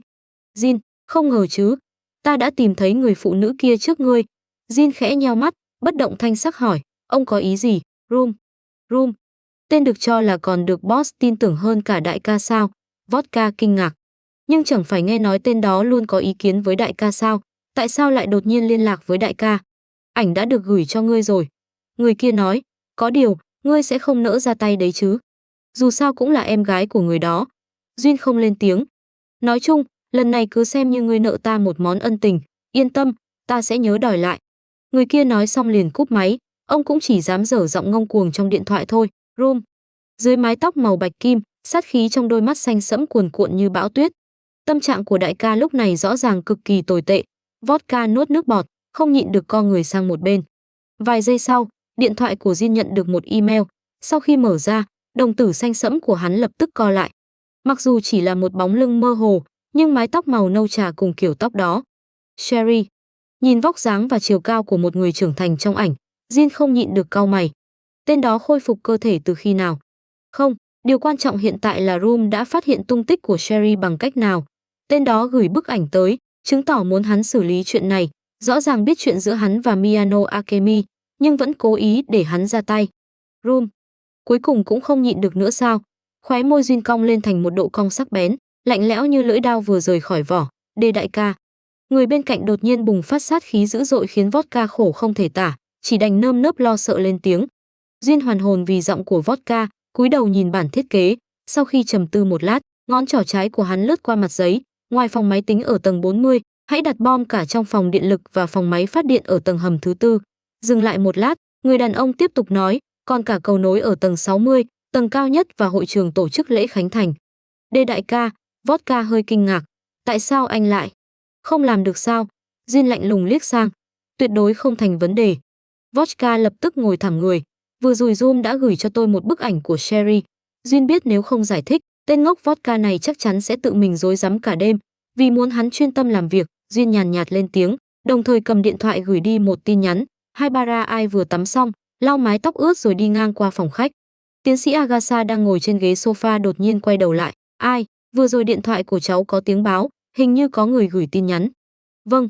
Jin, không ngờ chứ, ta đã tìm thấy người phụ nữ kia trước ngươi. Jin khẽ nheo mắt, bất động thanh sắc hỏi, ông có ý gì? Room. Tên được cho là còn được boss tin tưởng hơn cả đại ca sao? Vodka kinh ngạc. Nhưng chẳng phải nghe nói tên đó luôn có ý kiến với đại ca sao? Tại sao lại đột nhiên liên lạc với đại ca? Ảnh đã được gửi cho ngươi rồi. Người kia nói, có điều, ngươi sẽ không nỡ ra tay đấy chứ. Dù sao cũng là em gái của người đó. Jin không lên tiếng. Nói chung, lần này cứ xem như ngươi nợ ta một món ân tình. Yên tâm, ta sẽ nhớ đòi lại. Người kia nói xong liền cúp máy. Ông cũng chỉ dám dở giọng ngông cuồng trong điện thoại thôi. Room. Dưới mái tóc màu bạch kim, sát khí trong đôi mắt xanh sẫm cuồn cuộn như bão tuyết. Tâm trạng của đại ca lúc này rõ ràng cực kỳ tồi tệ. Vodka nuốt nước bọt, không nhịn được co người sang một bên. Vài giây sau, điện thoại của Jin nhận được một email. Sau khi mở ra, đồng tử xanh sẫm của hắn lập tức co lại. Mặc dù chỉ là một bóng lưng mơ hồ, nhưng mái tóc màu nâu trà cùng kiểu tóc đó. Sherry. Nhìn vóc dáng và chiều cao của một người trưởng thành trong ảnh, Jin không nhịn được cau mày. Tên đó khôi phục cơ thể từ khi nào? Không, điều quan trọng hiện tại là Room đã phát hiện tung tích của Sherry bằng cách nào. Tên đó gửi bức ảnh tới, chứng tỏ muốn hắn xử lý chuyện này, rõ ràng biết chuyện giữa hắn và Miyano Akemi, nhưng vẫn cố ý để hắn ra tay. Room. Cuối cùng cũng không nhịn được nữa sao? Khóe môi Jin cong lên thành một độ cong sắc bén, lạnh lẽo như lưỡi dao vừa rời khỏi vỏ. Đê đại ca. Người bên cạnh đột nhiên bùng phát sát khí dữ dội khiến Vodka khổ không thể tả, chỉ đành nơm nớp lo sợ lên tiếng. Jin hoàn hồn vì giọng của Vodka, cúi đầu nhìn bản thiết kế, sau khi trầm tư một lát, ngón trỏ trái của hắn lướt qua mặt giấy, ngoài phòng máy tính ở tầng 40, hãy đặt bom cả trong phòng điện lực và phòng máy phát điện ở tầng hầm thứ tư. Dừng lại một lát, người đàn ông tiếp tục nói, còn cả cầu nối ở tầng 60, tầng cao nhất và hội trường tổ chức lễ khánh thành. Đê đại ca, Vodka hơi kinh ngạc, tại sao anh lại không làm được sao? Jin lạnh lùng liếc sang, tuyệt đối không thành vấn đề. Vodka lập tức ngồi thẳng người, vừa rồi Zoom đã gửi cho tôi một bức ảnh của Sherry. Jin biết nếu không giải thích, tên ngốc Vodka này chắc chắn sẽ tự mình rối rắm cả đêm. Vì muốn hắn chuyên tâm làm việc, Jin nhàn nhạt lên tiếng, đồng thời cầm điện thoại gửi đi một tin nhắn. Haibara Ai vừa tắm xong, lau mái tóc ướt rồi đi ngang qua phòng khách. Tiến sĩ Agasa đang ngồi trên ghế sofa đột nhiên quay đầu lại. Ai, vừa rồi điện thoại của cháu có tiếng báo, hình như có người gửi tin nhắn. Vâng.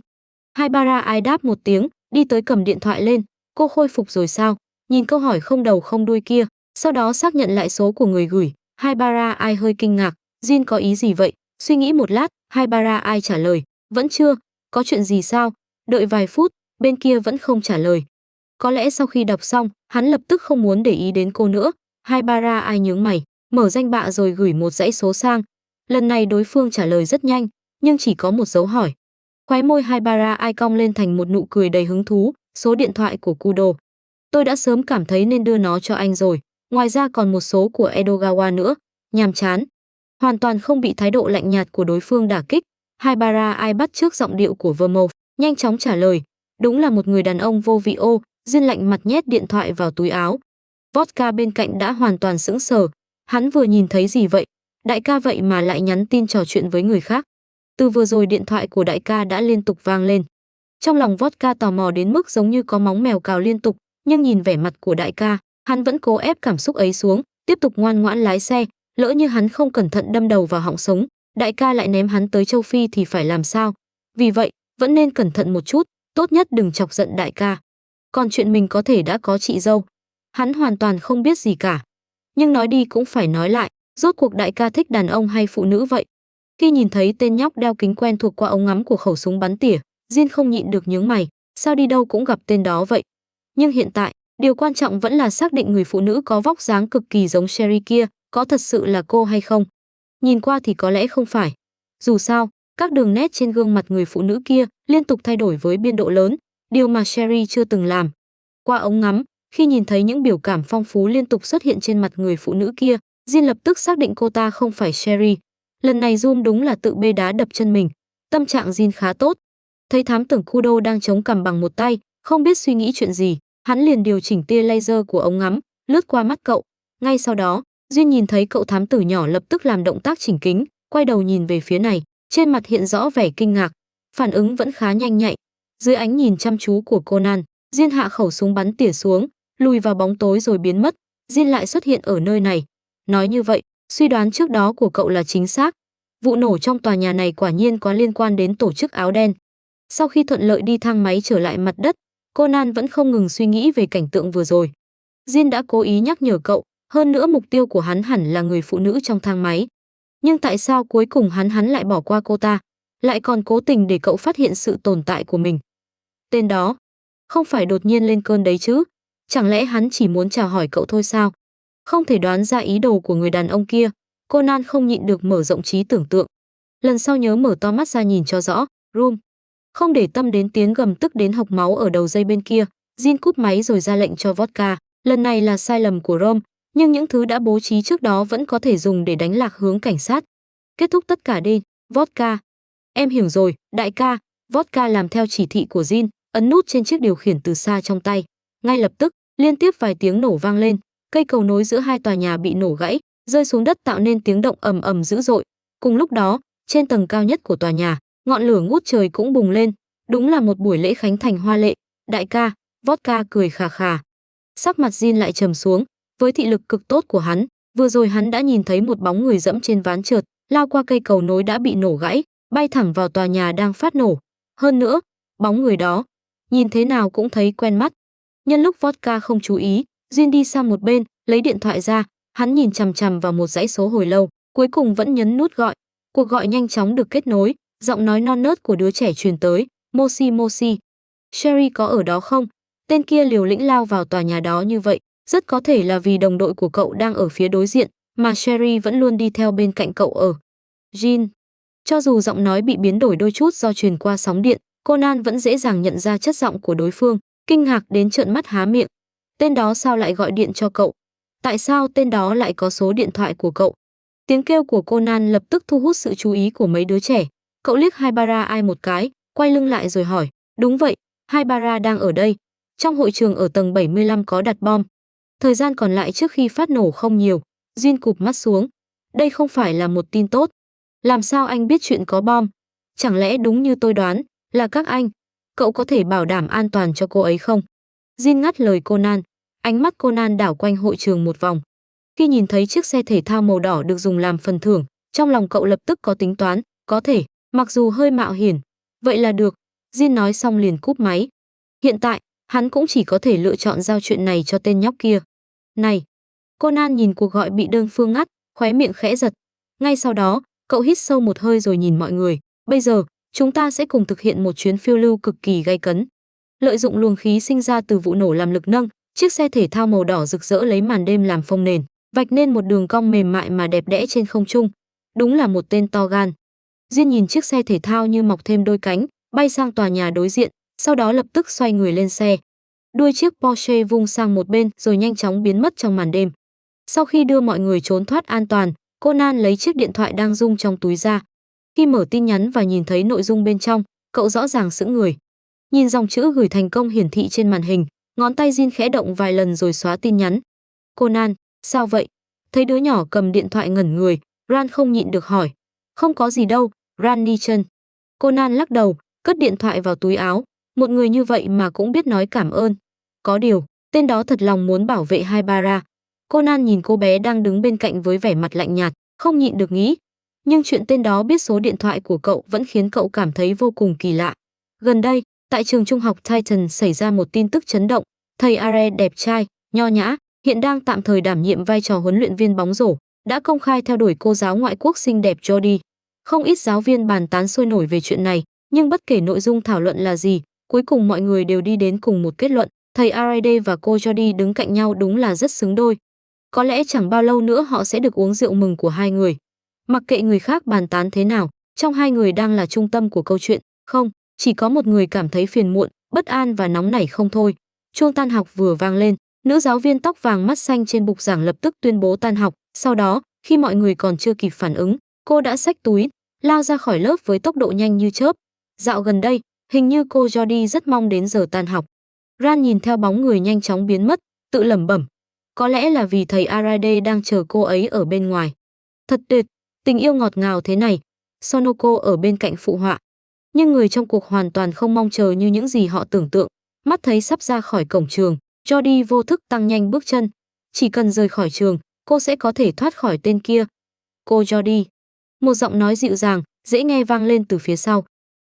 Haibara Ai đáp một tiếng, đi tới cầm điện thoại lên. Cô khôi phục rồi sao? Nhìn câu hỏi không đầu không đuôi kia, sau đó xác nhận lại số của người gửi. Haibara Ai hơi kinh ngạc, Jin có ý gì vậy? Suy nghĩ một lát, Haibara Ai trả lời, vẫn chưa, có chuyện gì sao? Đợi vài phút, bên kia vẫn không trả lời. Có lẽ sau khi đọc xong, hắn lập tức không muốn để ý đến cô nữa. Haibara Ai nhướng mày, mở danh bạ rồi gửi một dãy số sang. Lần này đối phương trả lời rất nhanh, nhưng chỉ có một dấu hỏi. Khóe môi Haibara Ai cong lên thành một nụ cười đầy hứng thú, số điện thoại của Kudo. Tôi đã sớm cảm thấy nên đưa nó cho anh rồi, ngoài ra còn một số của Edogawa nữa. Nhàm chán. Hoàn toàn không bị thái độ lạnh nhạt của đối phương đả kích, Haibara Ai bắt chước giọng điệu của Vermouth, nhanh chóng trả lời, đúng là một người đàn ông vô vị ô. Jin lạnh mặt nhét điện thoại vào túi áo. Vodka bên cạnh đã hoàn toàn sững sờ, hắn vừa nhìn thấy gì vậy? Đại ca vậy mà lại nhắn tin trò chuyện với người khác. Từ vừa rồi điện thoại của đại ca đã liên tục vang lên. Trong lòng Vodka tò mò đến mức giống như có móng mèo cào liên tục, nhưng nhìn vẻ mặt của đại ca, hắn vẫn cố ép cảm xúc ấy xuống, tiếp tục ngoan ngoãn lái xe. Lỡ như hắn không cẩn thận đâm đầu vào họng sống, đại ca lại ném hắn tới châu Phi thì phải làm sao? Vì vậy, vẫn nên cẩn thận một chút, tốt nhất đừng chọc giận đại ca. Còn chuyện mình có thể đã có chị dâu, hắn hoàn toàn không biết gì cả. Nhưng nói đi cũng phải nói lại, rốt cuộc đại ca thích đàn ông hay phụ nữ vậy? Khi nhìn thấy tên nhóc đeo kính quen thuộc qua ống ngắm của khẩu súng bắn tỉa, Jin không nhịn được nhướng mày, sao đi đâu cũng gặp tên đó vậy? Nhưng hiện tại, điều quan trọng vẫn là xác định người phụ nữ có vóc dáng cực kỳ giống Sherry kia, có thật sự là cô hay không? Nhìn qua thì có lẽ không phải. Dù sao, các đường nét trên gương mặt người phụ nữ kia liên tục thay đổi với biên độ lớn, điều mà Sherry chưa từng làm. Qua ống ngắm, khi nhìn thấy những biểu cảm phong phú liên tục xuất hiện trên mặt người phụ nữ kia, Jin lập tức xác định cô ta không phải Sherry. Lần này Zoom đúng là tự bê đá đập chân mình. Tâm trạng Jin khá tốt. Thấy thám tử Kudo đang chống cằm bằng một tay, không biết suy nghĩ chuyện gì, hắn liền điều chỉnh tia laser của ống ngắm, lướt qua mắt cậu. Ngay sau đó, Jin nhìn thấy cậu thám tử nhỏ lập tức làm động tác chỉnh kính, quay đầu nhìn về phía này, trên mặt hiện rõ vẻ kinh ngạc, phản ứng vẫn khá nhanh nhạy. Dưới ánh nhìn chăm chú của Conan, Jin hạ khẩu súng bắn tỉa xuống, lùi vào bóng tối rồi biến mất. Jin lại xuất hiện ở nơi này. Nói như vậy, suy đoán trước đó của cậu là chính xác. Vụ nổ trong tòa nhà này quả nhiên có liên quan đến tổ chức áo đen. Sau khi thuận lợi đi thang máy trở lại mặt đất, Conan vẫn không ngừng suy nghĩ về cảnh tượng vừa rồi. Jin đã cố ý nhắc nhở cậu, hơn nữa mục tiêu của hắn hẳn là người phụ nữ trong thang máy. Nhưng tại sao cuối cùng hắn lại bỏ qua cô ta, lại còn cố tình để cậu phát hiện sự tồn tại của mình? Tên đó không phải đột nhiên lên cơn đấy chứ? Chẳng lẽ hắn chỉ muốn chào hỏi cậu thôi sao? Không thể đoán ra ý đồ của người đàn ông kia, Conan không nhịn được mở rộng trí tưởng tượng. Lần sau nhớ mở to mắt ra nhìn cho rõ. Room. Không để tâm đến tiếng gầm tức đến hộc máu ở đầu dây bên kia, Jin cúp máy rồi ra lệnh cho Vodka. Lần này là sai lầm của Rome, nhưng những thứ đã bố trí trước đó vẫn có thể dùng để đánh lạc hướng cảnh sát. Kết thúc tất cả đi, Vodka. Em hiểu rồi, đại ca. Vodka làm theo chỉ thị của Jin, ấn nút trên chiếc điều khiển từ xa trong tay. Ngay lập tức, liên tiếp vài tiếng nổ vang lên. Cây cầu nối giữa hai tòa nhà bị nổ gãy, rơi xuống đất tạo nên tiếng động ầm ầm dữ dội. Cùng lúc đó, trên tầng cao nhất của tòa nhà, ngọn lửa ngút trời cũng bùng lên. Đúng là một buổi lễ khánh thành hoa lệ. Đại ca, Vodka cười khà khà. Sắc mặt Jin lại trầm xuống, với thị lực cực tốt của hắn, vừa rồi hắn đã nhìn thấy một bóng người dẫm trên ván trượt, lao qua cây cầu nối đã bị nổ gãy, bay thẳng vào tòa nhà đang phát nổ. Hơn nữa, bóng người đó, nhìn thế nào cũng thấy quen mắt. Nhân lúc Vodka không chú ý, Jin đi sang một bên, lấy điện thoại ra, hắn nhìn chằm chằm vào một dãy số hồi lâu, cuối cùng vẫn nhấn nút gọi. Cuộc gọi nhanh chóng được kết nối, giọng nói non nớt của đứa trẻ truyền tới, "Moshi Moshi, Sherry có ở đó không?" Tên kia liều lĩnh lao vào tòa nhà đó như vậy, rất có thể là vì đồng đội của cậu đang ở phía đối diện, mà Sherry vẫn luôn đi theo bên cạnh cậu ở. Jin. Cho dù giọng nói bị biến đổi đôi chút do truyền qua sóng điện, Conan vẫn dễ dàng nhận ra chất giọng của đối phương, kinh ngạc đến trợn mắt há miệng. Tên đó sao lại gọi điện cho cậu? Tại sao tên đó lại có số điện thoại của cậu? Tiếng kêu của Conan lập tức thu hút sự chú ý của mấy đứa trẻ. Cậu liếc Haibara ai một cái, quay lưng lại rồi hỏi, đúng vậy, Haibara đang ở đây. Trong hội trường ở tầng 75 có đặt bom. Thời gian còn lại trước khi phát nổ không nhiều. Jin cụp mắt xuống. Đây không phải là một tin tốt. Làm sao anh biết chuyện có bom? Chẳng lẽ đúng như tôi đoán, là các anh? Cậu có thể bảo đảm an toàn cho cô ấy không? Jin ngắt lời Conan. Ánh mắt Conan đảo quanh hội trường một vòng. Khi nhìn thấy chiếc xe thể thao màu đỏ được dùng làm phần thưởng, trong lòng cậu lập tức có tính toán, có thể, mặc dù hơi mạo hiểm. Vậy là được. Jin nói xong liền cúp máy. Hiện tại, hắn cũng chỉ có thể lựa chọn giao chuyện này cho tên nhóc kia. Này! Conan nhìn cuộc gọi bị đơn phương ngắt, khóe miệng khẽ giật. Ngay sau đó, cậu hít sâu một hơi rồi nhìn mọi người. Bây giờ, chúng ta sẽ cùng thực hiện một chuyến phiêu lưu cực kỳ gay cấn. Lợi dụng luồng khí sinh ra từ vụ nổ làm lực nâng, chiếc xe thể thao màu đỏ rực rỡ lấy màn đêm làm phông nền, vạch nên một đường cong mềm mại mà đẹp đẽ trên không trung. Đúng là một tên to gan. Jin nhìn chiếc xe thể thao như mọc thêm đôi cánh, bay sang tòa nhà đối diện, sau đó lập tức xoay người lên xe. Đuôi chiếc Porsche vung sang một bên rồi nhanh chóng biến mất trong màn đêm. Sau khi đưa mọi người trốn thoát an toàn, Conan lấy chiếc điện thoại đang rung trong túi ra. Khi mở tin nhắn và nhìn thấy nội dung bên trong, cậu rõ ràng sững người. Nhìn dòng chữ gửi thành công hiển thị trên màn hình, ngón tay Jin khẽ động vài lần rồi xóa tin nhắn. Conan, sao vậy? Thấy đứa nhỏ cầm điện thoại ngẩn người, Ran không nhịn được hỏi. Không có gì đâu, Ran đi chân. Conan lắc đầu, cất điện thoại vào túi áo. Một người như vậy mà cũng biết nói cảm ơn. Có điều, tên đó thật lòng muốn bảo vệ Haibara. Conan nhìn cô bé đang đứng bên cạnh với vẻ mặt lạnh nhạt, không nhịn được nghĩ. Nhưng chuyện tên đó biết số điện thoại của cậu vẫn khiến cậu cảm thấy vô cùng kỳ lạ. Gần đây, tại trường trung học Titan xảy ra một tin tức chấn động. Thầy Are đẹp trai, nho nhã, hiện đang tạm thời đảm nhiệm vai trò huấn luyện viên bóng rổ, đã công khai theo đuổi cô giáo ngoại quốc xinh đẹp Jody. Không ít giáo viên bàn tán sôi nổi về chuyện này, nhưng bất kể nội dung thảo luận là gì, cuối cùng mọi người đều đi đến cùng một kết luận, thầy Are và cô Jody đứng cạnh nhau đúng là rất xứng đôi. Có lẽ chẳng bao lâu nữa họ sẽ được uống rượu mừng của hai người. Mặc kệ người khác bàn tán thế nào, trong hai người đang là trung tâm của câu chuyện, không, chỉ có một người cảm thấy phiền muộn, bất an và nóng nảy không thôi. Chuông tan học vừa vang lên, nữ giáo viên tóc vàng mắt xanh trên bục giảng lập tức tuyên bố tan học, sau đó, khi mọi người còn chưa kịp phản ứng, cô đã xách túi, lao ra khỏi lớp với tốc độ nhanh như chớp. Dạo gần đây, hình như cô Jody rất mong đến giờ tan học. Ran nhìn theo bóng người nhanh chóng biến mất, tự lẩm bẩm. Có lẽ là vì thầy Arade đang chờ cô ấy ở bên ngoài. Thật tuyệt, tình yêu ngọt ngào thế này. Sonoko ở bên cạnh phụ họa. Nhưng người trong cuộc hoàn toàn không mong chờ như những gì họ tưởng tượng. Mắt thấy sắp ra khỏi cổng trường, Jody vô thức tăng nhanh bước chân. Chỉ cần rời khỏi trường, cô sẽ có thể thoát khỏi tên kia. Cô Jody. Một giọng nói dịu dàng, dễ nghe vang lên từ phía sau.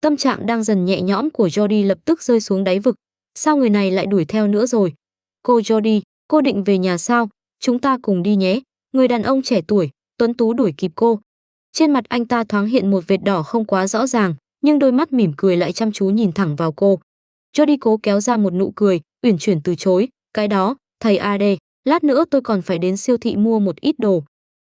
Tâm trạng đang dần nhẹ nhõm của Jody lập tức rơi xuống đáy vực. Sao người này lại đuổi theo nữa rồi? Cô Jody, cô định về nhà sao? Chúng ta cùng đi nhé. Người đàn ông trẻ tuổi, tuấn tú đuổi kịp cô. Trên mặt anh ta thoáng hiện một vệt đỏ không quá rõ ràng, nhưng đôi mắt mỉm cười lại chăm chú nhìn thẳng vào cô. Jody cố kéo ra một nụ cười, uyển chuyển từ chối. Cái đó, thầy Ade, lát nữa tôi còn phải đến siêu thị mua một ít đồ.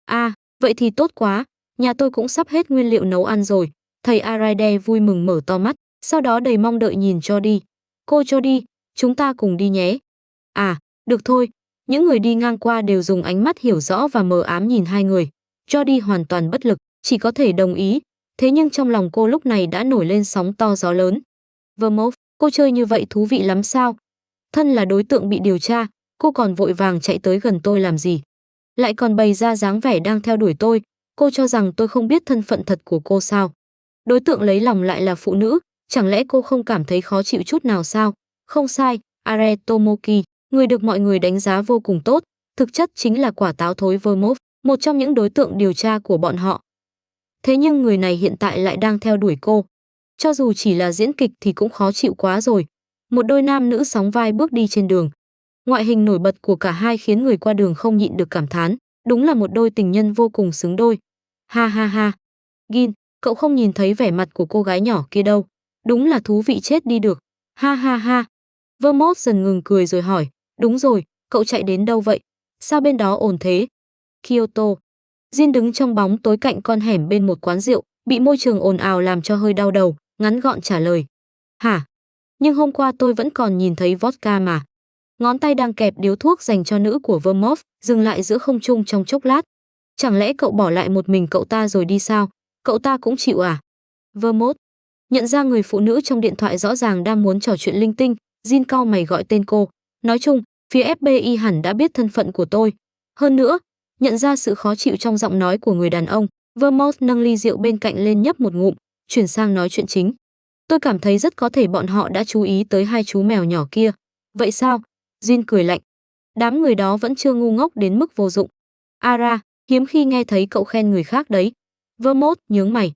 À, vậy thì tốt quá, nhà tôi cũng sắp hết nguyên liệu nấu ăn rồi. Thầy Arade vui mừng mở to mắt, sau đó đầy mong đợi nhìn Jody. Cô Jody, chúng ta cùng đi nhé. À, được thôi. Những người đi ngang qua đều dùng ánh mắt hiểu rõ và mờ ám nhìn hai người. Jody hoàn toàn bất lực, chỉ có thể đồng ý. Thế nhưng trong lòng cô lúc này đã nổi lên sóng to gió lớn. Vermouth, cô chơi như vậy thú vị lắm sao? Thân là đối tượng bị điều tra, Cô còn vội vàng chạy tới gần tôi làm gì? Lại còn bày ra dáng vẻ đang theo đuổi tôi, cô cho rằng tôi không biết thân phận thật của cô sao? Đối tượng lấy lòng lại là phụ nữ, chẳng lẽ cô không cảm thấy khó chịu chút nào sao? Không sai, Are Tomoki, người được mọi người đánh giá vô cùng tốt, thực chất chính là quả táo thối Vermouth, một trong những đối tượng điều tra của bọn họ. Thế nhưng người này hiện tại lại đang theo đuổi cô. Cho dù chỉ là diễn kịch thì cũng khó chịu quá rồi. Một đôi nam nữ sóng vai bước đi trên đường. Ngoại hình nổi bật của cả hai khiến người qua đường không nhịn được cảm thán, đúng là một đôi tình nhân vô cùng xứng đôi. Ha ha ha. Gin, cậu không nhìn thấy vẻ mặt của cô gái nhỏ kia đâu. Đúng là thú vị chết đi được. Ha ha ha. Vermouth dần ngừng cười rồi hỏi, đúng rồi, cậu chạy đến đâu vậy? Sao bên đó ồn thế? Kyoto. Jin đứng trong bóng tối cạnh con hẻm bên một quán rượu, bị môi trường ồn ào làm cho hơi đau đầu, ngắn gọn trả lời. Hả? Nhưng hôm qua tôi vẫn còn nhìn thấy vodka mà. Ngón tay đang kẹp điếu thuốc dành cho nữ của Vermouth, dừng lại giữa không trung trong chốc lát. Chẳng lẽ cậu bỏ lại một mình cậu ta rồi đi sao? Cậu ta cũng chịu à? Vermouth. Nhận ra người phụ nữ trong điện thoại rõ ràng đang muốn trò chuyện linh tinh, Jin cau mày gọi tên cô. Nói chung, phía FBI hẳn đã biết thân phận của tôi. Hơn nữa, nhận ra sự khó chịu trong giọng nói của người đàn ông, Vermouth nâng ly rượu bên cạnh lên nhấp một ngụm, chuyển sang nói chuyện chính. Tôi cảm thấy rất có thể bọn họ đã chú ý tới hai chú mèo nhỏ kia. Vậy sao? Jin cười lạnh. Đám người đó vẫn chưa ngu ngốc đến mức vô dụng. Ara, hiếm khi nghe thấy cậu khen người khác đấy. Vermouth nhướng mày.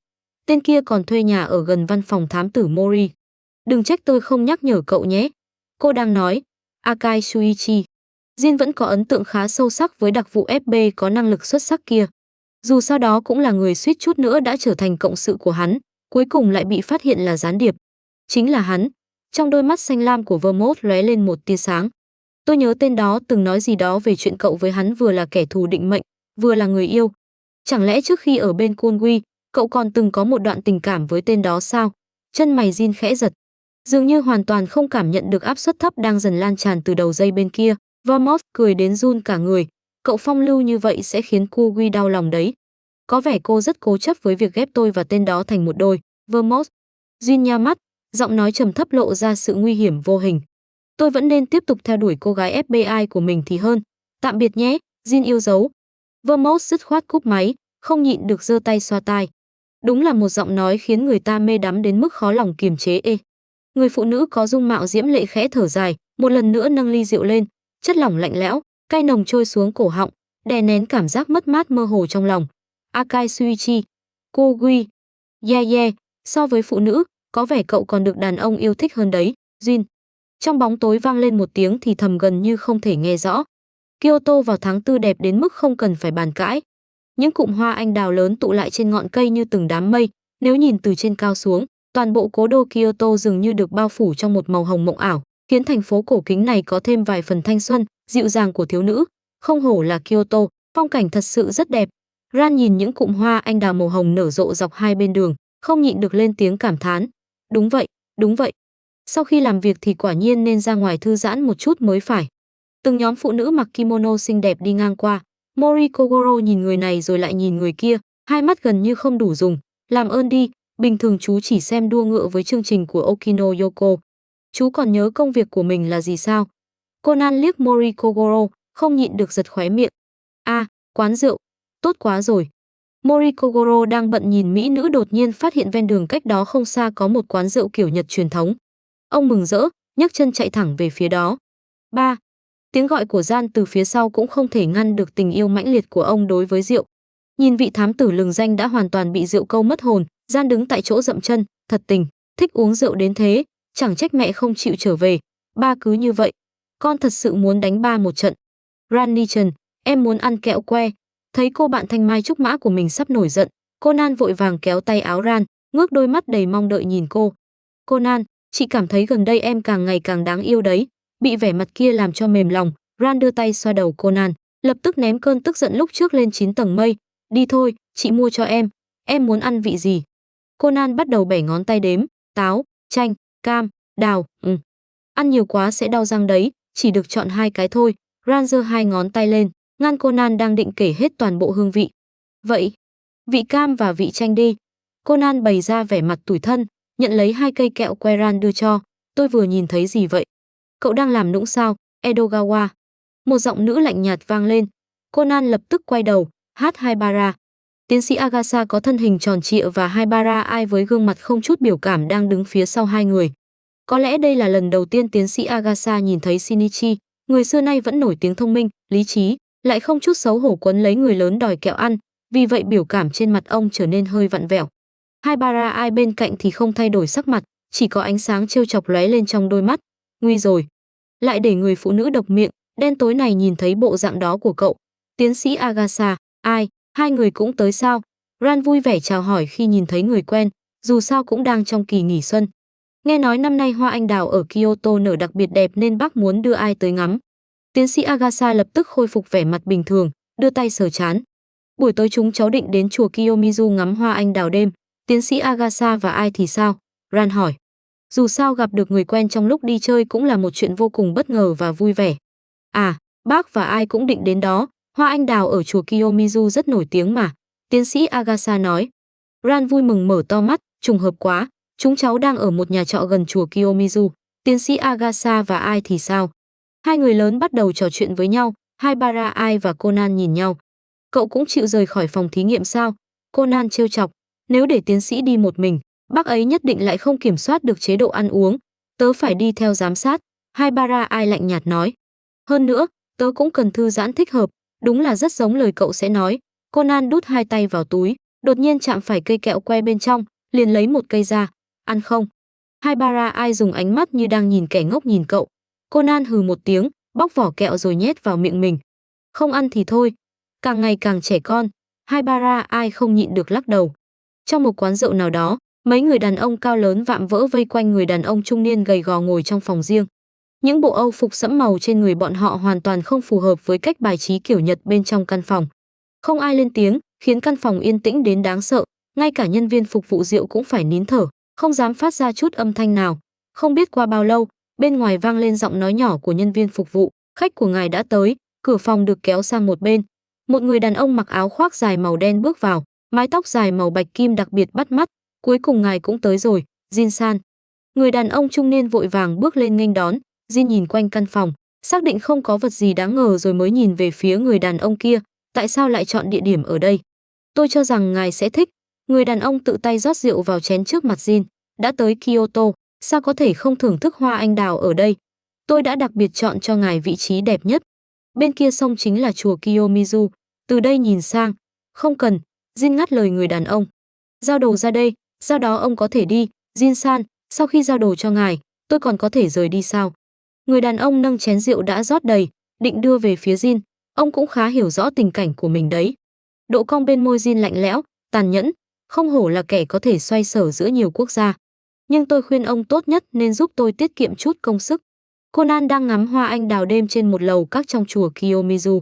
Tên kia còn thuê nhà ở gần văn phòng thám tử Mori. Đừng trách tôi không nhắc nhở cậu nhé. Cô đang nói. Akai Shuichi. Jin vẫn có ấn tượng khá sâu sắc với đặc vụ FB có năng lực xuất sắc kia. Dù sau đó cũng là người suýt chút nữa đã trở thành cộng sự của hắn, cuối cùng lại bị phát hiện là gián điệp. Chính là hắn. Trong đôi mắt xanh lam của Vermouth lóe lên một tia sáng. Tôi nhớ tên đó từng nói gì đó về chuyện cậu với hắn vừa là kẻ thù định mệnh, vừa là người yêu. Chẳng lẽ trước khi ở bên Kunwi, cậu còn từng có một đoạn tình cảm với tên đó sao? Chân mày Jin khẽ giật. Dường như hoàn toàn không cảm nhận được áp suất thấp đang dần lan tràn từ đầu dây bên kia. Vermouth cười đến run cả người. Cậu phong lưu như vậy sẽ khiến Kunwi đau lòng đấy. Có vẻ cô rất cố chấp với việc ghép tôi và tên đó thành một đôi. Vermouth. Jin nhắm mắt, giọng nói trầm thấp lộ ra sự nguy hiểm vô hình. Tôi vẫn nên tiếp tục theo đuổi cô gái FBI của mình thì hơn. Tạm biệt nhé, Jin yêu dấu. Vermouth dứt khoát cúp máy, không nhịn được giơ tay xoa tai. Đúng là một giọng nói khiến người ta mê đắm đến mức khó lòng kiềm chế. Người phụ nữ có dung mạo diễm lệ khẽ thở dài, một lần nữa nâng ly rượu lên, chất lỏng lạnh lẽo, cay nồng trôi xuống cổ họng, đè nén cảm giác mất mát mơ hồ trong lòng. Akai Shuichi, cô Gui, yeah, so với phụ nữ, có vẻ cậu còn được đàn ông yêu thích hơn đấy, Jin. Trong bóng tối vang lên một tiếng thì thầm gần như không thể nghe rõ. Kyoto vào tháng 4 đẹp đến mức không cần phải bàn cãi. Những cụm hoa anh đào lớn tụ lại trên ngọn cây như từng đám mây, nếu nhìn từ trên cao xuống, toàn bộ cố đô Kyoto dường như được bao phủ trong một màu hồng mộng ảo, khiến thành phố cổ kính này có thêm vài phần thanh xuân, dịu dàng của thiếu nữ. Không hổ là Kyoto, phong cảnh thật sự rất đẹp. Ran nhìn những cụm hoa anh đào màu hồng nở rộ dọc hai bên đường, không nhịn được lên tiếng cảm thán. Đúng vậy, đúng vậy. Sau khi làm việc thì quả nhiên nên ra ngoài thư giãn một chút mới phải. Từng nhóm phụ nữ mặc kimono xinh đẹp đi ngang qua. Mori Kogoro nhìn người này rồi lại nhìn người kia, hai mắt gần như không đủ dùng. Làm ơn đi, bình thường chú chỉ xem đua ngựa với chương trình của Okino Yoko. Chú còn nhớ công việc của mình là gì sao? Conan liếc Mori Kogoro, không nhịn được giật khóe miệng. Quán rượu. Tốt quá rồi. Mori Kogoro đang bận nhìn mỹ nữ đột nhiên phát hiện ven đường cách đó không xa có một quán rượu kiểu Nhật truyền thống. Ông mừng rỡ, nhấc chân chạy thẳng về phía đó. Tiếng gọi của Gian từ phía sau cũng không thể ngăn được tình yêu mãnh liệt của ông đối với rượu. Nhìn vị thám tử lừng danh đã hoàn toàn bị rượu câu mất hồn, Gian đứng tại chỗ dậm chân, thật tình, thích uống rượu đến thế, chẳng trách mẹ không chịu trở về. Ba cứ như vậy, con thật sự muốn đánh ba một trận. Ranichan, em muốn ăn kẹo que. Thấy cô bạn thanh mai trúc mã của mình sắp nổi giận, Conan vội vàng kéo tay áo Ran, ngước đôi mắt đầy mong đợi nhìn cô. Conan, chị cảm thấy gần đây em càng ngày càng đáng yêu đấy. Bị vẻ mặt kia làm cho mềm lòng, Ran đưa tay xoa đầu Conan, lập tức ném cơn tức giận lúc trước lên 9 tầng mây. Đi thôi, chị mua cho em muốn ăn vị gì? Conan bắt đầu bẻ ngón tay đếm, táo, chanh, cam, đào, Ăn nhiều quá sẽ đau răng đấy, chỉ được chọn 2 cái thôi. Ran giơ 2 ngón tay lên, ngăn Conan đang định kể hết toàn bộ hương vị. Vậy, vị cam và vị chanh đi. Conan bày ra vẻ mặt tủi thân, nhận lấy 2 cây kẹo que Ran đưa cho. Tôi vừa nhìn thấy gì vậy? Cậu đang làm nũng sao, Edogawa? Một giọng nữ lạnh nhạt vang lên. Conan lập tức quay đầu, Haibara. Tiến sĩ Agatha có thân hình tròn trịa và Haibara ai với gương mặt không chút biểu cảm đang đứng phía sau hai người. Có lẽ đây là lần đầu tiên tiến sĩ Agatha nhìn thấy Shinichi, người xưa nay vẫn nổi tiếng thông minh, lý trí, lại không chút xấu hổ quấn lấy người lớn đòi kẹo ăn, vì vậy biểu cảm trên mặt ông trở nên hơi vặn vẹo. Haibara ai bên cạnh thì không thay đổi sắc mặt, chỉ có ánh sáng trêu chọc lóe lên trong đôi mắt. Nguy rồi, lại để người phụ nữ độc miệng đen tối này nhìn thấy bộ dạng đó của cậu. Tiến sĩ Agatha, ai, hai người cũng tới sao? Ran vui vẻ chào hỏi khi nhìn thấy người quen, dù sao cũng đang trong kỳ nghỉ xuân. Nghe nói năm nay hoa anh đào ở Kyoto nở đặc biệt đẹp nên bác muốn đưa ai tới ngắm. Tiến sĩ Agatha lập tức khôi phục vẻ mặt bình thường, đưa tay sờ trán. Buổi tối chúng cháu định đến chùa Kiyomizu ngắm hoa anh đào đêm. Tiến sĩ Agatha và ai thì sao? Ran hỏi. Dù sao gặp được người quen trong lúc đi chơi cũng là một chuyện vô cùng bất ngờ và vui vẻ. À, bác và ai cũng định đến đó, hoa anh đào ở chùa Kiyomizu rất nổi tiếng mà. Tiến sĩ Agatha nói. Ran vui mừng mở to mắt, trùng hợp quá, chúng cháu đang ở một nhà trọ gần chùa Kiyomizu. Tiến sĩ Agatha và ai thì sao? Hai người lớn bắt đầu trò chuyện với nhau, Haibara ai và Conan nhìn nhau. Cậu cũng chịu rời khỏi phòng thí nghiệm sao? Conan trêu chọc, nếu để tiến sĩ đi một mình, bác ấy nhất định lại không kiểm soát được chế độ ăn uống, tớ phải đi theo giám sát. Haibara ai lạnh nhạt nói. Hơn nữa, tớ cũng cần thư giãn thích hợp, đúng là rất giống lời cậu sẽ nói. Conan đút hai tay vào túi, đột nhiên chạm phải cây kẹo que bên trong, liền lấy một cây ra. Ăn không? Haibara ai dùng ánh mắt như đang nhìn kẻ ngốc nhìn cậu. Conan hừ một tiếng, bóc vỏ kẹo rồi nhét vào miệng mình. Không ăn thì thôi, càng ngày càng trẻ con. Haibara ai không nhịn được lắc đầu. Trong một quán rượu nào đó, mấy người đàn ông cao lớn vạm vỡ vây quanh người đàn ông trung niên gầy gò ngồi trong phòng riêng. Những bộ âu phục sẫm màu trên người bọn họ hoàn toàn không phù hợp với cách bài trí kiểu Nhật bên trong căn phòng. Không ai lên tiếng, khiến căn phòng yên tĩnh đến đáng sợ, ngay cả nhân viên phục vụ rượu cũng phải nín thở, không dám phát ra chút âm thanh nào. Không biết qua bao lâu, bên ngoài vang lên giọng nói nhỏ của nhân viên phục vụ, khách của ngài đã tới. Cửa phòng được kéo sang một bên. Một người đàn ông mặc áo khoác dài màu đen bước vào, mái tóc dài màu bạch kim đặc biệt bắt mắt. Cuối cùng ngài cũng tới rồi, Jin-san. Người đàn ông trung niên vội vàng bước lên nghênh đón. Jin nhìn quanh căn phòng, xác định không có vật gì đáng ngờ rồi mới nhìn về phía người đàn ông kia. Tại sao lại chọn địa điểm ở đây? Tôi cho rằng ngài sẽ thích. Người đàn ông tự tay rót rượu vào chén trước mặt Jin. Đã tới Kyoto, sao có thể không thưởng thức hoa anh đào ở đây? Tôi đã đặc biệt chọn cho ngài vị trí đẹp nhất. Bên kia sông chính là chùa Kiyomizu, từ đây nhìn sang. Không cần, Jin ngắt lời người đàn ông. Giao đồ ra đây, sau đó ông có thể đi. Jin-san, sau khi giao đồ cho ngài, tôi còn có thể rời đi sao? Người đàn ông nâng chén rượu đã rót đầy, định đưa về phía Jin. Ông cũng khá hiểu rõ tình cảnh của mình đấy. Độ cong bên môi Jin lạnh lẽo, tàn nhẫn, không hổ là kẻ có thể xoay sở giữa nhiều quốc gia. Nhưng tôi khuyên ông tốt nhất nên giúp tôi tiết kiệm chút công sức. Conan đang ngắm hoa anh đào đêm trên một lầu các trong chùa Kiyomizu.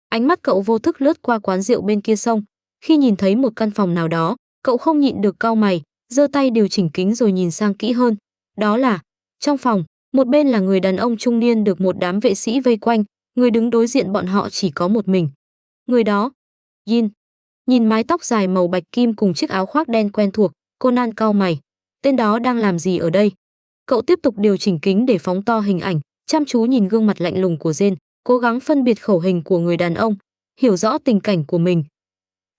Ánh mắt cậu vô thức lướt qua quán rượu bên kia sông. Khi nhìn thấy một căn phòng nào đó, cậu không nhịn được cau mày, giơ tay điều chỉnh kính rồi nhìn sang kỹ hơn. Đó là, trong phòng, một bên là người đàn ông trung niên được một đám vệ sĩ vây quanh, người đứng đối diện bọn họ chỉ có một mình. Người đó, Jin. Nhìn mái tóc dài màu bạch kim cùng chiếc áo khoác đen quen thuộc, Conan cau mày. Tên đó đang làm gì ở đây? Cậu tiếp tục điều chỉnh kính để phóng to hình ảnh, chăm chú nhìn gương mặt lạnh lùng của Jin, cố gắng phân biệt khẩu hình của người đàn ông, hiểu rõ tình cảnh của mình.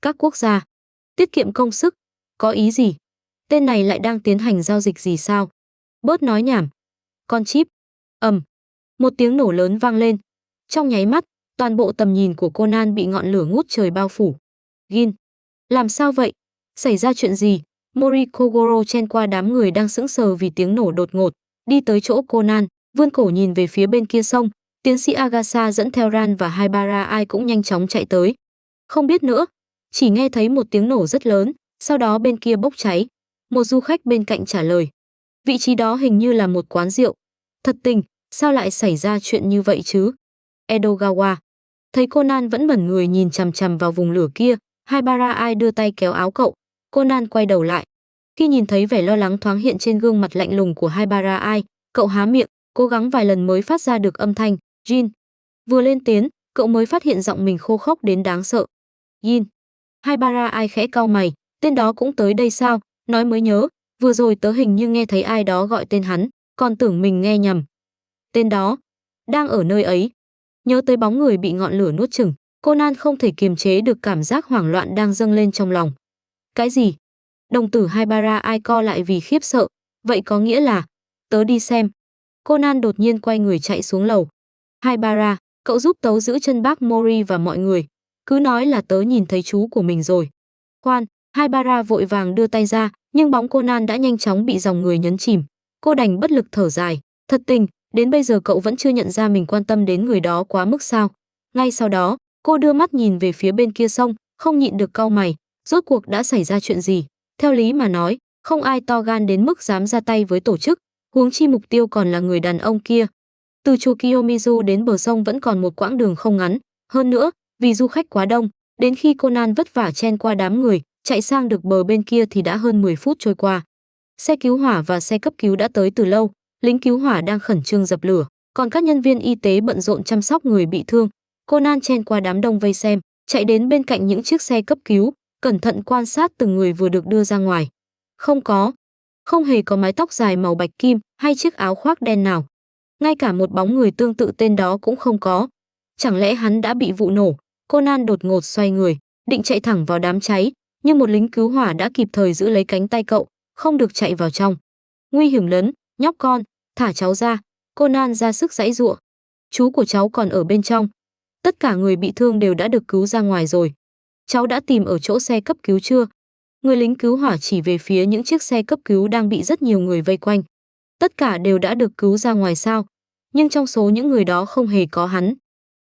Các quốc gia, tiết kiệm công sức, có ý gì? Tên này lại đang tiến hành giao dịch gì sao? Bớt nói nhảm. Con chip. Một tiếng nổ lớn vang lên. Trong nháy mắt, toàn bộ tầm nhìn của Conan bị ngọn lửa ngút trời bao phủ. Gin, làm sao vậy? Xảy ra chuyện gì? Mori Kogoro chen qua đám người đang sững sờ vì tiếng nổ đột ngột, đi tới chỗ Conan, vươn cổ nhìn về phía bên kia sông. Tiến sĩ Agatha dẫn theo Ran và Haibara ai cũng nhanh chóng chạy tới. Không biết nữa, chỉ nghe thấy một tiếng nổ rất lớn, sau đó bên kia bốc cháy. Một du khách bên cạnh trả lời. Vị trí đó hình như là một quán rượu. Thật tình, sao lại xảy ra chuyện như vậy chứ? Edogawa. Thấy Conan vẫn bẩn người nhìn chằm chằm vào vùng lửa kia, Haibara ai đưa tay kéo áo cậu. Conan quay đầu lại. Khi nhìn thấy vẻ lo lắng thoáng hiện trên gương mặt lạnh lùng của Haibara ai, cậu há miệng, cố gắng vài lần mới phát ra được âm thanh. Jin. Vừa lên tiếng, cậu mới phát hiện giọng mình khô khốc đến đáng sợ. Jin. Haibara ai khẽ cau mày, tên đó cũng tới đây sao? Nói mới nhớ, vừa rồi tớ hình như nghe thấy ai đó gọi tên hắn, còn tưởng mình nghe nhầm. Tên đó đang ở nơi ấy. Nhớ tới bóng người bị ngọn lửa nuốt chửng, Conan không thể kiềm chế được cảm giác hoảng loạn đang dâng lên trong lòng. Cái gì? Đồng tử Haibara ai co lại vì khiếp sợ. Vậy có nghĩa là, tớ đi xem. Conan đột nhiên quay người chạy xuống lầu. Haibara, cậu giúp tớ giữ chân bác Mori và mọi người. Cứ nói là tớ nhìn thấy chú của mình rồi. Khoan, Haibara vội vàng đưa tay ra, nhưng bóng Conan đã nhanh chóng bị dòng người nhấn chìm. Cô đành bất lực thở dài. Thật tình, đến bây giờ cậu vẫn chưa nhận ra mình quan tâm đến người đó quá mức sao. Ngay sau đó, cô đưa mắt nhìn về phía bên kia sông, không nhịn được cau mày. Rốt cuộc đã xảy ra chuyện gì? Theo lý mà nói, không ai to gan đến mức dám ra tay với tổ chức, huống chi mục tiêu còn là người đàn ông kia. Từ chùa Kiyomizu đến bờ sông vẫn còn một quãng đường không ngắn, hơn nữa, vì du khách quá đông, đến khi Conan vất vả chen qua đám người, chạy sang được bờ bên kia thì đã hơn 10 phút trôi qua. Xe cứu hỏa và xe cấp cứu đã tới từ lâu, lính cứu hỏa đang khẩn trương dập lửa, còn các nhân viên y tế bận rộn chăm sóc người bị thương. Conan chen qua đám đông vây xem, chạy đến bên cạnh những chiếc xe cấp cứu, cẩn thận quan sát từng người vừa được đưa ra ngoài. Không hề có mái tóc dài màu bạch kim hay chiếc áo khoác đen nào. Ngay cả một bóng người tương tự tên đó cũng không có. Chẳng lẽ hắn đã bị vụ nổ? Conan đột ngột xoay người, định chạy thẳng vào đám cháy, nhưng một lính cứu hỏa đã kịp thời giữ lấy cánh tay cậu, không được chạy vào trong. Nguy hiểm lớn, nhóc con, thả cháu ra. Conan ra sức giãy giụa. Chú của cháu còn ở bên trong. Tất cả người bị thương đều đã được cứu ra ngoài rồi. Cháu đã tìm ở chỗ xe cấp cứu chưa? Người lính cứu hỏa chỉ về phía những chiếc xe cấp cứu đang bị rất nhiều người vây quanh. Tất cả đều đã được cứu ra ngoài sao? Nhưng trong số những người đó không hề có hắn.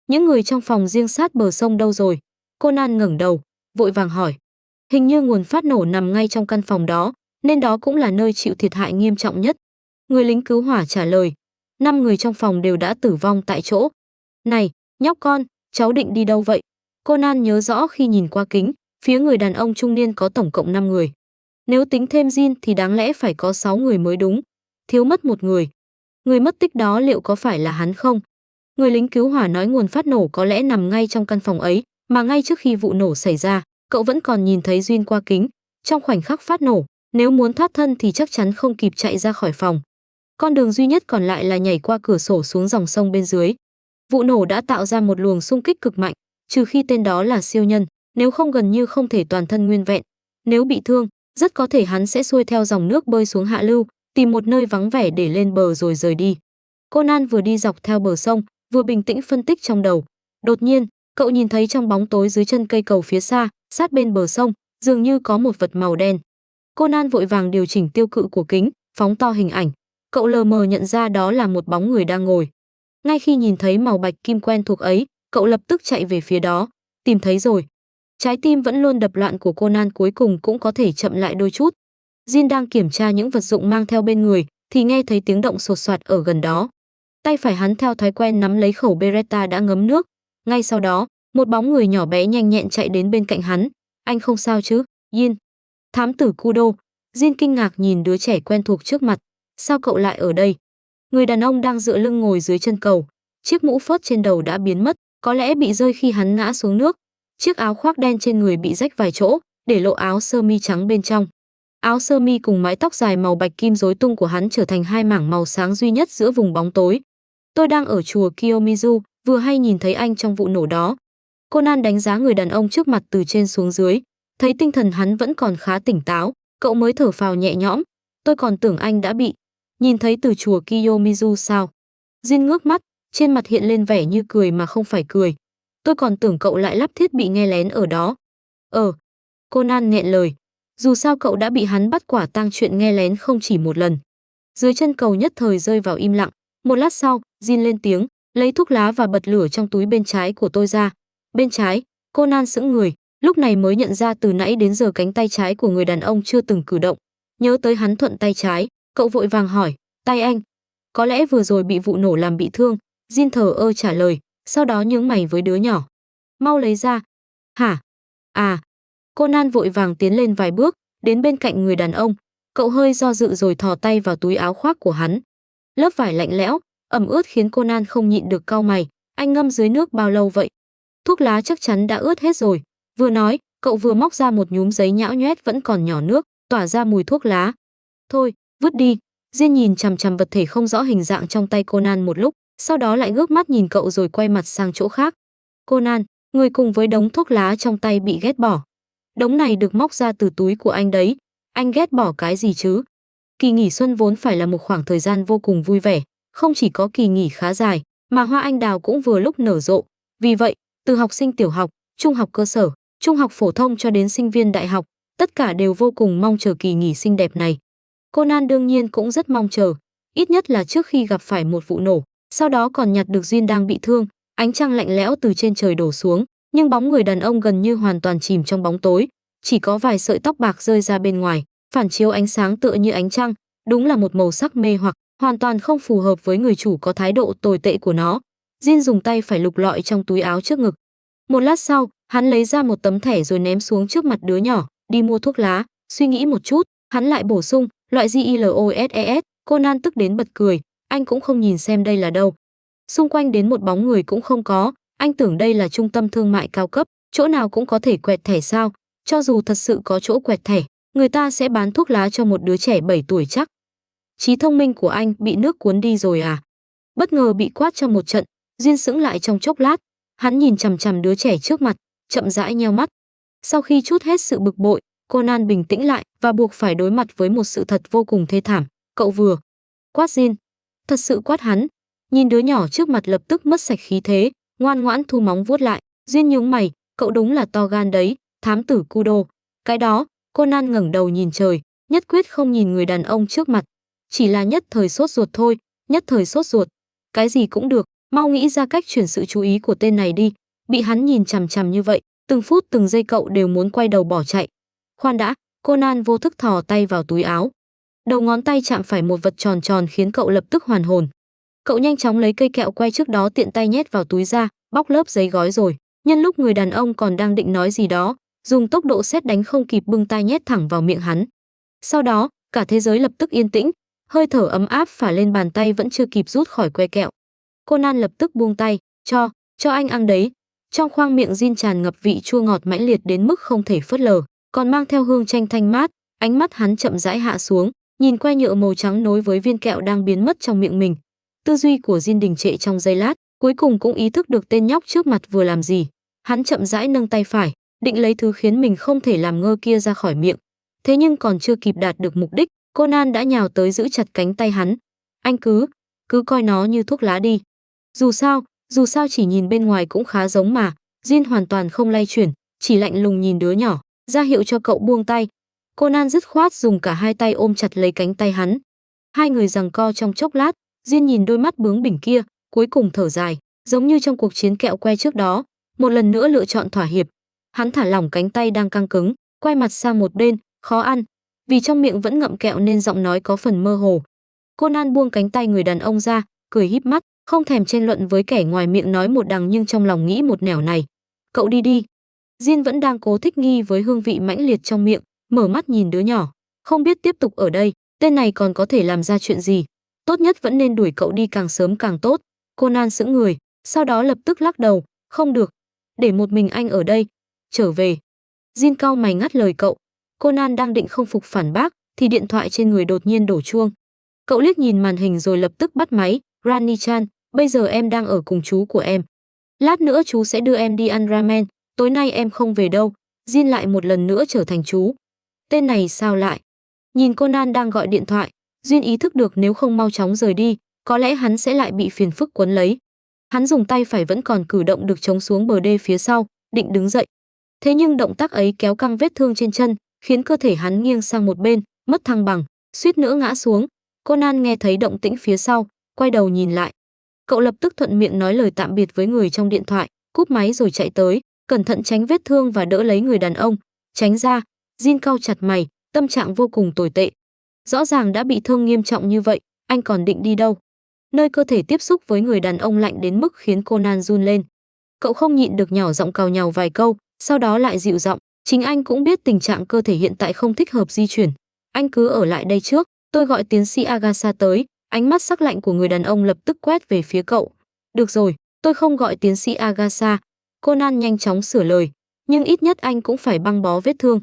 Những người trong phòng riêng sát bờ sông đâu rồi? Conan ngẩng đầu, vội vàng hỏi. Hình như nguồn phát nổ nằm ngay trong căn phòng đó, nên đó cũng là nơi chịu thiệt hại nghiêm trọng nhất. Người lính cứu hỏa trả lời. 5 người trong phòng đều đã tử vong tại chỗ. Này, nhóc con, cháu định đi đâu vậy? Conan nhớ rõ khi nhìn qua kính, phía người đàn ông trung niên có tổng cộng 5 người. Nếu tính thêm Jin thì đáng lẽ phải có 6 người mới đúng. Thiếu mất một người. Người mất tích đó liệu có phải là hắn không? Người lính cứu hỏa nói nguồn phát nổ có lẽ nằm ngay trong căn phòng ấy, mà ngay trước khi vụ nổ xảy ra, cậu vẫn còn nhìn thấy Jin qua kính. Trong khoảnh khắc phát nổ, nếu muốn thoát thân thì chắc chắn không kịp chạy ra khỏi phòng. Con đường duy nhất còn lại là nhảy qua cửa sổ xuống dòng sông bên dưới. Vụ nổ đã tạo ra một luồng xung kích cực mạnh, trừ khi tên đó là siêu nhân, nếu không gần như không thể toàn thân nguyên vẹn. Nếu bị thương, rất có thể hắn sẽ xuôi theo dòng nước bơi xuống hạ lưu, tìm một nơi vắng vẻ để lên bờ rồi rời đi. Conan vừa đi dọc theo bờ sông, vừa bình tĩnh phân tích trong đầu. Đột nhiên, cậu nhìn thấy trong bóng tối dưới chân cây cầu phía xa, sát bên bờ sông, dường như có một vật màu đen. Conan vội vàng điều chỉnh tiêu cự của kính, phóng to hình ảnh. Cậu lờ mờ nhận ra đó là một bóng người đang ngồi. Ngay khi nhìn thấy màu bạch kim quen thuộc ấy, cậu lập tức chạy về phía đó. Tìm thấy rồi. Trái tim vẫn luôn đập loạn của Conan cuối cùng cũng có thể chậm lại đôi chút. Jin đang kiểm tra những vật dụng mang theo bên người, thì nghe thấy tiếng động sột soạt ở gần đó. Tay phải hắn theo thói quen nắm lấy khẩu Beretta đã ngấm nước. Ngay sau đó, một bóng người nhỏ bé nhanh nhẹn chạy đến bên cạnh hắn. Anh không sao chứ, Jin? Thám tử Kudo. Jin kinh ngạc nhìn đứa trẻ quen thuộc trước mặt. Sao cậu lại ở đây? Người đàn ông đang dựa lưng ngồi dưới chân cầu. Chiếc mũ phớt trên đầu đã biến mất, có lẽ bị rơi khi hắn ngã xuống nước. Chiếc áo khoác đen trên người bị rách vài chỗ, để lộ áo sơ mi trắng bên trong. Áo sơ mi cùng mái tóc dài màu bạch kim rối tung của hắn trở thành hai mảng màu sáng duy nhất giữa vùng bóng tối. Tôi đang ở chùa Kiyomizu, vừa hay nhìn thấy anh trong vụ nổ đó. Conan đánh giá người đàn ông trước mặt từ trên xuống dưới, thấy tinh thần hắn vẫn còn khá tỉnh táo, cậu mới thở phào nhẹ nhõm. Tôi còn tưởng anh đã bị nhìn thấy từ chùa Kiyomizu sao? Jin ngước mắt, trên mặt hiện lên vẻ như cười mà không phải cười. Tôi còn tưởng cậu lại lắp thiết bị nghe lén ở đó. Conan nghẹn lời. Dù sao cậu đã bị hắn bắt quả tang chuyện nghe lén không chỉ một lần. Dưới chân cầu nhất thời rơi vào im lặng. Một lát sau, Jin lên tiếng, lấy thuốc lá và bật lửa trong túi bên trái của tôi ra. Bên trái? Conan sững người, lúc này mới nhận ra từ nãy đến giờ cánh tay trái của người đàn ông chưa từng cử động. Nhớ tới hắn thuận tay trái, cậu vội vàng hỏi, tay anh? Có lẽ vừa rồi bị vụ nổ làm bị thương. Jin thờ ơ trả lời, sau đó nhướng mày với đứa nhỏ. Mau lấy ra. Hả? À. Conan vội vàng tiến lên vài bước, đến bên cạnh người đàn ông. Cậu hơi do dự rồi thò tay vào túi áo khoác của hắn. Lớp vải lạnh lẽo, ẩm ướt khiến Conan không nhịn được cau mày. Anh ngâm dưới nước bao lâu vậy? Thuốc lá chắc chắn đã ướt hết rồi. Vừa nói, cậu vừa móc ra một nhúm giấy nhão nhoét vẫn còn nhỏ nước, tỏa ra mùi thuốc lá. Thôi, vứt đi. Jin nhìn chằm chằm vật thể không rõ hình dạng trong tay Conan một lúc, sau đó lại ngước mắt nhìn cậu rồi quay mặt sang chỗ khác. Conan, người cùng với đống thuốc lá trong tay bị ghét bỏ. Đống này được móc ra từ túi của anh đấy. Anh ghét bỏ cái gì chứ? Kỳ nghỉ xuân vốn phải là một khoảng thời gian vô cùng vui vẻ, không chỉ có kỳ nghỉ khá dài, mà hoa anh đào cũng vừa lúc nở rộ. Vì vậy, từ học sinh tiểu học, trung học cơ sở, trung học phổ thông cho đến sinh viên đại học, tất cả đều vô cùng mong chờ kỳ nghỉ xinh đẹp này. Conan đương nhiên cũng rất mong chờ, ít nhất là trước khi gặp phải một vụ nổ, sau đó còn nhặt được Jin đang bị thương. Ánh trăng lạnh lẽo từ trên trời đổ xuống, nhưng bóng người đàn ông gần như hoàn toàn chìm trong bóng tối, chỉ có vài sợi tóc bạc rơi ra bên ngoài, phản chiếu ánh sáng tựa như ánh trăng, đúng là một màu sắc mê hoặc, hoàn toàn không phù hợp với người chủ có thái độ tồi tệ của nó. Jin dùng tay phải lục lọi trong túi áo trước ngực. Một lát sau, hắn lấy ra một tấm thẻ rồi ném xuống trước mặt đứa nhỏ, đi mua thuốc lá. Suy nghĩ một chút, hắn lại bổ sung, loại GILOSES. Conan tức đến bật cười, anh cũng không nhìn xem đây là đâu. Xung quanh đến một bóng người cũng không có, anh tưởng đây là trung tâm thương mại cao cấp, chỗ nào cũng có thể quẹt thẻ sao? Cho dù thật sự có chỗ quẹt thẻ, người ta sẽ bán thuốc lá cho một đứa trẻ 7 tuổi chắc. Trí thông minh của anh bị nước cuốn đi rồi à? Bất ngờ bị quát trong một trận, Duyên sững lại trong chốc lát, hắn nhìn chằm chằm đứa trẻ trước mặt, chậm rãi nheo mắt. Sau khi trút hết sự bực bội, Conan bình tĩnh lại và buộc phải đối mặt với một sự thật vô cùng thê thảm. Cậu vừa quát Jin, thật sự quát hắn. Nhìn đứa nhỏ trước mặt lập tức mất sạch khí thế, ngoan ngoãn thu móng vuốt lại. Duyên nhướng mày, cậu đúng là to gan đấy, thám tử Kudo. Cái đó, Conan ngẩng đầu nhìn trời, nhất quyết không nhìn người đàn ông trước mặt. Chỉ là nhất thời sốt ruột thôi, nhất thời sốt ruột. Cái gì cũng được, mau nghĩ ra cách chuyển sự chú ý của tên này đi. Bị hắn nhìn chằm chằm như vậy, từng phút từng giây cậu đều muốn quay đầu bỏ chạy. Khoan đã, Conan vô thức thò tay vào túi áo. Đầu ngón tay chạm phải một vật tròn tròn khiến cậu lập tức hoàn hồn. Cậu nhanh chóng lấy cây kẹo que trước đó tiện tay nhét vào túi ra, bóc lớp giấy gói rồi. Nhân lúc người đàn ông còn đang định nói gì đó, dùng tốc độ sét đánh không kịp bưng tay nhét thẳng vào miệng hắn. Sau đó, cả thế giới lập tức yên tĩnh, hơi thở ấm áp phả lên bàn tay vẫn chưa kịp rút khỏi que kẹo. Conan lập tức buông tay, cho anh ăn đấy. Trong khoang miệng Jin tràn ngập vị chua ngọt mãnh liệt đến mức không thể phớt lờ, còn mang theo hương chanh thanh mát. Ánh mắt hắn chậm rãi hạ xuống, nhìn que nhựa màu trắng nối với viên kẹo đang biến mất trong miệng mình. Tư duy của Jin đình trệ trong giây lát, cuối cùng cũng ý thức được tên nhóc trước mặt vừa làm gì. Hắn chậm rãi nâng tay phải, định lấy thứ khiến mình không thể làm ngơ kia ra khỏi miệng. Thế nhưng còn chưa kịp đạt được mục đích, Conan đã nhào tới giữ chặt cánh tay hắn. Anh cứ coi nó như thuốc lá đi. Dù sao chỉ nhìn bên ngoài cũng khá giống mà. Jin hoàn toàn không lay chuyển, chỉ lạnh lùng nhìn đứa nhỏ, ra hiệu cho cậu buông tay. Conan dứt khoát dùng cả hai tay ôm chặt lấy cánh tay hắn. Hai người giằng co trong chốc lát, Jin nhìn đôi mắt bướng bỉnh kia, cuối cùng thở dài, giống như trong cuộc chiến kẹo que trước đó, một lần nữa lựa chọn thỏa hiệp. Hắn thả lỏng cánh tay đang căng cứng, quay mặt sang một bên, khó ăn, vì trong miệng vẫn ngậm kẹo nên giọng nói có phần mơ hồ. Conan buông cánh tay người đàn ông ra, cười híp mắt, không thèm tranh luận với kẻ ngoài miệng nói một đằng nhưng trong lòng nghĩ một nẻo này. Cậu đi đi. Jin vẫn đang cố thích nghi với hương vị mãnh liệt trong miệng, mở mắt nhìn đứa nhỏ, không biết tiếp tục ở đây, tên này còn có thể làm ra chuyện gì. Tốt nhất vẫn nên đuổi cậu đi càng sớm càng tốt. Conan sững người, sau đó lập tức lắc đầu, không được, để một mình anh ở đây, trở về. Jin cau mày ngắt lời cậu. Conan đang định không phục phản bác, thì điện thoại trên người đột nhiên đổ chuông. Cậu liếc nhìn màn hình rồi lập tức bắt máy. Rani-chan, bây giờ em đang ở cùng chú của em. Lát nữa chú sẽ đưa em đi ăn ramen, tối nay em không về đâu. Jin lại một lần nữa trở thành chú. Tên này sao lại? Nhìn Conan đang gọi điện thoại, Jin ý thức được nếu không mau chóng rời đi, có lẽ hắn sẽ lại bị phiền phức quấn lấy. Hắn dùng tay phải vẫn còn cử động được chống xuống bờ đê phía sau, định đứng dậy. Thế nhưng động tác ấy kéo căng vết thương trên chân, khiến cơ thể hắn nghiêng sang một bên, mất thăng bằng, suýt nữa ngã xuống. Conan nghe thấy động tĩnh phía sau, quay đầu nhìn lại. Cậu lập tức thuận miệng nói lời tạm biệt với người trong điện thoại, cúp máy rồi chạy tới, cẩn thận tránh vết thương và đỡ lấy người đàn ông. Tránh ra. Jin cau chặt mày, tâm trạng vô cùng tồi tệ. Rõ ràng đã bị thương nghiêm trọng như vậy, anh còn định đi đâu? Nơi cơ thể tiếp xúc với người đàn ông lạnh đến mức khiến Conan run lên. Cậu không nhịn được nhỏ giọng càu nhàu vài câu, sau đó lại dịu giọng, chính anh cũng biết tình trạng cơ thể hiện tại không thích hợp di chuyển. Anh cứ ở lại đây trước, tôi gọi tiến sĩ Agasa tới. Ánh mắt sắc lạnh của người đàn ông lập tức quét về phía cậu. Được rồi, tôi không gọi tiến sĩ Agasa. Conan nhanh chóng sửa lời, nhưng ít nhất anh cũng phải băng bó vết thương.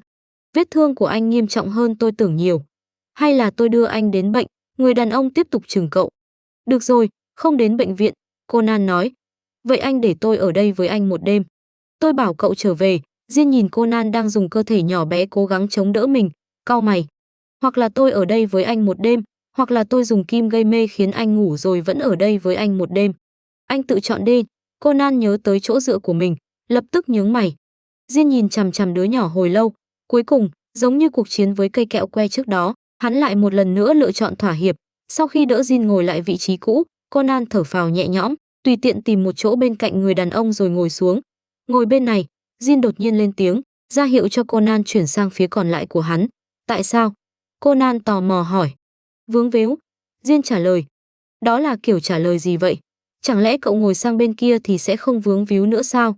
Vết thương của anh nghiêm trọng hơn tôi tưởng nhiều. Hay là tôi đưa anh đến bệnh? Người đàn ông tiếp tục chừng cậu. Được rồi, không đến bệnh viện, Conan nói. Vậy anh để tôi ở đây với anh một đêm. Tôi bảo cậu trở về. Jin nhìn Conan đang dùng cơ thể nhỏ bé cố gắng chống đỡ mình, cau mày. Hoặc là tôi ở đây với anh một đêm, hoặc là tôi dùng kim gây mê khiến anh ngủ rồi vẫn ở đây với anh một đêm. Anh tự chọn đi. Conan nhớ tới chỗ dựa của mình, lập tức nhướng mày. Jin nhìn chằm chằm đứa nhỏ hồi lâu, cuối cùng, giống như cuộc chiến với cây kẹo que trước đó, hắn lại một lần nữa lựa chọn thỏa hiệp. Sau khi đỡ Jin ngồi lại vị trí cũ, Conan thở phào nhẹ nhõm, tùy tiện tìm một chỗ bên cạnh người đàn ông rồi ngồi xuống. Ngồi bên này, Jin đột nhiên lên tiếng, ra hiệu cho Conan chuyển sang phía còn lại của hắn. Tại sao? Conan tò mò hỏi. Vướng víu. Jin trả lời. Đó là kiểu trả lời gì vậy? Chẳng lẽ cậu ngồi sang bên kia thì sẽ không vướng víu nữa sao?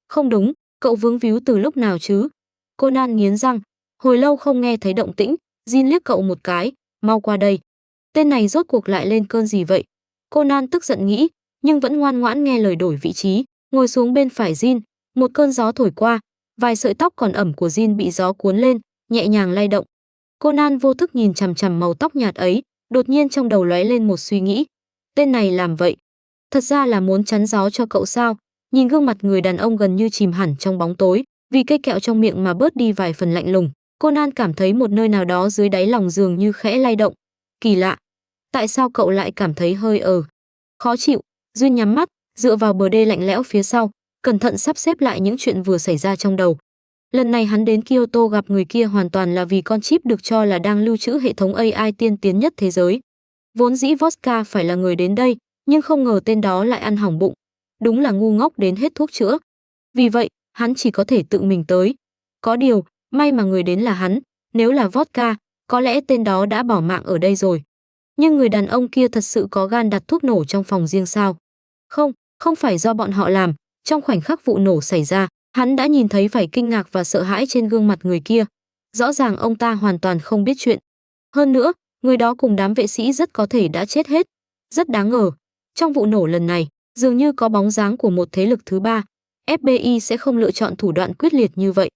Không đúng, cậu vướng víu từ lúc nào chứ? Conan nghiến răng, hồi lâu không nghe thấy động tĩnh, Jin liếc cậu một cái, mau qua đây. Tên này rốt cuộc lại lên cơn gì vậy? Conan tức giận nghĩ, nhưng vẫn ngoan ngoãn nghe lời đổi vị trí, ngồi xuống bên phải Jin. Một cơn gió thổi qua, vài sợi tóc còn ẩm của Jin bị gió cuốn lên, nhẹ nhàng lay động. Conan vô thức nhìn chằm chằm màu tóc nhạt ấy, đột nhiên trong đầu lóe lên một suy nghĩ. Tên này làm vậy, thật ra là muốn chắn gió cho cậu sao? Nhìn gương mặt người đàn ông gần như chìm hẳn trong bóng tối, vì cây kẹo trong miệng mà bớt đi vài phần lạnh lùng. Conan cảm thấy một nơi nào đó dưới đáy lòng dường như khẽ lay động. Kỳ lạ, tại sao cậu lại cảm thấy hơi khó chịu? Duyên nhắm mắt, dựa vào bờ đê lạnh lẽo phía sau, cẩn thận sắp xếp lại những chuyện vừa xảy ra trong đầu. Lần này hắn đến Kyoto gặp người kia hoàn toàn là vì con chip được cho là đang lưu trữ hệ thống AI tiên tiến nhất thế giới. Vốn dĩ Vodka phải là người đến đây, nhưng không ngờ tên đó lại ăn hỏng bụng. Đúng là ngu ngốc đến hết thuốc chữa. Vì vậy, hắn chỉ có thể tự mình tới. Có điều, may mà người đến là hắn, nếu là Vodka, có lẽ tên đó đã bỏ mạng ở đây rồi. Nhưng người đàn ông kia thật sự có gan đặt thuốc nổ trong phòng riêng sao? Không, không phải do bọn họ làm. Trong khoảnh khắc vụ nổ xảy ra, hắn đã nhìn thấy vẻ kinh ngạc và sợ hãi trên gương mặt người kia. Rõ ràng ông ta hoàn toàn không biết chuyện. Hơn nữa, người đó cùng đám vệ sĩ rất có thể đã chết hết. Rất đáng ngờ, trong vụ nổ lần này, dường như có bóng dáng của một thế lực thứ ba. FBI sẽ không lựa chọn thủ đoạn quyết liệt như vậy.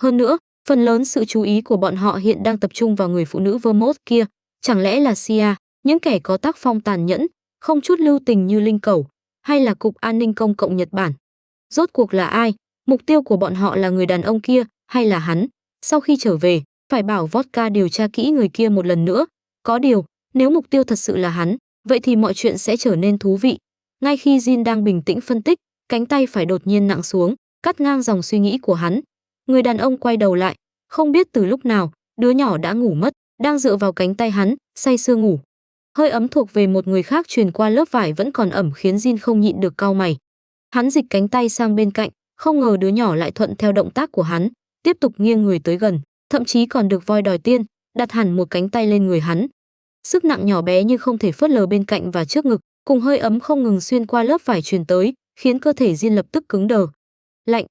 Hơn nữa, phần lớn sự chú ý của bọn họ hiện đang tập trung vào người phụ nữ Vermont kia. Chẳng lẽ là CIA, những kẻ có tác phong tàn nhẫn, không chút lưu tình như Linh Cẩu, hay là Cục An ninh Công cộng Nhật Bản? Rốt cuộc là ai? Mục tiêu của bọn họ là người đàn ông kia, hay là hắn? Sau khi trở về, phải bảo Vodka điều tra kỹ người kia một lần nữa. Có điều, nếu mục tiêu thật sự là hắn, vậy thì mọi chuyện sẽ trở nên thú vị. Ngay khi Jin đang bình tĩnh phân tích, cánh tay phải đột nhiên nặng xuống, cắt ngang dòng suy nghĩ của hắn. Người đàn ông quay đầu lại, không biết từ lúc nào, đứa nhỏ đã ngủ mất, đang dựa vào cánh tay hắn, say sưa ngủ. Hơi ấm thuộc về một người khác truyền qua lớp vải vẫn còn ẩm khiến Jin không nhịn được cau mày. Hắn dịch cánh tay sang bên cạnh, không ngờ đứa nhỏ lại thuận theo động tác của hắn, tiếp tục nghiêng người tới gần, thậm chí còn được voi đòi tiên, đặt hẳn một cánh tay lên người hắn. Sức nặng nhỏ bé như không thể phớt lờ bên cạnh và trước ngực, cùng hơi ấm không ngừng xuyên qua lớp vải truyền tới, khiến cơ thể Jin lập tức cứng đờ. Lạnh.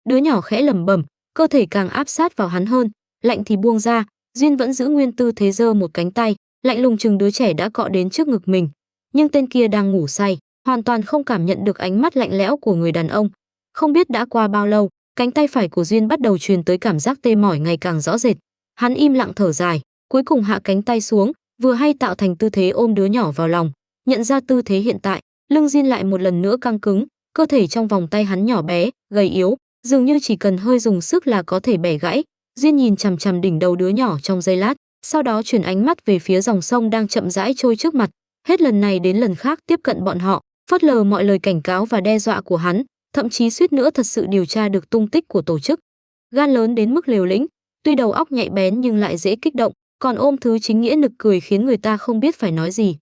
Đứa nhỏ khẽ lẩm bẩm, cơ thể càng áp sát vào hắn hơn, lạnh thì buông ra, Jin vẫn giữ nguyên tư thế giơ một cánh tay, lạnh lùng chừng đứa trẻ đã cọ đến trước ngực mình. Nhưng tên kia đang ngủ say, hoàn toàn không cảm nhận được ánh mắt lạnh lẽo của người đàn ông. Không biết đã qua bao lâu, cánh tay phải của Duyên bắt đầu truyền tới cảm giác tê mỏi ngày càng rõ rệt. Hắn im lặng thở dài, cuối cùng hạ cánh tay xuống, vừa hay tạo thành tư thế ôm đứa nhỏ vào lòng. Nhận ra tư thế hiện tại, lưng Duyên lại một lần nữa căng cứng, cơ thể trong vòng tay hắn nhỏ bé, gầy yếu, dường như chỉ cần hơi dùng sức là có thể bẻ gãy. Duyên nhìn chằm chằm đỉnh đầu đứa nhỏ trong giây lát, sau đó chuyển ánh mắt về phía dòng sông đang chậm rãi trôi trước mặt, hết lần này đến lần khác tiếp cận bọn họ, phớt lờ mọi lời cảnh cáo và đe dọa của hắn, thậm chí suýt nữa thật sự điều tra được tung tích của tổ chức. Gan lớn đến mức liều lĩnh, tuy đầu óc nhạy bén nhưng lại dễ kích động, còn ôm thứ chính nghĩa nực cười khiến người ta không biết phải nói gì.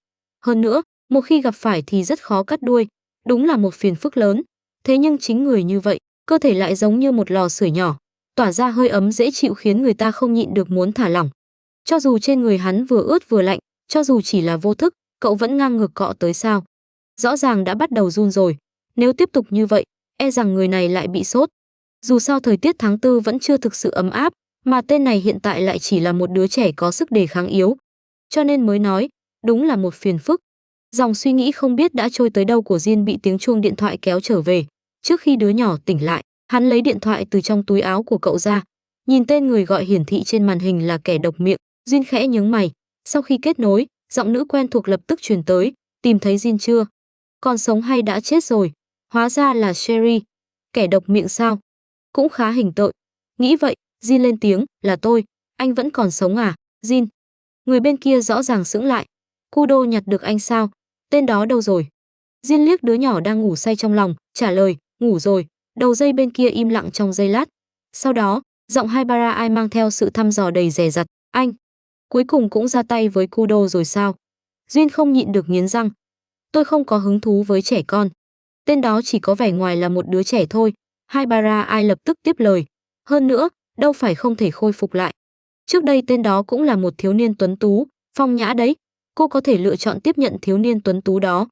Hơn nữa, một khi gặp phải thì rất khó cắt đuôi, đúng là một phiền phức lớn. Thế nhưng chính người như vậy, cơ thể lại giống như một lò sưởi nhỏ, tỏa ra hơi ấm dễ chịu khiến người ta không nhịn được muốn thả lỏng. Cho dù trên người hắn vừa ướt vừa lạnh, cho dù chỉ là vô thức, cậu vẫn ngang ngược cọ tới sao? Rõ ràng đã bắt đầu run rồi, nếu tiếp tục như vậy, e rằng người này lại bị sốt. Dù sao thời tiết tháng 4 vẫn chưa thực sự ấm áp, mà tên này hiện tại lại chỉ là một đứa trẻ có sức đề kháng yếu. Cho nên mới nói, đúng là một phiền phức. Dòng suy nghĩ không biết đã trôi tới đâu của Jin bị tiếng chuông điện thoại kéo trở về. Trước khi đứa nhỏ tỉnh lại, hắn lấy điện thoại từ trong túi áo của cậu ra. Nhìn tên người gọi hiển thị trên màn hình là kẻ độc miệng, Jin khẽ nhướng mày. Sau khi kết nối, giọng nữ quen thuộc lập tức truyền tới, tìm thấy Jin chưa? Còn sống hay đã chết rồi? Hóa ra là Sherry. Kẻ độc miệng sao? Cũng khá hình tội. Nghĩ vậy, Jin lên tiếng, là tôi. Anh vẫn còn sống à, Jin? Người bên kia rõ ràng sững lại. Kudo nhặt được anh sao? Tên đó đâu rồi? Jin liếc đứa nhỏ đang ngủ say trong lòng, trả lời, ngủ rồi. Đầu dây bên kia im lặng trong giây lát. Sau đó, giọng Haibara ai mang theo sự thăm dò đầy dè dặt, anh cuối cùng cũng ra tay với Kudo rồi sao? Jin không nhịn được nghiến răng. Tôi không có hứng thú với trẻ con. Tên đó chỉ có vẻ ngoài là một đứa trẻ thôi. Haibara ai lập tức tiếp lời. Hơn nữa, đâu phải không thể khôi phục lại. Trước đây tên đó cũng là một thiếu niên tuấn tú, phong nhã đấy. Cô có thể lựa chọn tiếp nhận thiếu niên tuấn tú đó.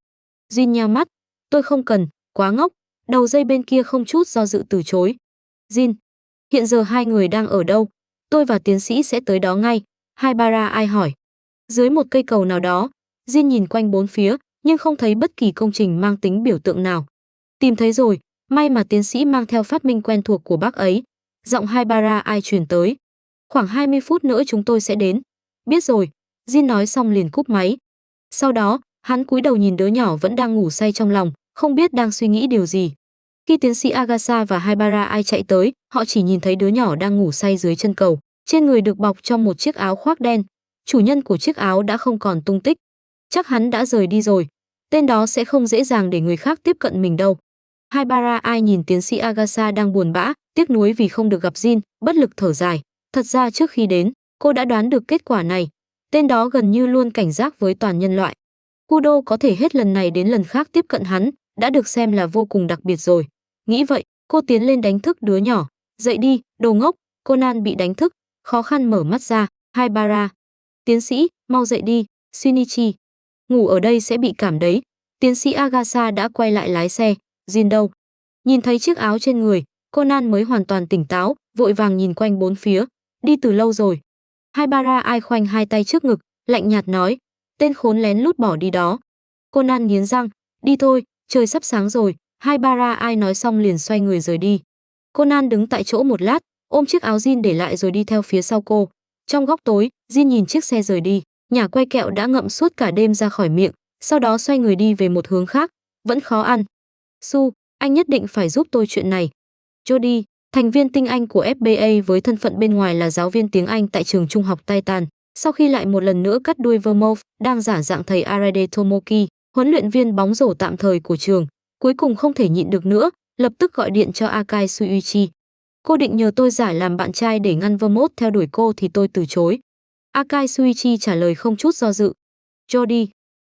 Jin nheo mắt. Tôi không cần, quá ngốc. Đầu dây bên kia không chút do dự từ chối. Jin, hiện giờ hai người đang ở đâu? Tôi và tiến sĩ sẽ tới đó ngay. Haibara ai hỏi. Dưới một cây cầu nào đó. Jin nhìn quanh bốn phía, nhưng không thấy bất kỳ công trình mang tính biểu tượng nào. Tìm thấy rồi, may mà tiến sĩ mang theo phát minh quen thuộc của bác ấy. Giọng Haibara ai truyền tới. Khoảng 20 phút nữa chúng tôi sẽ đến. Biết rồi, Jin nói xong liền cúp máy. Sau đó, hắn cúi đầu nhìn đứa nhỏ vẫn đang ngủ say trong lòng, không biết đang suy nghĩ điều gì. Khi tiến sĩ Agasa và Haibara ai chạy tới, họ chỉ nhìn thấy đứa nhỏ đang ngủ say dưới chân cầu, trên người được bọc trong một chiếc áo khoác đen. Chủ nhân của chiếc áo đã không còn tung tích. Chắc hắn đã rời đi rồi. Tên đó sẽ không dễ dàng để người khác tiếp cận mình đâu. Haibara ai nhìn tiến sĩ Agasa đang buồn bã, tiếc nuối vì không được gặp Jin, bất lực thở dài. Thật ra trước khi đến, cô đã đoán được kết quả này. Tên đó gần như luôn cảnh giác với toàn nhân loại. Kudo có thể hết lần này đến lần khác tiếp cận hắn, đã được xem là vô cùng đặc biệt rồi. Nghĩ vậy, cô tiến lên đánh thức đứa nhỏ. Dậy đi, đồ ngốc. Conan bị đánh thức, khó khăn mở mắt ra. Haibara. Tiến sĩ, mau dậy đi. Shinichi. Ngủ ở đây sẽ bị cảm đấy. Tiến sĩ Agasa đã quay lại lái xe. Jin đâu? Nhìn thấy chiếc áo trên người, Conan mới hoàn toàn tỉnh táo, vội vàng nhìn quanh bốn phía. Đi từ lâu rồi. Haibara ai khoanh hai tay trước ngực, lạnh nhạt nói. Tên khốn lén lút bỏ đi đó. Conan nghiến răng. Đi thôi, trời sắp sáng rồi. Haibara ai nói xong liền xoay người rời đi. Conan đứng tại chỗ một lát, ôm chiếc áo Jin để lại rồi đi theo phía sau cô. Trong góc tối, Jin nhìn chiếc xe rời đi. Nhả que kẹo đã ngậm suốt cả đêm ra khỏi miệng, sau đó xoay người đi về một hướng khác. Vẫn khó ăn. Su, anh nhất định phải giúp tôi chuyện này. Jody, thành viên tinh Anh của FBA với thân phận bên ngoài là giáo viên tiếng Anh tại trường trung học Titan. Sau khi lại một lần nữa cắt đuôi Vermouth, đang giả dạng thầy Arade Tomoki, huấn luyện viên bóng rổ tạm thời của trường. Cuối cùng không thể nhịn được nữa, lập tức gọi điện cho Akai Shuichi. Cô định nhờ tôi giả làm bạn trai để ngăn Vermouth theo đuổi cô thì tôi từ chối. Akai Shuichi trả lời không chút do dự. Jody,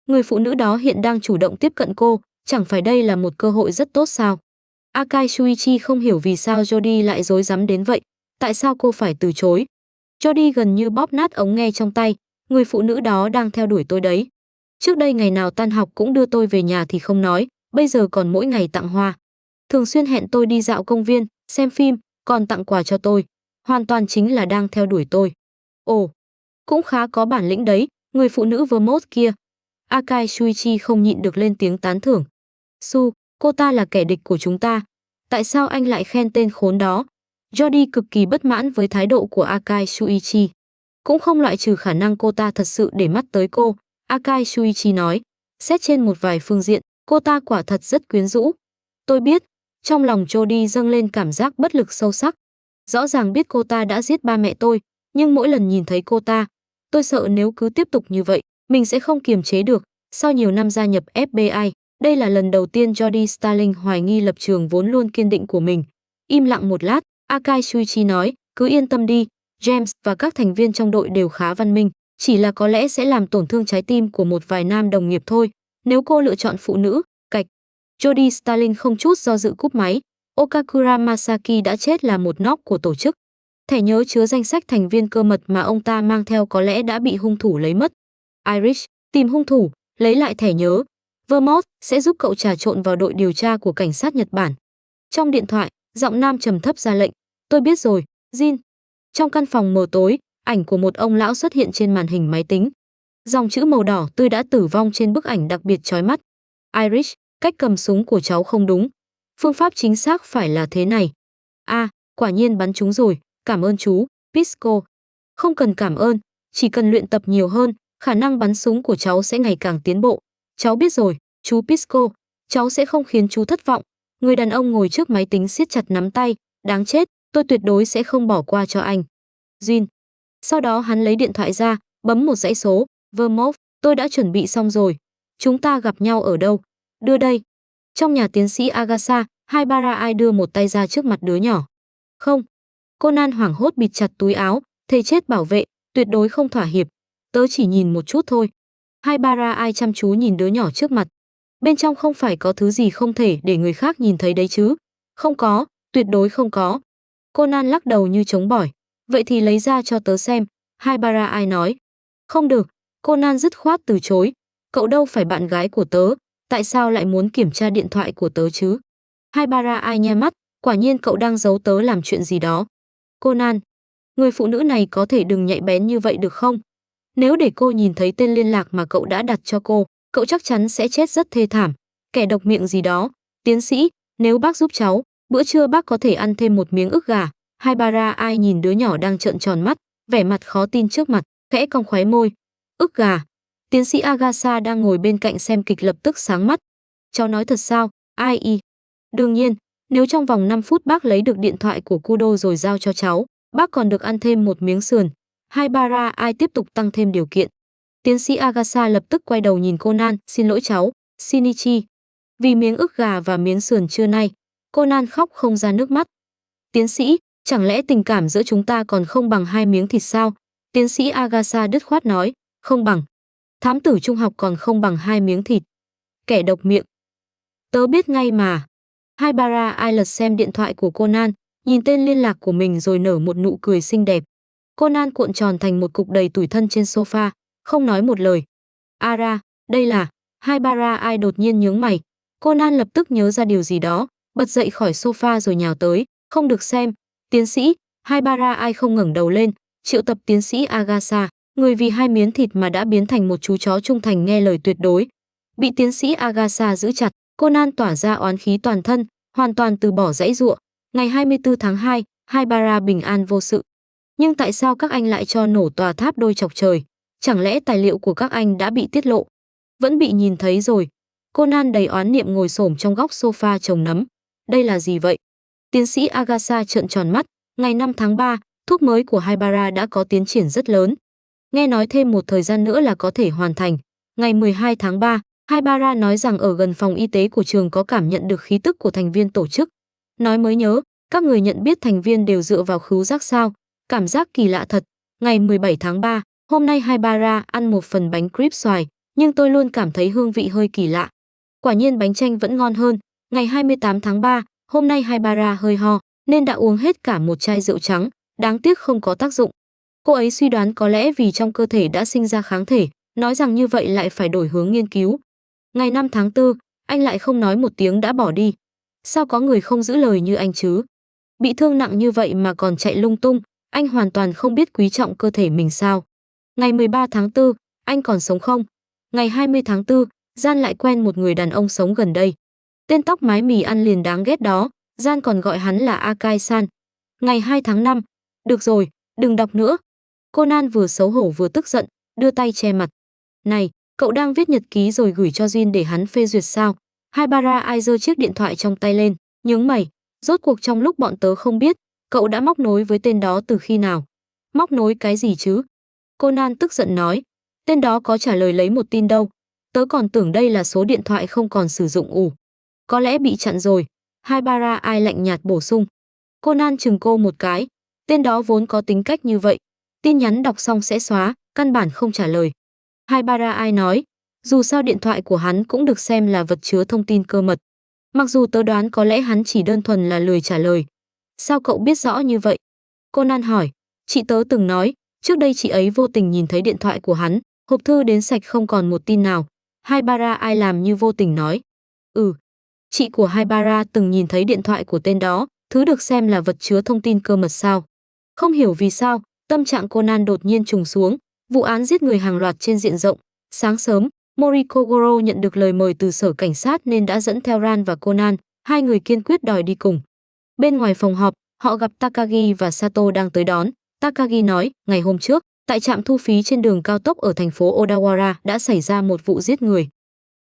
người phụ nữ đó hiện đang chủ động tiếp cận cô, chẳng phải đây là một cơ hội rất tốt sao? Akai Shuichi không hiểu vì sao Jody lại dối rắm đến vậy, tại sao cô phải từ chối? Jody gần như bóp nát ống nghe trong tay, người phụ nữ đó đang theo đuổi tôi đấy. Trước đây ngày nào tan học cũng đưa tôi về nhà thì không nói, bây giờ còn mỗi ngày tặng hoa. Thường xuyên hẹn tôi đi dạo công viên, xem phim, còn tặng quà cho tôi. Hoàn toàn chính là đang theo đuổi tôi. Ồ, cũng khá có bản lĩnh đấy, người phụ nữ Vermouth kia. Akai Shuichi không nhịn được lên tiếng tán thưởng. Su, cô ta là kẻ địch của chúng ta. Tại sao anh lại khen tên khốn đó? Jody cực kỳ bất mãn với thái độ của Akai Shuichi. Cũng không loại trừ khả năng cô ta thật sự để mắt tới cô. Akai Shuichi nói. Xét trên một vài phương diện, cô ta quả thật rất quyến rũ. Tôi biết, trong lòng Jody dâng lên cảm giác bất lực sâu sắc. Rõ ràng biết cô ta đã giết ba mẹ tôi, nhưng mỗi lần nhìn thấy cô ta, tôi sợ nếu cứ tiếp tục như vậy, mình sẽ không kiềm chế được. Sau nhiều năm gia nhập FBI, đây là lần đầu tiên Jody Starling hoài nghi lập trường vốn luôn kiên định của mình. Im lặng một lát, Akai Shuichi nói, cứ yên tâm đi, James và các thành viên trong đội đều khá văn minh, chỉ là có lẽ sẽ làm tổn thương trái tim của một vài nam đồng nghiệp thôi, nếu cô lựa chọn phụ nữ, cạch. Jody Starling không chút do dự cúp máy. Okakura Masaki đã chết là một nóc của tổ chức. Thẻ nhớ chứa danh sách thành viên cơ mật mà ông ta mang theo có lẽ đã bị hung thủ lấy mất. Irish, tìm hung thủ, lấy lại thẻ nhớ. Vermouth sẽ giúp cậu trà trộn vào đội điều tra của cảnh sát Nhật Bản. Trong điện thoại, giọng nam trầm thấp ra lệnh. Tôi biết rồi, Jin. Trong căn phòng mờ tối, ảnh của một ông lão xuất hiện trên màn hình máy tính. Dòng chữ màu đỏ tươi đã tử vong trên bức ảnh đặc biệt chói mắt. Irish, cách cầm súng của cháu không đúng. Phương pháp chính xác phải là thế này. Quả nhiên bắn trúng rồi, cảm ơn chú, Pisco. Không cần cảm ơn, chỉ cần luyện tập nhiều hơn, khả năng bắn súng của cháu sẽ ngày càng tiến bộ. Cháu biết rồi, chú Pisco, Cháu sẽ không khiến chú thất vọng. Người đàn ông ngồi trước máy tính siết chặt nắm tay. Đáng chết, tôi tuyệt đối sẽ không bỏ qua cho anh. Jin. Sau đó hắn lấy điện thoại ra, bấm một dãy số. Vermont, tôi đã chuẩn bị xong rồi. Chúng ta gặp nhau ở đâu? Đưa đây. Trong nhà tiến sĩ Agatha, Haibara đưa một tay ra trước mặt đứa nhỏ. Không. Conan hoảng hốt bịt chặt túi áo, thề chết bảo vệ, tuyệt đối không thỏa hiệp. Tớ chỉ nhìn một chút thôi. Haibara chăm chú nhìn đứa nhỏ trước mặt. Bên trong không phải có thứ gì không thể để người khác nhìn thấy đấy chứ? Không có, tuyệt đối không có. Conan lắc đầu như chống bỏi. Vậy thì lấy ra cho tớ xem, Haibara nói. Không được, Conan dứt khoát từ chối. Cậu đâu phải bạn gái của tớ, tại sao lại muốn kiểm tra điện thoại của tớ chứ? Haibara nhe mắt, quả nhiên cậu đang giấu tớ làm chuyện gì đó. Conan, người phụ nữ này có thể đừng nhạy bén như vậy được không? Nếu để cô nhìn thấy tên liên lạc mà cậu đã đặt cho cô, cậu chắc chắn sẽ chết rất thê thảm. Kẻ độc miệng gì đó. Tiến sĩ, nếu bác giúp cháu, bữa trưa bác có thể ăn thêm một miếng ức gà. Haibara nhìn đứa nhỏ đang trợn tròn mắt, vẻ mặt khó tin trước mặt, khẽ cong khóe môi. Ức gà. Tiến sĩ Agatha đang ngồi bên cạnh xem kịch lập tức sáng mắt. Cháu nói thật sao? Ai y? Đương nhiên, nếu trong vòng 5 phút bác lấy được điện thoại của Kudo rồi giao cho cháu, bác còn được ăn thêm một miếng sườn. Haibara tiếp tục tăng thêm điều kiện. Tiến sĩ Agatha lập tức quay đầu nhìn Conan, xin lỗi cháu, Shinichi. Vì miếng ức gà và miếng sườn trưa nay, Conan khóc không ra nước mắt. Tiến sĩ, chẳng lẽ tình cảm giữa chúng ta còn không bằng 2 miếng thịt sao? Tiến sĩ Agatha đứt khoát nói, không bằng. Thám tử trung học còn không bằng 2 miếng thịt. Kẻ độc miệng. Tớ biết ngay mà. Haibara lật xem điện thoại của Conan, nhìn tên liên lạc của mình rồi nở một nụ cười xinh đẹp. Conan cuộn tròn thành một cục đầy tủi thân trên sofa, không nói một lời. Ara, đây là... Haibara đột nhiên nhướng mày. Conan lập tức nhớ ra điều gì đó, bật dậy khỏi sofa rồi nhào tới. Không được xem. Tiến sĩ, Haibara không ngẩng đầu lên, triệu tập tiến sĩ Agatha, người vì 2 miếng thịt mà đã biến thành một chú chó trung thành nghe lời tuyệt đối. Bị tiến sĩ Agatha giữ chặt, Conan tỏa ra oán khí toàn thân, hoàn toàn từ bỏ giãy giụa. Ngày 24 tháng 2, Haibara bình an vô sự. Nhưng tại sao các anh lại cho nổ tòa tháp đôi chọc trời? Chẳng lẽ tài liệu của các anh đã bị tiết lộ? Vẫn bị nhìn thấy rồi. Conan đầy oán niệm ngồi xổm trong góc sofa trồng nấm. Đây là gì vậy? Tiến sĩ Agatha trợn tròn mắt. Ngày 5 tháng 3, thuốc mới của Haibara đã có tiến triển rất lớn. Nghe nói thêm một thời gian nữa là có thể hoàn thành. Ngày 12 tháng 3, Haibara nói rằng ở gần phòng y tế của trường có cảm nhận được khí tức của thành viên tổ chức. Nói mới nhớ, các người nhận biết thành viên đều dựa vào khứu giác sao? Cảm giác kỳ lạ thật. Ngày 17 tháng 3, hôm nay Haibara ăn một phần bánh crepe xoài, nhưng tôi luôn cảm thấy hương vị hơi kỳ lạ. Quả nhiên bánh chanh vẫn ngon hơn. Ngày 28 tháng 3, hôm nay Haibara hơi ho, nên đã uống hết cả một chai rượu trắng, đáng tiếc không có tác dụng. Cô ấy suy đoán có lẽ vì trong cơ thể đã sinh ra kháng thể, nói rằng như vậy lại phải đổi hướng nghiên cứu. Ngày 5 tháng 4, anh lại không nói một tiếng đã bỏ đi. Sao có người không giữ lời như anh chứ? Bị thương nặng như vậy mà còn chạy lung tung, anh hoàn toàn không biết quý trọng cơ thể mình sao? Ngày 13 tháng 4, anh còn sống không? Ngày 20 tháng 4, Gian lại quen một người đàn ông sống gần đây. Tên tóc mái mì ăn liền đáng ghét đó, Gian còn gọi hắn là Akai-san. Ngày 2 tháng 5, được rồi, đừng đọc nữa. Conan vừa xấu hổ vừa tức giận, đưa tay che mặt. Này, cậu đang viết nhật ký rồi gửi cho Jin để hắn phê duyệt sao? Haibara giơ chiếc điện thoại trong tay lên, nhướng mày. Rốt cuộc trong lúc bọn tớ không biết, cậu đã móc nối với tên đó từ khi nào? Móc nối cái gì chứ? Conan tức giận nói. Tên đó có trả lời lấy một tin đâu. Tớ còn tưởng đây là số điện thoại không còn sử dụng ủ. Có lẽ bị chặn rồi. Haibara lạnh nhạt bổ sung. Conan chừng cô một cái. Tên đó vốn có tính cách như vậy. Tin nhắn đọc xong sẽ xóa, căn bản không trả lời. Haibara nói. Dù sao điện thoại của hắn cũng được xem là vật chứa thông tin cơ mật. Mặc dù tớ đoán có lẽ hắn chỉ đơn thuần là lười trả lời. Sao cậu biết rõ như vậy? Conan hỏi. Chị tớ từng nói, trước đây chị ấy vô tình nhìn thấy điện thoại của hắn, hộp thư đến sạch không còn một tin nào. Haibara làm như vô tình nói. Chị của Haibara từng nhìn thấy điện thoại của tên đó, thứ được xem là vật chứa thông tin cơ mật sao? Không hiểu vì sao, tâm trạng Conan đột nhiên trùng xuống, vụ án giết người hàng loạt trên diện rộng. Sáng sớm, Morikogoro nhận được lời mời từ sở cảnh sát nên đã dẫn theo Ran và Conan, hai người kiên quyết đòi đi cùng. Bên ngoài phòng họp, họ gặp Takagi và Sato đang tới đón. Takagi nói, ngày hôm trước, tại trạm thu phí trên đường cao tốc ở thành phố Odawara đã xảy ra một vụ giết người.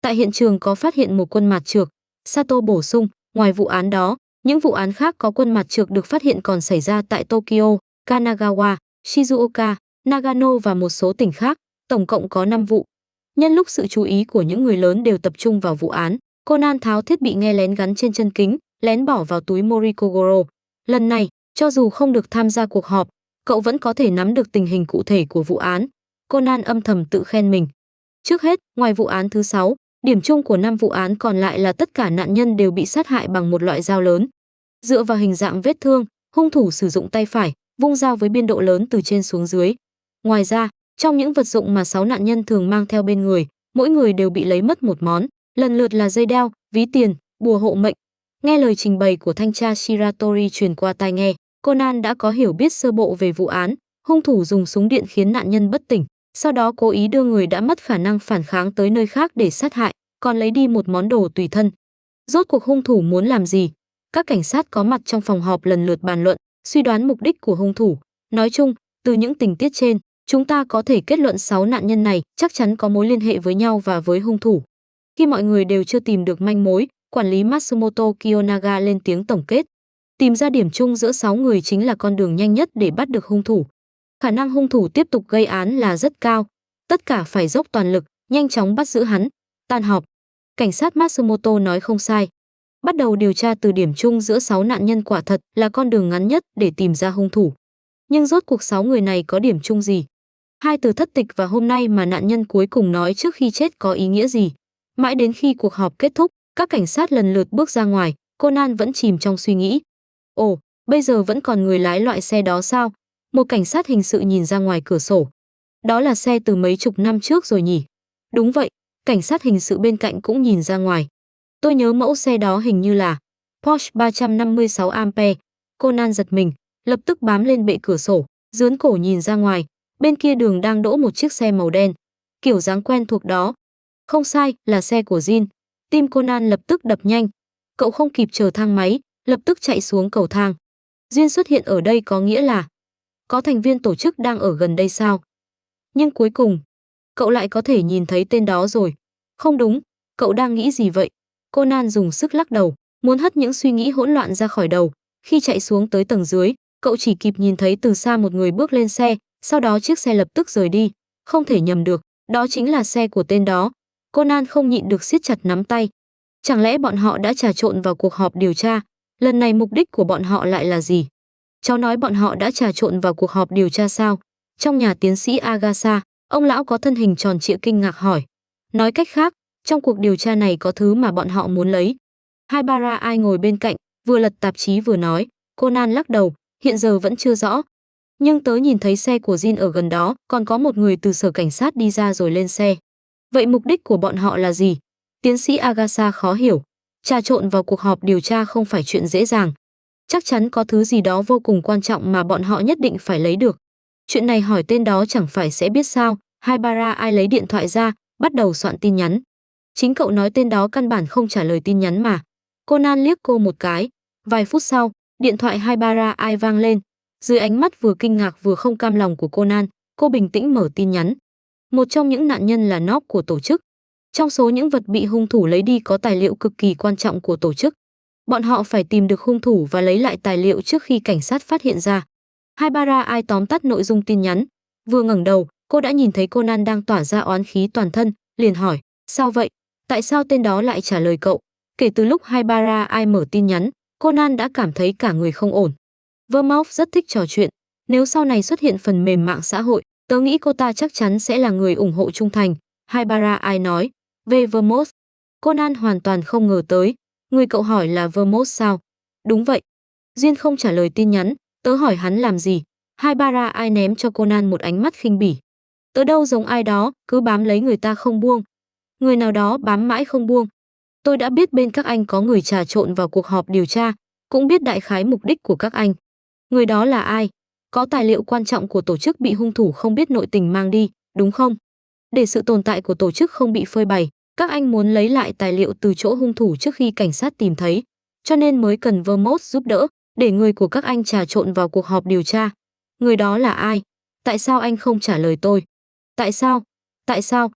Tại hiện trường có phát hiện một quân mạt trược, Sato bổ sung, ngoài vụ án đó, những vụ án khác có quân mặt trược được phát hiện còn xảy ra tại Tokyo, Kanagawa, Shizuoka, Nagano và một số tỉnh khác, tổng cộng có 5 vụ. Nhân lúc sự chú ý của những người lớn đều tập trung vào vụ án, Conan tháo thiết bị nghe lén gắn trên chân kính, lén bỏ vào túi Morikogoro. Lần này, cho dù không được tham gia cuộc họp, cậu vẫn có thể nắm được tình hình cụ thể của vụ án. Conan âm thầm tự khen mình. Trước hết, ngoài vụ án thứ 6, điểm chung của 5 vụ án còn lại là tất cả nạn nhân đều bị sát hại bằng một loại dao lớn. Dựa vào hình dạng vết thương, hung thủ sử dụng tay phải, vung dao với biên độ lớn từ trên xuống dưới. Ngoài ra, trong những vật dụng mà 6 nạn nhân thường mang theo bên người, mỗi người đều bị lấy mất một món, lần lượt là dây đeo, ví tiền, bùa hộ mệnh. Nghe lời trình bày của thanh tra Shiratori truyền qua tai nghe, Conan đã có hiểu biết sơ bộ về vụ án. Hung thủ dùng súng điện khiến nạn nhân bất tỉnh, sau đó cố ý đưa người đã mất khả năng phản kháng tới nơi khác để sát hại, còn lấy đi một món đồ tùy thân. Rốt cuộc hung thủ muốn làm gì? Các cảnh sát có mặt trong phòng họp lần lượt bàn luận, suy đoán mục đích của hung thủ. Nói chung, từ những tình tiết trên, chúng ta có thể kết luận 6 nạn nhân này chắc chắn có mối liên hệ với nhau và với hung thủ. Khi mọi người đều chưa tìm được manh mối, quản lý Matsumoto Kiyonaga lên tiếng tổng kết. Tìm ra điểm chung giữa 6 người chính là con đường nhanh nhất để bắt được hung thủ. Khả năng hung thủ tiếp tục gây án là rất cao. Tất cả phải dốc toàn lực, nhanh chóng bắt giữ hắn. Tan họp. Cảnh sát Matsumoto nói không sai. Bắt đầu điều tra từ điểm chung giữa 6 nạn nhân quả thật là con đường ngắn nhất để tìm ra hung thủ. Nhưng rốt cuộc 6 người này có điểm chung gì? Hai từ thất tịch và hôm nay mà nạn nhân cuối cùng nói trước khi chết có ý nghĩa gì? Mãi đến khi cuộc họp kết thúc, các cảnh sát lần lượt bước ra ngoài, Conan vẫn chìm trong suy nghĩ. Ồ, bây giờ vẫn còn người lái loại xe đó sao? Một cảnh sát hình sự nhìn ra ngoài cửa sổ. Đó là xe từ mấy chục năm trước rồi nhỉ? Đúng vậy, cảnh sát hình sự bên cạnh cũng nhìn ra ngoài. Tôi nhớ mẫu xe đó hình như là Porsche 356 Ampere. Conan giật mình, lập tức bám lên bệ cửa sổ, dướn cổ nhìn ra ngoài. Bên kia đường đang đỗ một chiếc xe màu đen. Kiểu dáng quen thuộc đó. Không sai, là xe của Jin. Tim Conan lập tức đập nhanh. Cậu không kịp chờ thang máy, lập tức chạy xuống cầu thang. Jin xuất hiện ở đây có nghĩa là có thành viên tổ chức đang ở gần đây sao? Nhưng cuối cùng, cậu lại có thể nhìn thấy tên đó rồi. Không đúng, cậu đang nghĩ gì vậy? Conan dùng sức lắc đầu, muốn hất những suy nghĩ hỗn loạn ra khỏi đầu. Khi chạy xuống tới tầng dưới, cậu chỉ kịp nhìn thấy từ xa một người bước lên xe, sau đó chiếc xe lập tức rời đi. Không thể nhầm được, đó chính là xe của tên đó. Conan không nhịn được siết chặt nắm tay. Chẳng lẽ bọn họ đã trà trộn vào cuộc họp điều tra? Lần này mục đích của bọn họ lại là gì? Cháu nói bọn họ đã trà trộn vào cuộc họp điều tra sao? Trong nhà tiến sĩ Agasa, ông lão có thân hình tròn trịa kinh ngạc hỏi. Nói cách khác, trong cuộc điều tra này có thứ mà bọn họ muốn lấy. Haibara ai ngồi bên cạnh, vừa lật tạp chí vừa nói. Conan lắc đầu, hiện giờ vẫn chưa rõ. Nhưng tớ nhìn thấy xe của Jin ở gần đó, còn có một người từ sở cảnh sát đi ra rồi lên xe. Vậy mục đích của bọn họ là gì? Tiến sĩ Agasa khó hiểu. Trà trộn vào cuộc họp điều tra không phải chuyện dễ dàng. Chắc chắn có thứ gì đó vô cùng quan trọng mà bọn họ nhất định phải lấy được. Chuyện này hỏi tên đó chẳng phải sẽ biết sao? Haibara ai lấy điện thoại ra, bắt đầu soạn tin nhắn. Chính cậu nói tên đó căn bản không trả lời tin nhắn mà. Conan liếc cô một cái. Vài phút sau, điện thoại Haibara ai vang lên. Dưới ánh mắt vừa kinh ngạc vừa không cam lòng của Conan, cô bình tĩnh mở tin nhắn. Một trong những nạn nhân là Nob của tổ chức. Trong số những vật bị hung thủ lấy đi có tài liệu cực kỳ quan trọng của tổ chức. Bọn họ phải tìm được hung thủ và lấy lại tài liệu trước khi cảnh sát phát hiện ra. Haibara ai tóm tắt nội dung tin nhắn. Vừa ngẩng đầu, cô đã nhìn thấy Conan đang tỏa ra oán khí toàn thân, liền hỏi, sao vậy? Tại sao tên đó lại trả lời cậu? Kể từ lúc Haibara ai mở tin nhắn, Conan đã cảm thấy cả người không ổn. Vermouth rất thích trò chuyện. Nếu sau này xuất hiện phần mềm mạng xã hội, tớ nghĩ cô ta chắc chắn sẽ là người ủng hộ trung thành. Haibara ai nói. Về Vermouth, Conan hoàn toàn không ngờ tới. Người cậu hỏi là Vermouth sao? Đúng vậy. Duyên không trả lời tin nhắn, tớ hỏi hắn làm gì? Haibara ai ném cho Conan một ánh mắt khinh bỉ. Tớ đâu giống ai đó, cứ bám lấy người ta không buông. Người nào đó bám mãi không buông. Tôi đã biết bên các anh có người trà trộn vào cuộc họp điều tra, cũng biết đại khái mục đích của các anh. Người đó là ai? Có tài liệu quan trọng của tổ chức bị hung thủ không biết nội tình mang đi, đúng không? Để sự tồn tại của tổ chức không bị phơi bày, các anh muốn lấy lại tài liệu từ chỗ hung thủ trước khi cảnh sát tìm thấy, cho nên mới cần Vermouth giúp đỡ, để người của các anh trà trộn vào cuộc họp điều tra. Người đó là ai? Tại sao anh không trả lời tôi? Tại sao? Tại sao?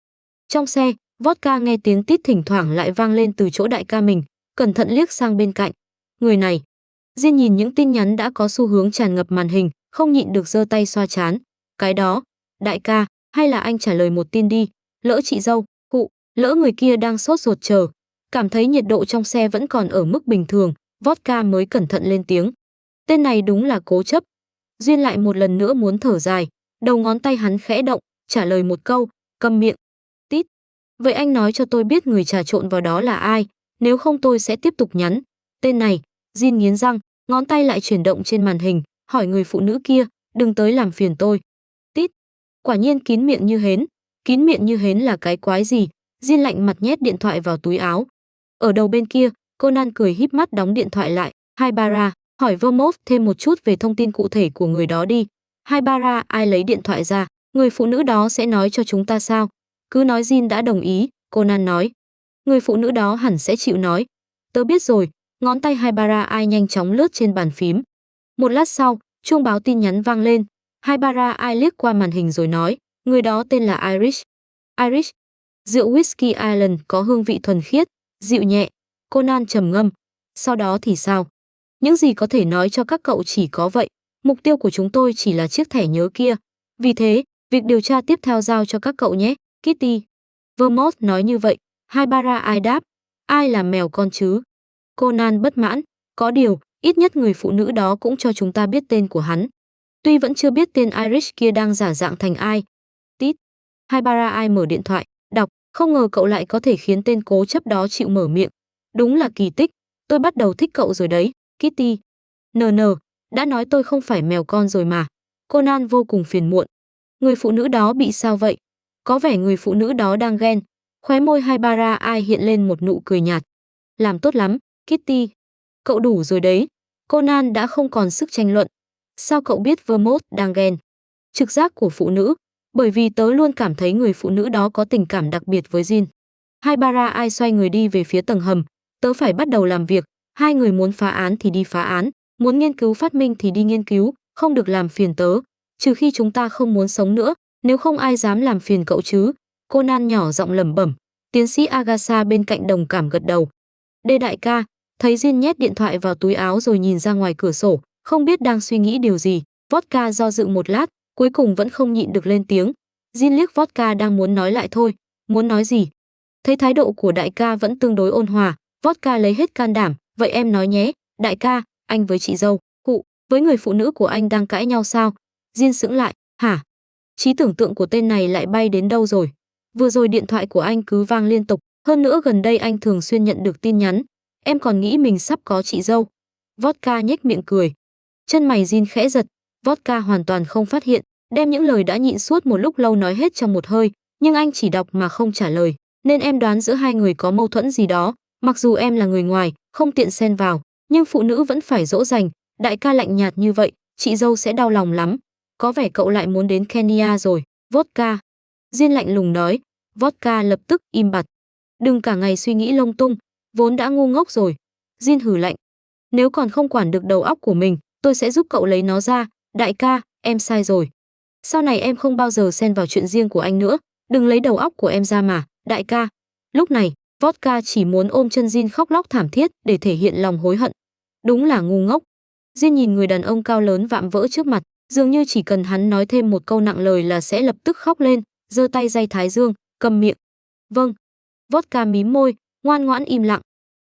Trong xe, Vodka nghe tiếng tít thỉnh thoảng lại vang lên từ chỗ đại ca mình. cẩn thận liếc sang bên cạnh. Người này. Jin nhìn những tin nhắn đã có xu hướng tràn ngập màn hình, không nhịn được giơ tay xoa trán. Cái đó, đại ca, hay là anh trả lời một tin đi, lỡ chị dâu, lỡ người kia đang sốt ruột chờ. Cảm thấy nhiệt độ trong xe vẫn còn ở mức bình thường, Vodka mới cẩn thận lên tiếng. Tên này đúng là cố chấp. Duyên lại một lần nữa muốn thở dài, đầu ngón tay hắn khẽ động, trả lời một câu, câm miệng. Tít. Vậy anh nói cho tôi biết người trà trộn vào đó là ai, nếu không tôi sẽ tiếp tục nhắn. Tên này, Jin nghiến răng, ngón tay lại chuyển động trên màn hình, hỏi người phụ nữ kia, đừng tới làm phiền tôi. Tít. Quả nhiên kín miệng như hến. Kín miệng như hến là cái quái gì? Jin lạnh mặt nhét điện thoại vào túi áo. Ở đầu bên kia, Conan cười híp mắt đóng điện thoại lại. Haibara, hỏi Vermouth thêm một chút về thông tin cụ thể của người đó đi. Haibara, ai lấy điện thoại ra, người phụ nữ đó sẽ nói cho chúng ta sao? Cứ nói Jin đã đồng ý, Conan nói. Người phụ nữ đó hẳn sẽ chịu nói. Tớ biết rồi, ngón tay Haibara ai nhanh chóng lướt trên bàn phím. Một lát sau, chuông báo tin nhắn vang lên. Haibara ai liếc qua màn hình rồi nói, người đó tên là Irish. Irish. Rượu whisky Ireland có hương vị thuần khiết, dịu nhẹ. Conan trầm ngâm. Sau đó thì sao? Những gì có thể nói cho các cậu chỉ có vậy. Mục tiêu của chúng tôi chỉ là chiếc thẻ nhớ kia. Vì thế, việc điều tra tiếp theo giao cho các cậu nhé, Kitty. Vermouth nói như vậy. Haibara ai đáp. Ai là mèo con chứ? Conan bất mãn. Có điều, ít nhất người phụ nữ đó cũng cho chúng ta biết tên của hắn. Tuy vẫn chưa biết tên Irish kia đang giả dạng thành ai. Tít. Haibara ai mở điện thoại, đọc. Không ngờ cậu lại có thể khiến tên cố chấp đó chịu mở miệng. Đúng là kỳ tích. Tôi bắt đầu thích cậu rồi đấy, Kitty. NN, đã nói tôi không phải mèo con rồi mà. Conan vô cùng phiền muộn. Người phụ nữ đó bị sao vậy? Có vẻ người phụ nữ đó đang ghen. Khóe môi Haibara ai hiện lên một nụ cười nhạt. Làm tốt lắm, Kitty. Cậu đủ rồi đấy. Conan đã không còn sức tranh luận. Sao cậu biết Vermouth đang ghen? Trực giác của phụ nữ. Bởi vì tớ luôn cảm thấy người phụ nữ đó có tình cảm đặc biệt với Jin. Haibara ai xoay người đi về phía tầng hầm. Tớ phải bắt đầu làm việc. Hai người muốn phá án thì đi phá án. Muốn nghiên cứu phát minh thì đi nghiên cứu. Không được làm phiền tớ. Trừ khi chúng ta không muốn sống nữa. Nếu không ai dám làm phiền cậu chứ. Conan nhỏ giọng lẩm bẩm. Tiến sĩ Agatha bên cạnh đồng cảm gật đầu. Đê đại ca. Thấy Jin nhét điện thoại vào túi áo rồi nhìn ra ngoài cửa sổ. Không biết đang suy nghĩ điều gì. Vodka do dự một lát. Cuối cùng vẫn không nhịn được lên tiếng. Jin liếc Vodka đang muốn nói lại thôi. Muốn nói gì? Thấy thái độ của đại ca vẫn tương đối ôn hòa. Vodka lấy hết can đảm. Vậy em nói nhé. Đại ca, anh với chị dâu, với người phụ nữ của anh đang cãi nhau sao? Jin sững lại. Hả? Trí tưởng tượng của tên này lại bay đến đâu rồi? Vừa rồi điện thoại của anh cứ vang liên tục. Hơn nữa gần đây anh thường xuyên nhận được tin nhắn. Em còn nghĩ mình sắp có chị dâu. Vodka nhếch miệng cười. Chân mày Jin khẽ giật. Vodka hoàn toàn không phát hiện. Đem những lời đã nhịn suốt một lúc lâu nói hết trong một hơi. Nhưng anh chỉ đọc mà không trả lời. Nên em đoán giữa hai người có mâu thuẫn gì đó. Mặc dù em là người ngoài, không tiện xen vào. Nhưng phụ nữ vẫn phải dỗ dành. Đại ca lạnh nhạt như vậy, chị dâu sẽ đau lòng lắm. Có vẻ cậu lại muốn đến Kenya rồi, Vodka. Jin lạnh lùng nói. Vodka lập tức im bặt. Đừng cả ngày suy nghĩ lung tung, vốn đã ngu ngốc rồi. Jin hừ lạnh. Nếu còn không quản được đầu óc của mình, tôi sẽ giúp cậu lấy nó ra. Đại ca, em sai rồi. Sau này em không bao giờ xen vào chuyện riêng của anh nữa. Đừng lấy đầu óc của em ra mà, đại ca. Lúc này, Vodka chỉ muốn ôm chân Jin khóc lóc thảm thiết để thể hiện lòng hối hận. Đúng là ngu ngốc. Jin nhìn người đàn ông cao lớn vạm vỡ trước mặt, dường như chỉ cần hắn nói thêm một câu nặng lời là sẽ lập tức khóc lên, giơ tay day thái dương, cầm miệng. Vâng. Vodka mím môi, ngoan ngoãn im lặng.